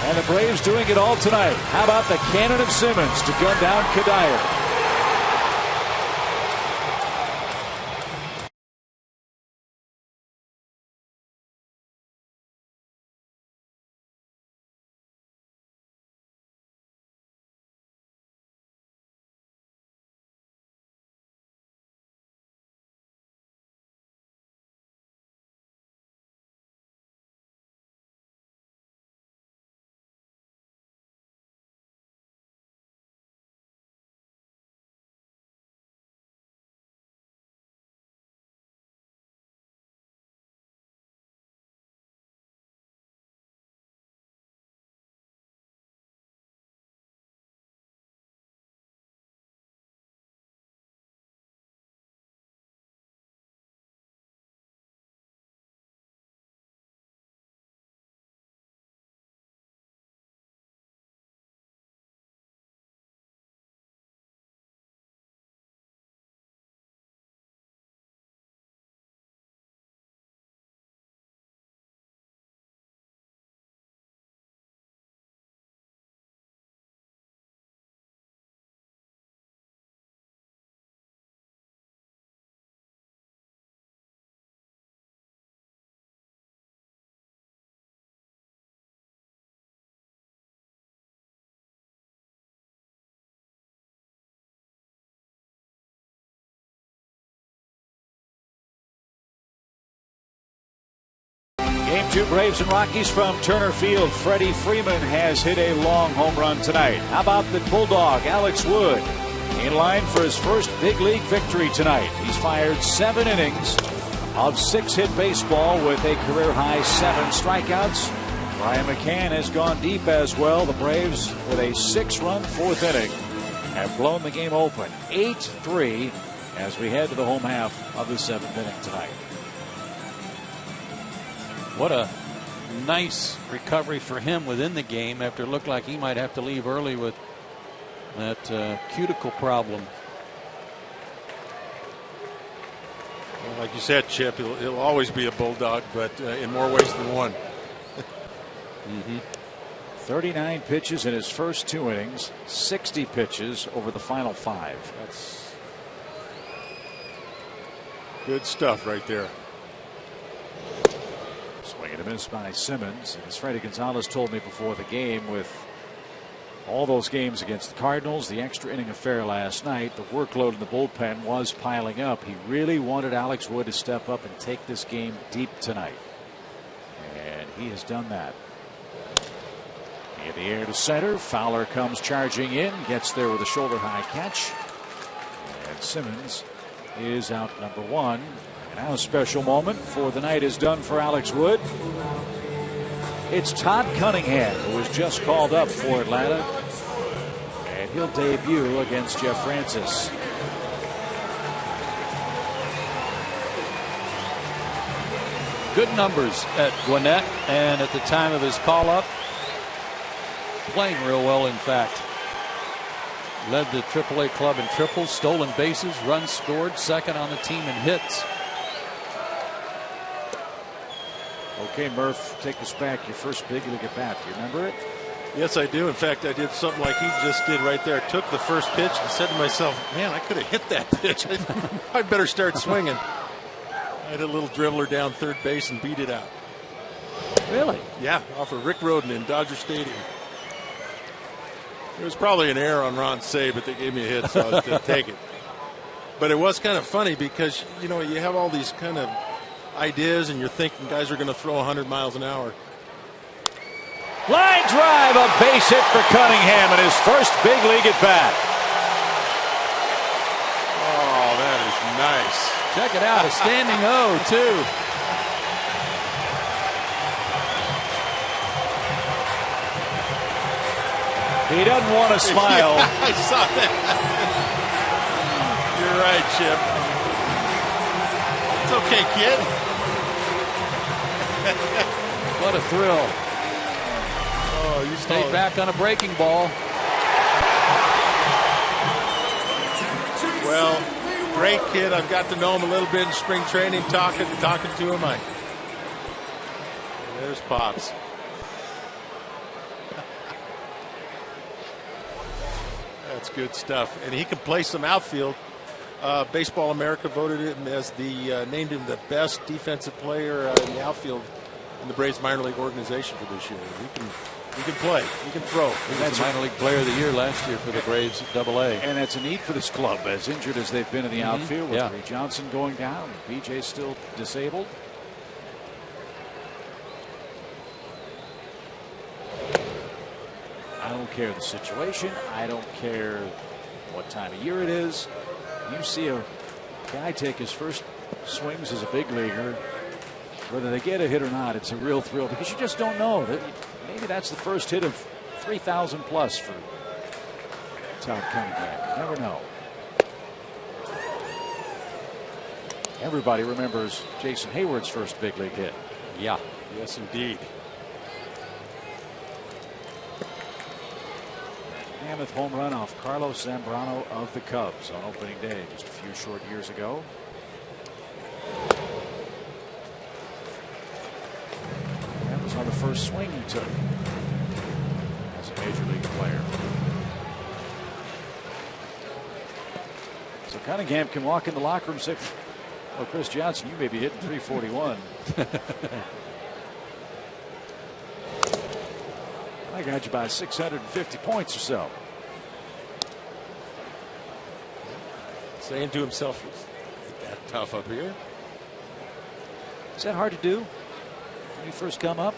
And the Braves doing it all tonight. How about the cannon of Simmons to gun down Kadire? Game 2, Braves and Rockies from Turner Field. Freddie Freeman has hit a long home run tonight. How about the Bulldog, Alex Wood, in line for his first big league victory tonight? He's fired 7 innings of 6-hit baseball with a career-high 7 strikeouts. Brian McCann has gone deep as well. The Braves, with a 6-run 4th inning, have blown the game open 8-3 as we head to the home half of the 7th inning tonight. What a nice recovery for him within the game after it looked like he might have to leave early with that cuticle problem. Well, like you said, Chip, he'll always be a Bulldog, but in more ways than one. 39 pitches in his first 2 innings, 60 pitches over the final 5. That's good stuff right there. Swing and a miss by Simmons. And as Freddie Gonzalez told me before the game, with all those games against the Cardinals, the extra inning affair last night, the workload in the bullpen was piling up. He really wanted Alex Wood to step up and take this game deep tonight. And he has done that. In the air to center. Fowler comes charging in, gets there with a shoulder high catch. And Simmons is out number 1. And now a special moment for the night is done for Alex Wood. It's Todd Cunningham, who was just called up for Atlanta. And he'll debut against Jeff Francis. Good numbers at Gwinnett, and at the time of his call-up, playing real well, in fact. Led the AAA club in triples, stolen bases, runs scored, second on the team in hits. Okay, Murph, take us back. Your first big league at bat. Do you remember it? Yes, I do. In fact, I did something like he just did right there. I took the first pitch and said to myself, man, I could have hit that pitch. I better start swinging. I had a little dribbler down third base and beat it out. Really? Yeah, off of Rick Roden in Dodger Stadium. There was probably an error on Ron's save, but they gave me a hit, so I was going to take it. But it was kind of funny because, you know, you have all these kind of ideas and you're thinking guys are going to throw 100 miles an hour. Line drive, a base hit for Cunningham in his first big league at bat. Oh, that is nice. Check it out, a standing O, too. He doesn't want to smile. Yeah, I saw that. You're right, Chip. It's okay, kid. What a thrill. Oh, you Stayed back on a breaking ball. Well, great kid. I've got to know him a little bit in spring training, talking to him. There's Pops. That's good stuff. And he can play some outfield. Baseball America voted him as named him the best defensive player in the outfield in the Braves minor league organization for this year. He can play. He can throw. He was the minor league player of the year last year for the Braves at AA. And that's a need for this club, as injured as they've been in the outfield, with Ray Johnson going down, BJ still disabled. I don't care the situation. I don't care what time of year it is. You see a guy take his first swings as a big leaguer, whether they get a hit or not, it's a real thrill, because you just don't know. Maybe that's the first hit of 3,000 plus for Todd Cunningham. You never know. Everybody remembers Jason Hayward's first big league hit. Yeah. Yes, indeed. Mammoth home run off Carlos Zambrano of the Cubs on opening day just a few short years ago. That was on the first swing he took as a major league player. So Cunningham can walk in the locker room and say, "Oh, Chris Johnson, you may be hitting 341." I got you by 650 points or so. Saying to himself, "Ain't that tough up here?" Is that hard to do when you first come up?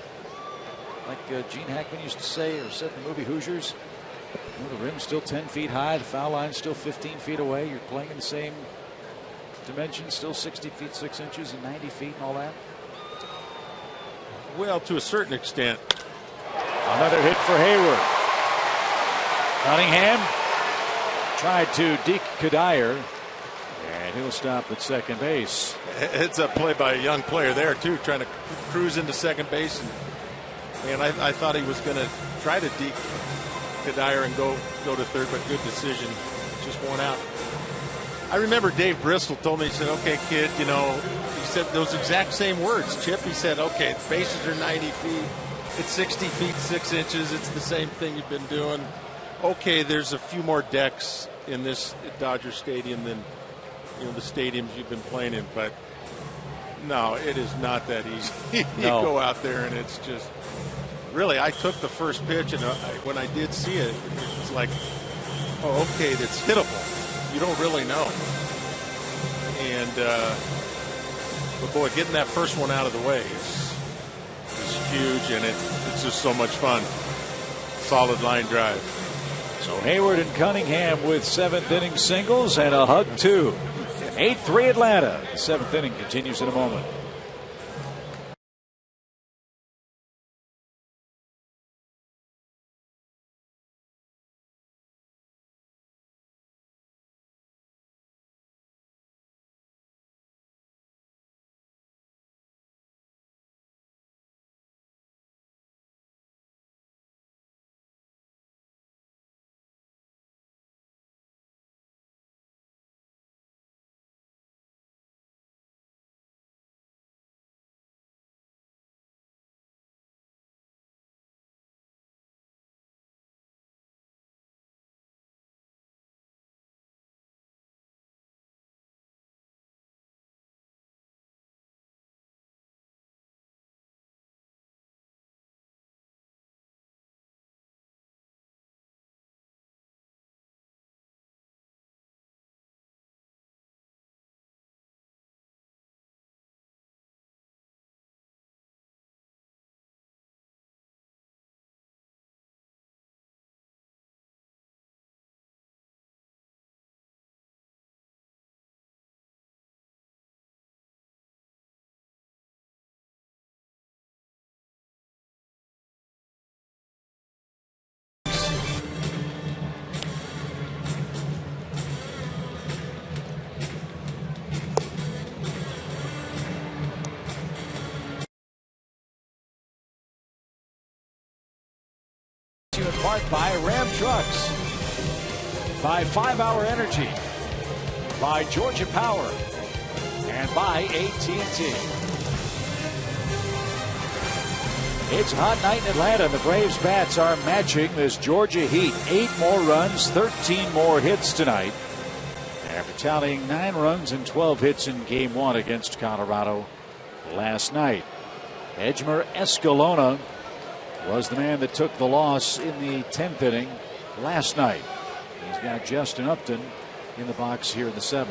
Like Gene Hackman used to say, or said in the movie Hoosiers, you know, the rim's still 10 feet high, the foul line's still 15 feet away. You're playing in the same dimensions, still 60 feet 6 inches and 90 feet and all that. Well, to a certain extent. Another hit for Hayward. Cunningham tried to deke Kadire, and he'll stop at second base. It's a play by a young player there, too, trying to cruise into second base. And I thought he was going to try to deke Kadire and go to third, but good decision. Just won out. I remember Dave Bristol told me, he said, "Okay, kid, you know," he said those exact same words. Chip, he said, "Okay, the bases are 90 feet. It's 60 feet 6 inches. It's the same thing you've been doing. Okay, there's a few more decks in this Dodger Stadium than, you know, the stadiums you've been playing in, but no, it is not that easy." You go out there and it's just really. I took the first pitch, and when I did see it, it's like, oh, okay, that's hittable. You don't really know. And but boy, getting that first one out of the way is huge, and it's just so much fun. Solid line drive. So Hayward and Cunningham with seventh inning singles and a hug too. 8-3 Atlanta. The seventh inning continues in a moment. In part by Ram Trucks, by 5 Hour Energy, by Georgia Power and by AT&T. It's a hot night in Atlanta. The Braves bats are matching this Georgia heat. 8 more runs, 13 more hits tonight, after tallying 9 runs and 12 hits in Game 1 against Colorado last night. Edgmer Escalona was the man that took the loss in the 10th inning last night. He's got Justin Upton in the box here in the 7th.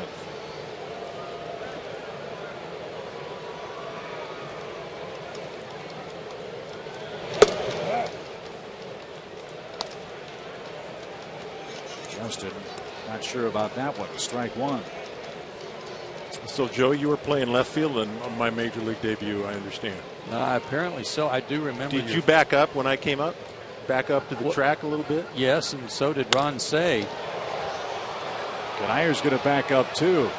Justin, not sure about that one. Strike one. So, Joe, you were playing left field on my major league debut, I understand. Apparently so. I do remember. Did you back up when I came up? Back up to the track a little bit? Yes, and so did Ron Say. Ganier's going to back up too.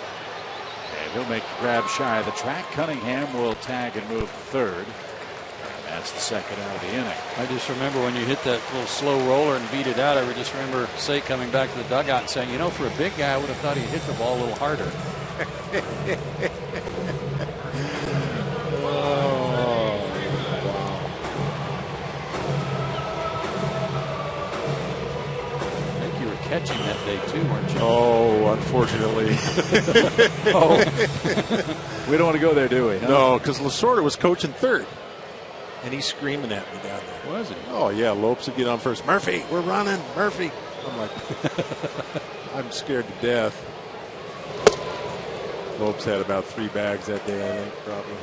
And he'll make the grab shy of the track. Cunningham will tag and move third. And that's the second out of the inning. I just remember when you hit that little slow roller and beat it out, I just remember Say coming back to the dugout and saying, you know, for a big guy, I would have thought he'd hit the ball a little harder. Catching that day too, weren't you? Oh, unfortunately. We don't want to go there, do we? Huh? No, because Lasorda was coaching third, and he's screaming at me down there. Was he? Oh yeah, Lopes would get on first. Murphy, we're running, Murphy. I'm like, I'm scared to death. Lopes had about 3 bags that day, I think, probably.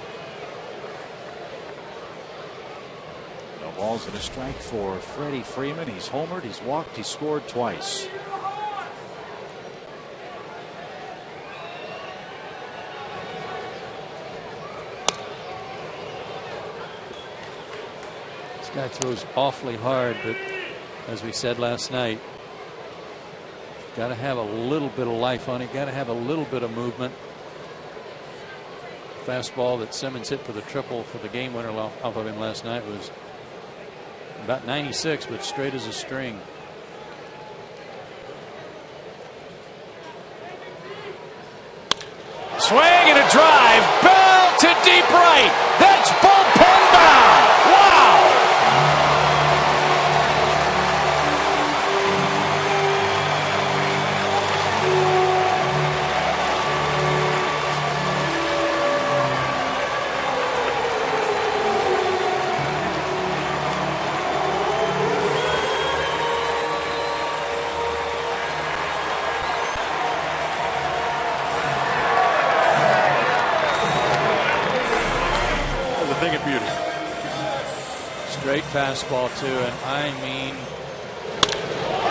No balls and a strike for Freddie Freeman. He's homered, he's walked, he's scored twice. This guy throws awfully hard, but as we said last night, got to have a little bit of life on it, got to have a little bit of movement. Fastball that Simmons hit for the triple for the game winner off of him last night was about 96, but straight as a string. Swing and a drive. Bell to deep right. That's bullpen bound. Wow. Straight fastball too, and I mean,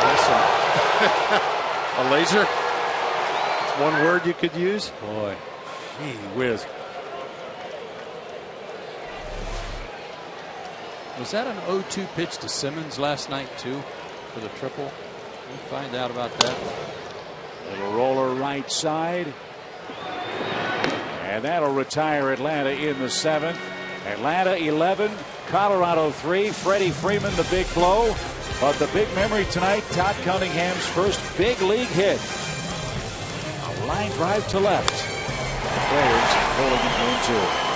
listen. A laser? It's one word you could use. Boy, gee whiz. Was that an 0-2 pitch to Simmons last night too for the triple? We'll find out about that. Little roller right side. And that'll retire Atlanta in the 7th. Atlanta 11, Colorado 3. Freddie Freeman the big blow. But the big memory tonight, Todd Cunningham's first big league hit. A line drive to left. The Braves pulling in Game 2.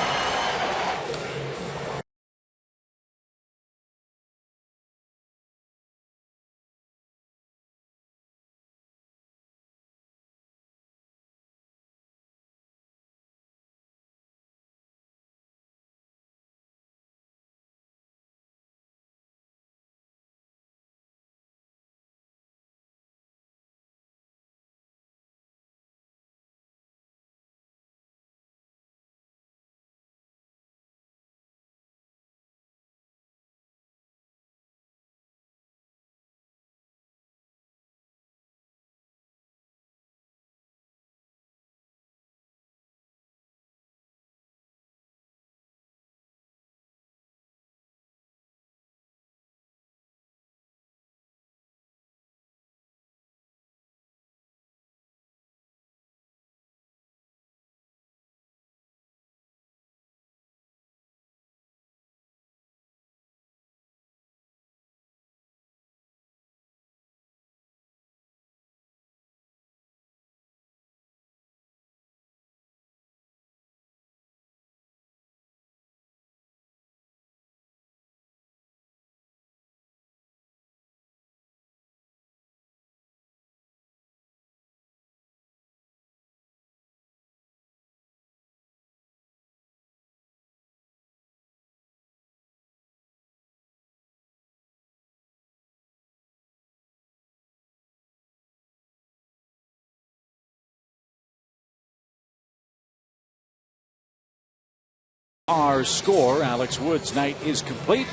Our score. Alex Wood's night is complete.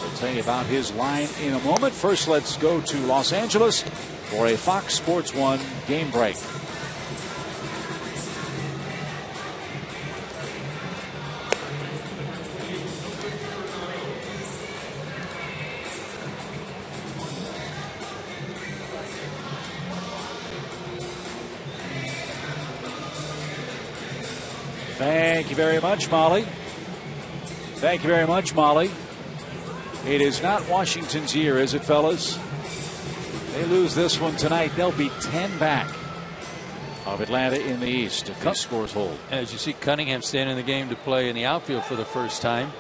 We'll tell you about his line in a moment. First, let's go to Los Angeles for a Fox Sports 1 game break. Thank you very much, Molly. Thank you very much, Molly. It is not Washington's year, is it, fellas? They lose this one tonight, they'll be 10 back of Atlanta in the East if these scores hold. As you see Cunningham staying in the game to play in the outfield for the first time.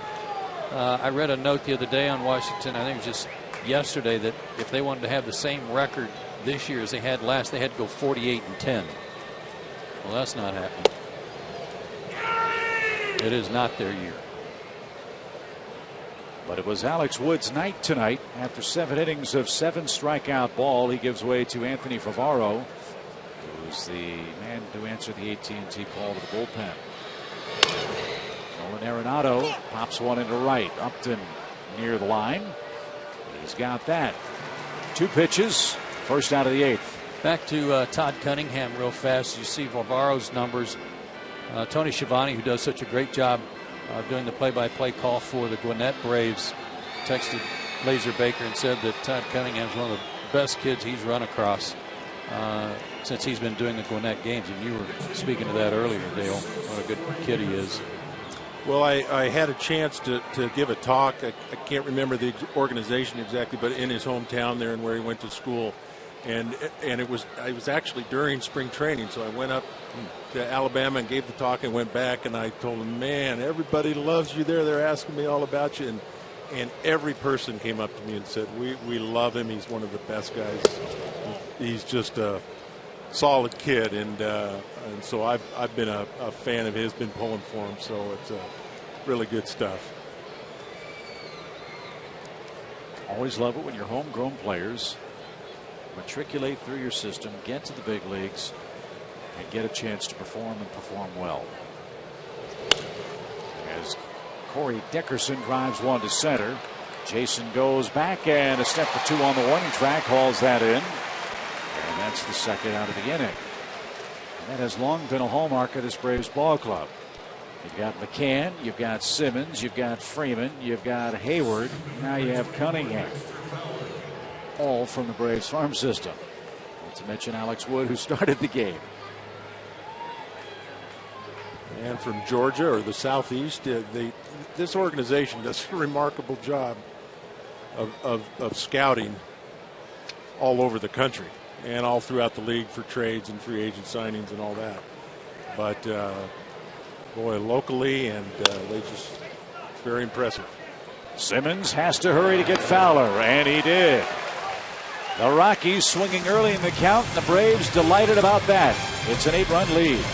I read a note the other day on Washington, I think it was just yesterday, that if they wanted to have the same record this year as they had last, they had to go 48-10. Well, that's not happening. It is not their year. But it was Alex Wood's night tonight. After 7 innings of 7 strikeout ball, he gives way to Anthony Favaro, who's the man to answer the AT&T call to the bullpen. Nolan Arenado pops one into right. Upton near the line. He's got that. 2 pitches. First out of the 8th. Back to Todd Cunningham real fast. You see Favaro's numbers. Tony Schiavone, who does such a great job doing the play-by-play call for the Gwinnett Braves, texted Laser Baker and said that Todd Cunningham is one of the best kids he's run across since he's been doing the Gwinnett games. And you were speaking to that earlier, Dale. What a good kid he is. Well, I had a chance to give a talk. I can't remember the organization exactly, but in his hometown there and where he went to school. And it was actually during spring training, so I went up to Alabama and gave the talk and went back, and I told him, man, everybody loves you there. They're asking me all about you. And every person came up to me and said, we love him. He's one of the best guys. He's just a solid kid, and so I've been a fan of his, been pulling for him, so it's really good stuff. Always love it when your homegrown players matriculate through your system, get to the big leagues, and get a chance to perform and perform well. As Corey Dickerson drives one to center, Jason goes back and a step for 2 on the warning track, hauls that in, and that's the second out of the inning. And that has long been a hallmark of this Braves ball club. You've got McCann, you've got Simmons, you've got Freeman, you've got Hayward, now you have Cunningham. All from the Braves farm system. Not to mention Alex Wood, who started the game. And from Georgia or the Southeast, this organization does a remarkable job of scouting all over the country and all throughout the league for trades and free agent signings and all that. But boy, locally, and it's very impressive. Simmons has to hurry to get Fowler, and he did. The Rockies swinging early in the count, and the Braves delighted about that. It's an 8-run lead.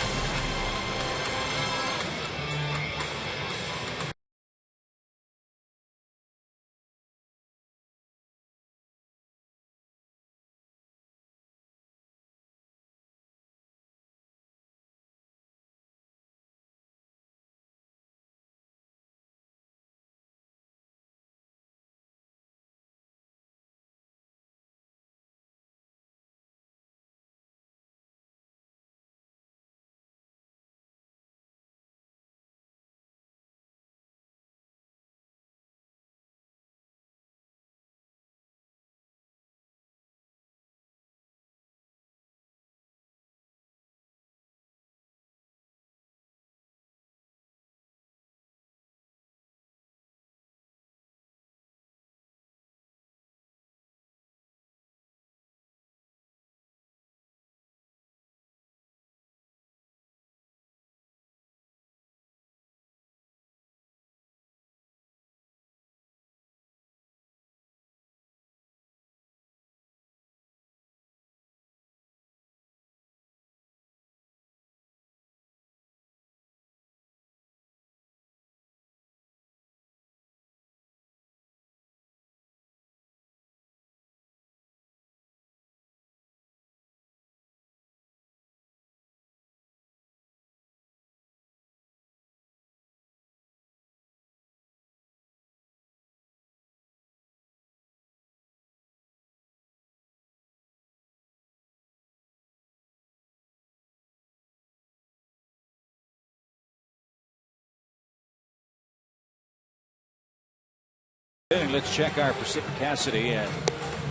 Let's check our precipitacity and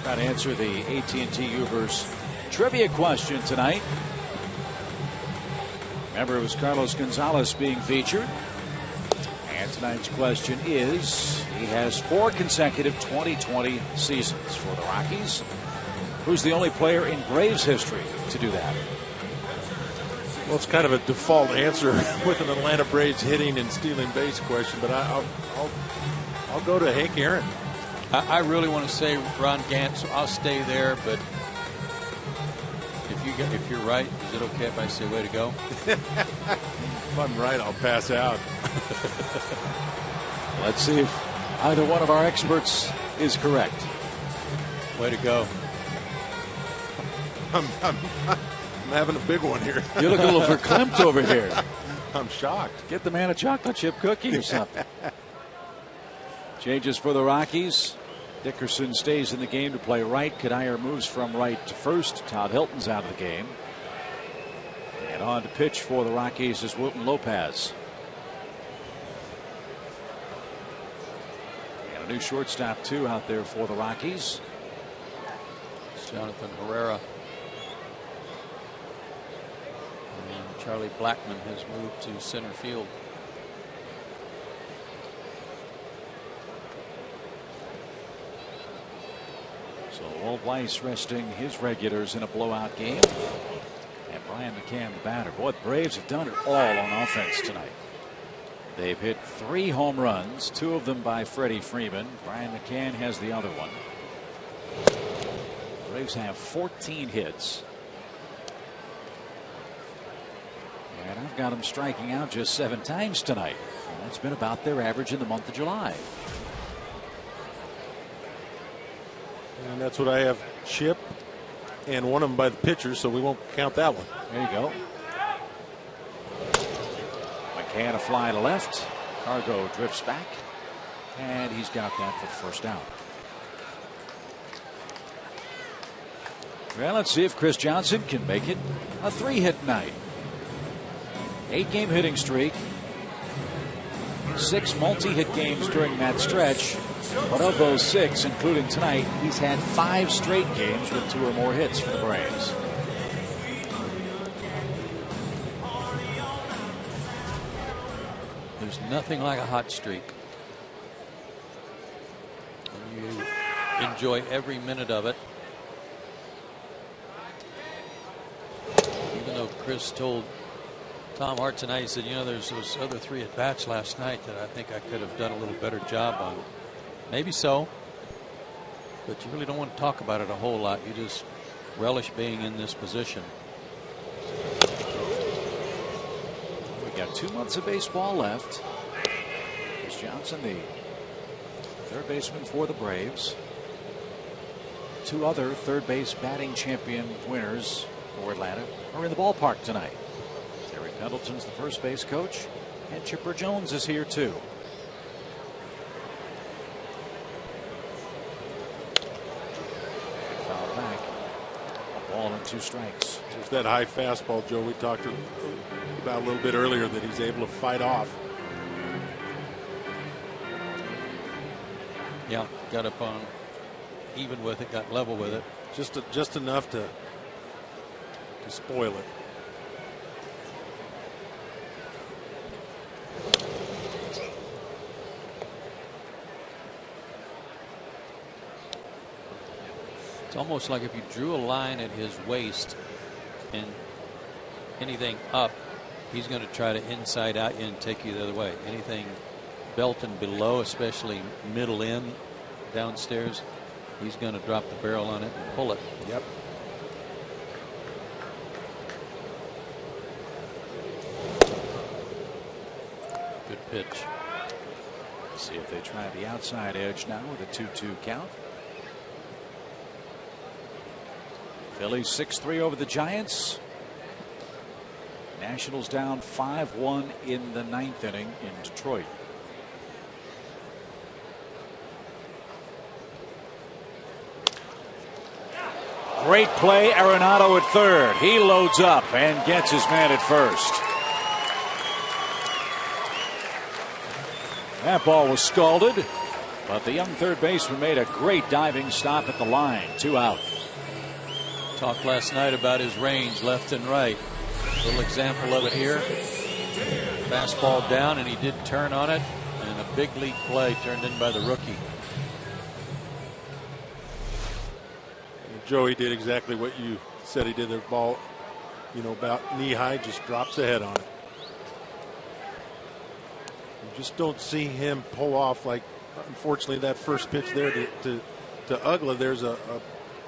try to answer the AT&T Uverse trivia question tonight. Remember, it was Carlos Gonzalez being featured. And tonight's question is, he has 4 consecutive 2020 seasons for the Rockies. Who's the only player in Braves history to do that? Well, it's kind of a default answer with an Atlanta Braves hitting and stealing base question, but I'll go to Hank Aaron. I really want to say Ron Gant, so I'll stay there. But if you're right, is it okay if I say way to go? If I'm right, I'll pass out. Let's see if either one of our experts is correct. Way to go. I'm having a big one here. You look a little verklempt over here. I'm shocked. Get the man a chocolate chip cookie or something. Changes for the Rockies. Dickerson stays in the game to play right. Kadire moves from right to first. Todd Hilton's out of the game. And on to pitch for the Rockies is Wilton Lopez. And a new shortstop, too, out there for the Rockies. It's Jonathan Herrera. And Charlie Blackmon has moved to center field. So Walt Weiss resting his regulars in a blowout game. And Brian McCann, the batter. Boy, the Braves have done it all on offense tonight. They've hit 3 home runs, 2 of them by Freddie Freeman. Brian McCann has the other one. The Braves have 14 hits. And I've got them striking out just 7 times tonight. And that's been about their average in the month of July. And that's what I have, Chip, and one of them by the pitcher, so we won't count that one. There you go. McCann a fly to left. Cargo drifts back. And he's got that for the first out. Well, let's see if Chris Johnson can make it a 3-hit night. 8-game hitting streak. 6 multi-hit games during that stretch. But of those 6, including tonight, he's had 5 straight games with 2 or more hits for the Braves. There's nothing like a hot streak. And you enjoy every minute of it. Even though Chris told Tom Hart tonight, he said, you know, there's those other 3 at bats last night that I think I could have done a little better job on. Maybe so, but you really don't want to talk about it a whole lot. You just relish being in this position. We got 2 months of baseball left. Chris Johnson, the third baseman for the Braves. 2 other third base batting champion winners for Atlanta are in the ballpark tonight. Terry Pendleton's the first base coach, and Chipper Jones is here too. Foul back. A ball and 2 strikes. There's that high fastball, Joe, we talked about a little bit earlier that he's able to fight off. Yeah, got up on even with it, got level with it. Just enough to spoil it. It's almost like if you drew a line at his waist and anything up, he's going to try to inside out you and take you the other way. Anything belt and below, especially middle in downstairs, he's going to drop the barrel on it and pull it. Yep. Good pitch. See if they try the outside edge now with a 2-2 count. Phillies 6-3 over the Giants. Nationals down 5-1 in the 9th inning in Detroit. Great play, Arenado at third. He loads up and gets his man at first. That ball was scalded. But the young third baseman made a great diving stop at the line. 2 out. Talked last night about his range left and right. Little example of it here. Fastball down, and he did turn on it, and a big league play turned in by the rookie. Joey did exactly what you said he did. The ball, about knee high, just drops the head on it. You just don't see him pull off like, unfortunately, that first pitch there to Ugla. There's a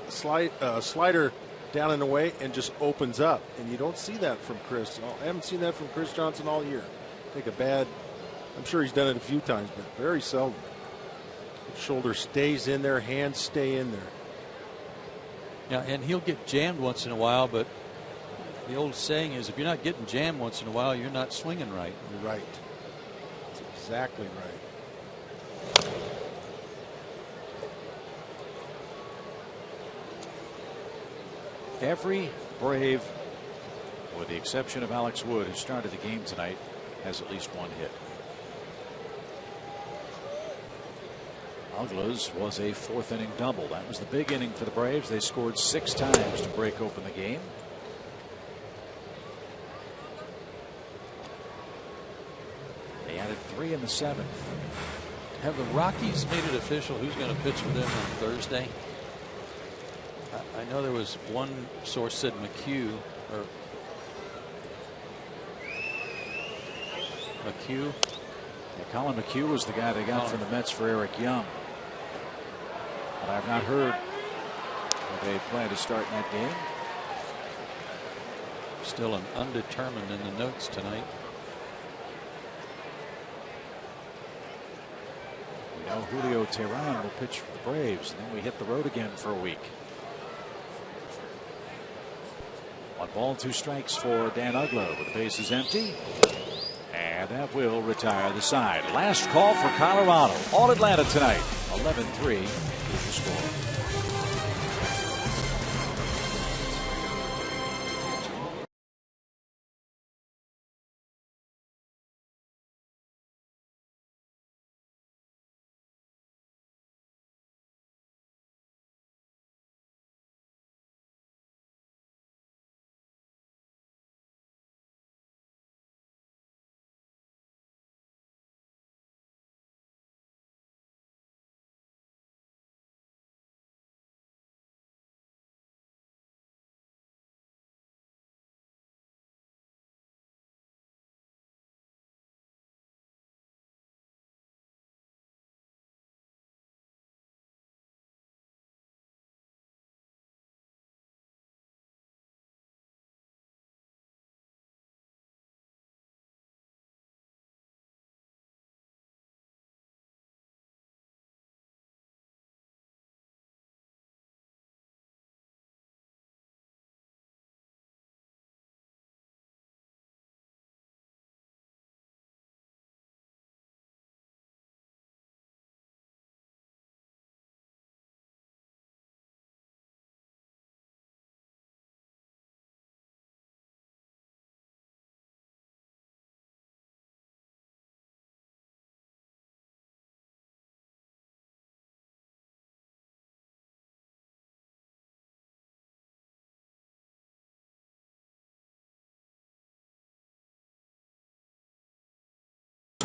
slider down and away and just opens up, and you don't see that from Chris. I haven't seen that from Chris Johnson all year. I'm sure he's done it a few times, but very seldom. Shoulder stays in there, hands stay in there. Yeah, and he'll get jammed once in a while, but the old saying is, if you're not getting jammed once in a while, you're not swinging right. You're right. That's exactly right. Every Brave, with the exception of Alex Wood, who started the game tonight, has at least one hit. Ugla's was a 4th inning double. That was the big inning for the Braves. They scored 6 times to break open the game. They added 3 in the 7th. Have the Rockies made it official who's going to pitch for them on Thursday? I know there was one source said McHugh. Yeah, Colin McHugh was the guy they got from the Mets for Eric Young. But I've not heard that they plan to start in that game. Still an undetermined in the notes tonight. We know Julio Teheran will pitch for the Braves, and then we hit the road again for a week. 1 ball, 2 strikes for Dan Ugla with the bases empty. And that will retire the side. Last call for Colorado. All Atlanta tonight. 11-3 is the score.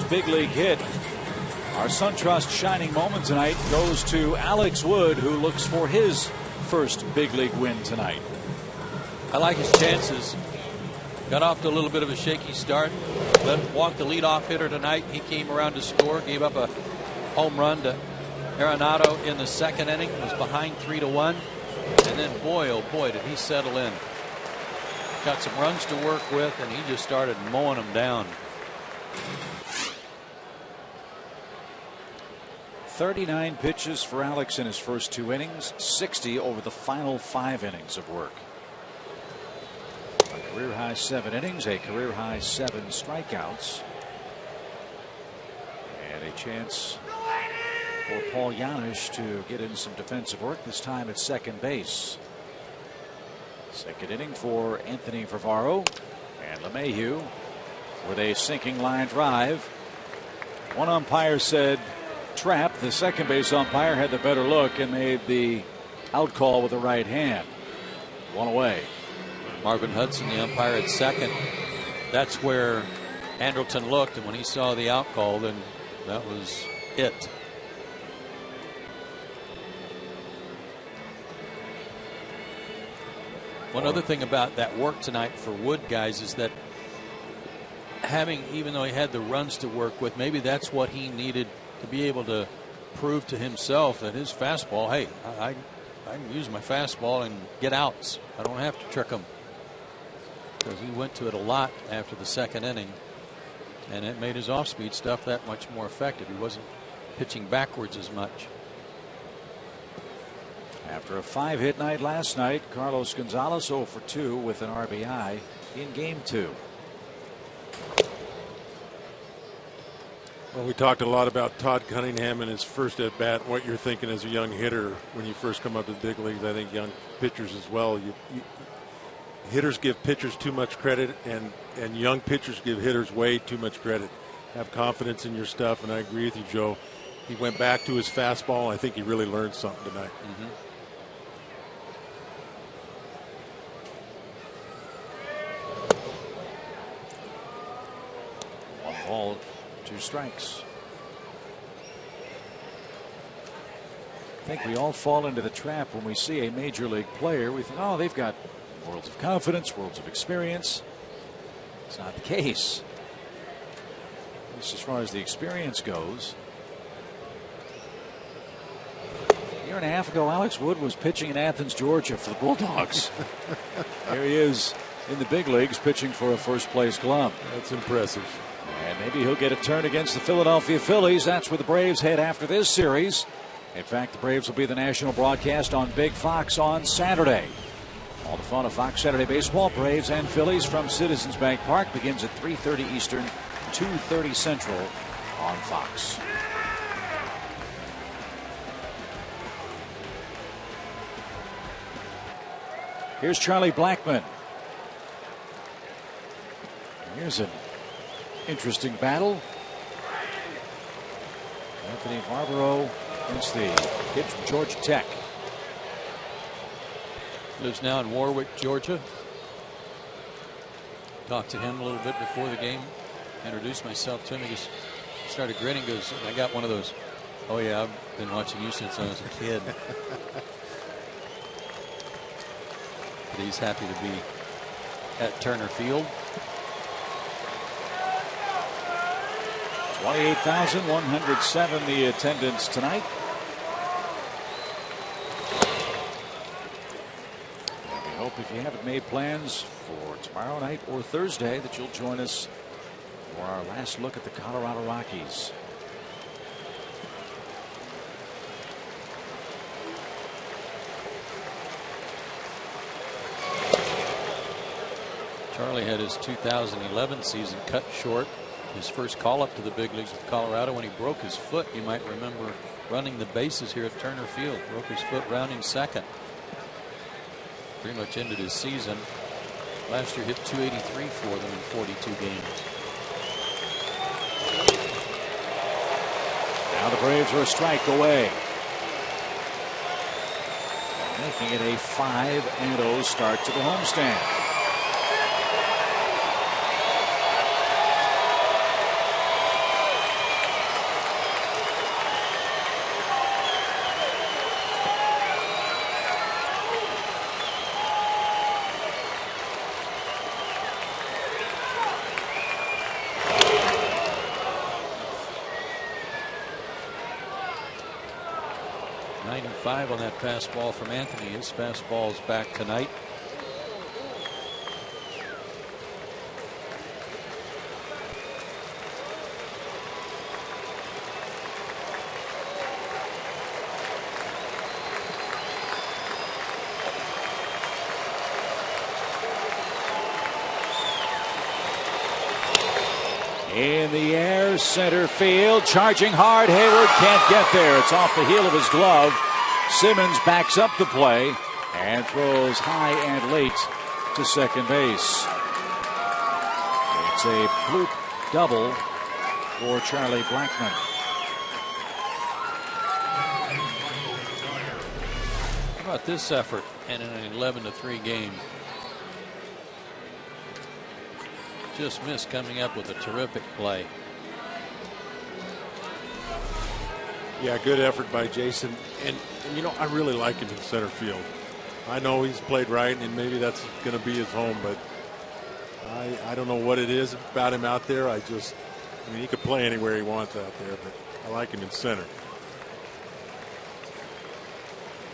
Big league hit. Our SunTrust shining moment tonight goes to Alex Wood, who looks for his first big league win tonight. I like his chances. Got off to a little bit of a shaky start. Walked the leadoff hitter tonight. He came around to score. Gave up a home run to Arenado in the 2nd inning. Was behind 3-1. And then, boy, oh boy, did he settle in. Got some runs to work with, and he just started mowing them down. 39 pitches for Alex in his first 2 innings, 60 over the final 5 innings of work. A career high 7 innings, a career high 7 strikeouts, and a chance for Paul Janisch to get in some defensive work, this time at second base. 2nd inning for Anthony Fervaro, and LeMahieu with a sinking line drive. One umpire said trap. The second base umpire had the better look and made the out call with the right hand. 1 away. Marvin Hudson, the umpire at second. That's where Andrelton looked, and when he saw the out call, then that was it. One other thing about that work tonight for Wood, guys, is that even though he had the runs to work with, maybe that's what he needed to be able to prove to himself that his fastball, hey, I can use my fastball and get outs. I don't have to trick him. Because he went to it a lot after the second inning, and it made his off-speed stuff that much more effective. He wasn't pitching backwards as much. After a 5-hit night last night, Carlos Gonzalez 0 for 2 with an RBI in Game 2. Well, we talked a lot about Todd Cunningham and his first at bat. What you're thinking as a young hitter when you first come up to the big leagues. I think young pitchers as well. Hitters give pitchers too much credit, and young pitchers give hitters way too much credit. Have confidence in your stuff, and I agree with you, Joe. He went back to his fastball, and I think he really learned something tonight. Mm-hmm. One ball, 2 strikes. I think we all fall into the trap when we see a major league player. We think, oh, they've got worlds of confidence, worlds of experience. It's not the case. At least as far as the experience goes. A year and a half ago, Alex Wood was pitching in Athens, Georgia for the Bulldogs. Here he is in the big leagues pitching for a first-place club. That's impressive. And maybe he'll get a turn against the Philadelphia Phillies. That's where the Braves head after this series. In fact, the Braves will be the national broadcast on Big Fox on Saturday. All the fun of Fox Saturday Baseball, Braves and Phillies from Citizens Bank Park begins at 3:30 Eastern, 2:30 Central on Fox. Here's Charlie Blackmon. Here's an interesting battle. Anthony Barbaro against the kid from Georgia Tech. Lives now in Warwick, Georgia. Talked to him a little bit before the game. Introduced myself to him. He just started grinning. Goes, I got one of those. Oh yeah, I've been watching you since I was a kid. But he's happy to be at Turner Field. 28,170 attendance tonight. We hope if you haven't made plans for tomorrow night or Thursday that you'll join us for our last look at the Colorado Rockies. Charlie had his 2011 season cut short. His first call up to the big leagues with Colorado when he broke his foot. You might remember running the bases here at Turner Field. Broke his foot rounding second. Pretty much ended his season. Last year hit .283 for them in 42 games. Now the Braves are a strike away. Making it a 5-0 start to the homestand. On that fastball from Anthony. His fastball is back tonight. In the air, center field, charging hard. Hayward can't get there. It's off the heel of his glove. Simmons backs up the play and throws high and late to second base. It's a bloop double for Charlie Blackmon. about this effort in an 11-3 game? Just missed coming up with a terrific play. Yeah, good effort by Jason. And you know, I really like him in center field. I know he's played right, and maybe that's going to be his home, but I don't know what it is about him out there. I mean, he could play anywhere he wants out there, but I like him in center.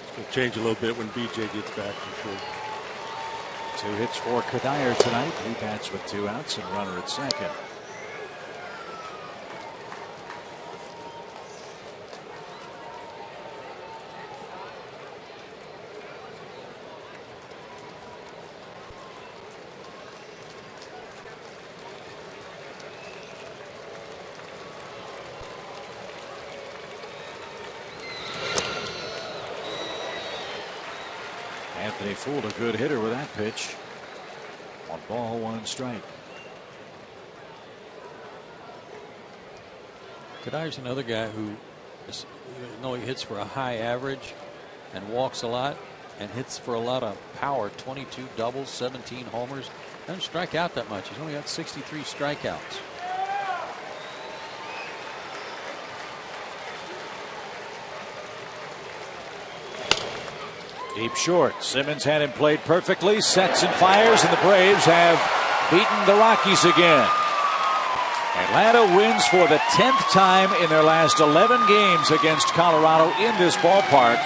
It's going to change a little bit when BJ gets back, for sure. 2 hits for Kadire tonight. He bats with 2 outs and runner at second. Anthony fooled a good hitter with that pitch. 1 ball, 1 strike. Kadire's another guy who is, even though he hits for a high average and walks a lot and hits for a lot of power, 22 doubles, 17 homers, doesn't strike out that much. He's only got 63 strikeouts. Deep short. Simmons had him played perfectly. Sets and fires, and the Braves have beaten the Rockies again. Atlanta wins for the 10th time in their last 11 games against Colorado in this ballpark.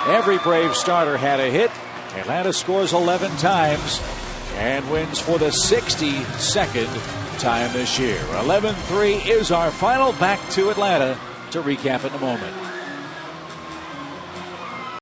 Every Brave starter had a hit. Atlanta scores 11 times and wins for the 62nd time this year. 11-3 is our final. Back to Atlanta to recap in a moment.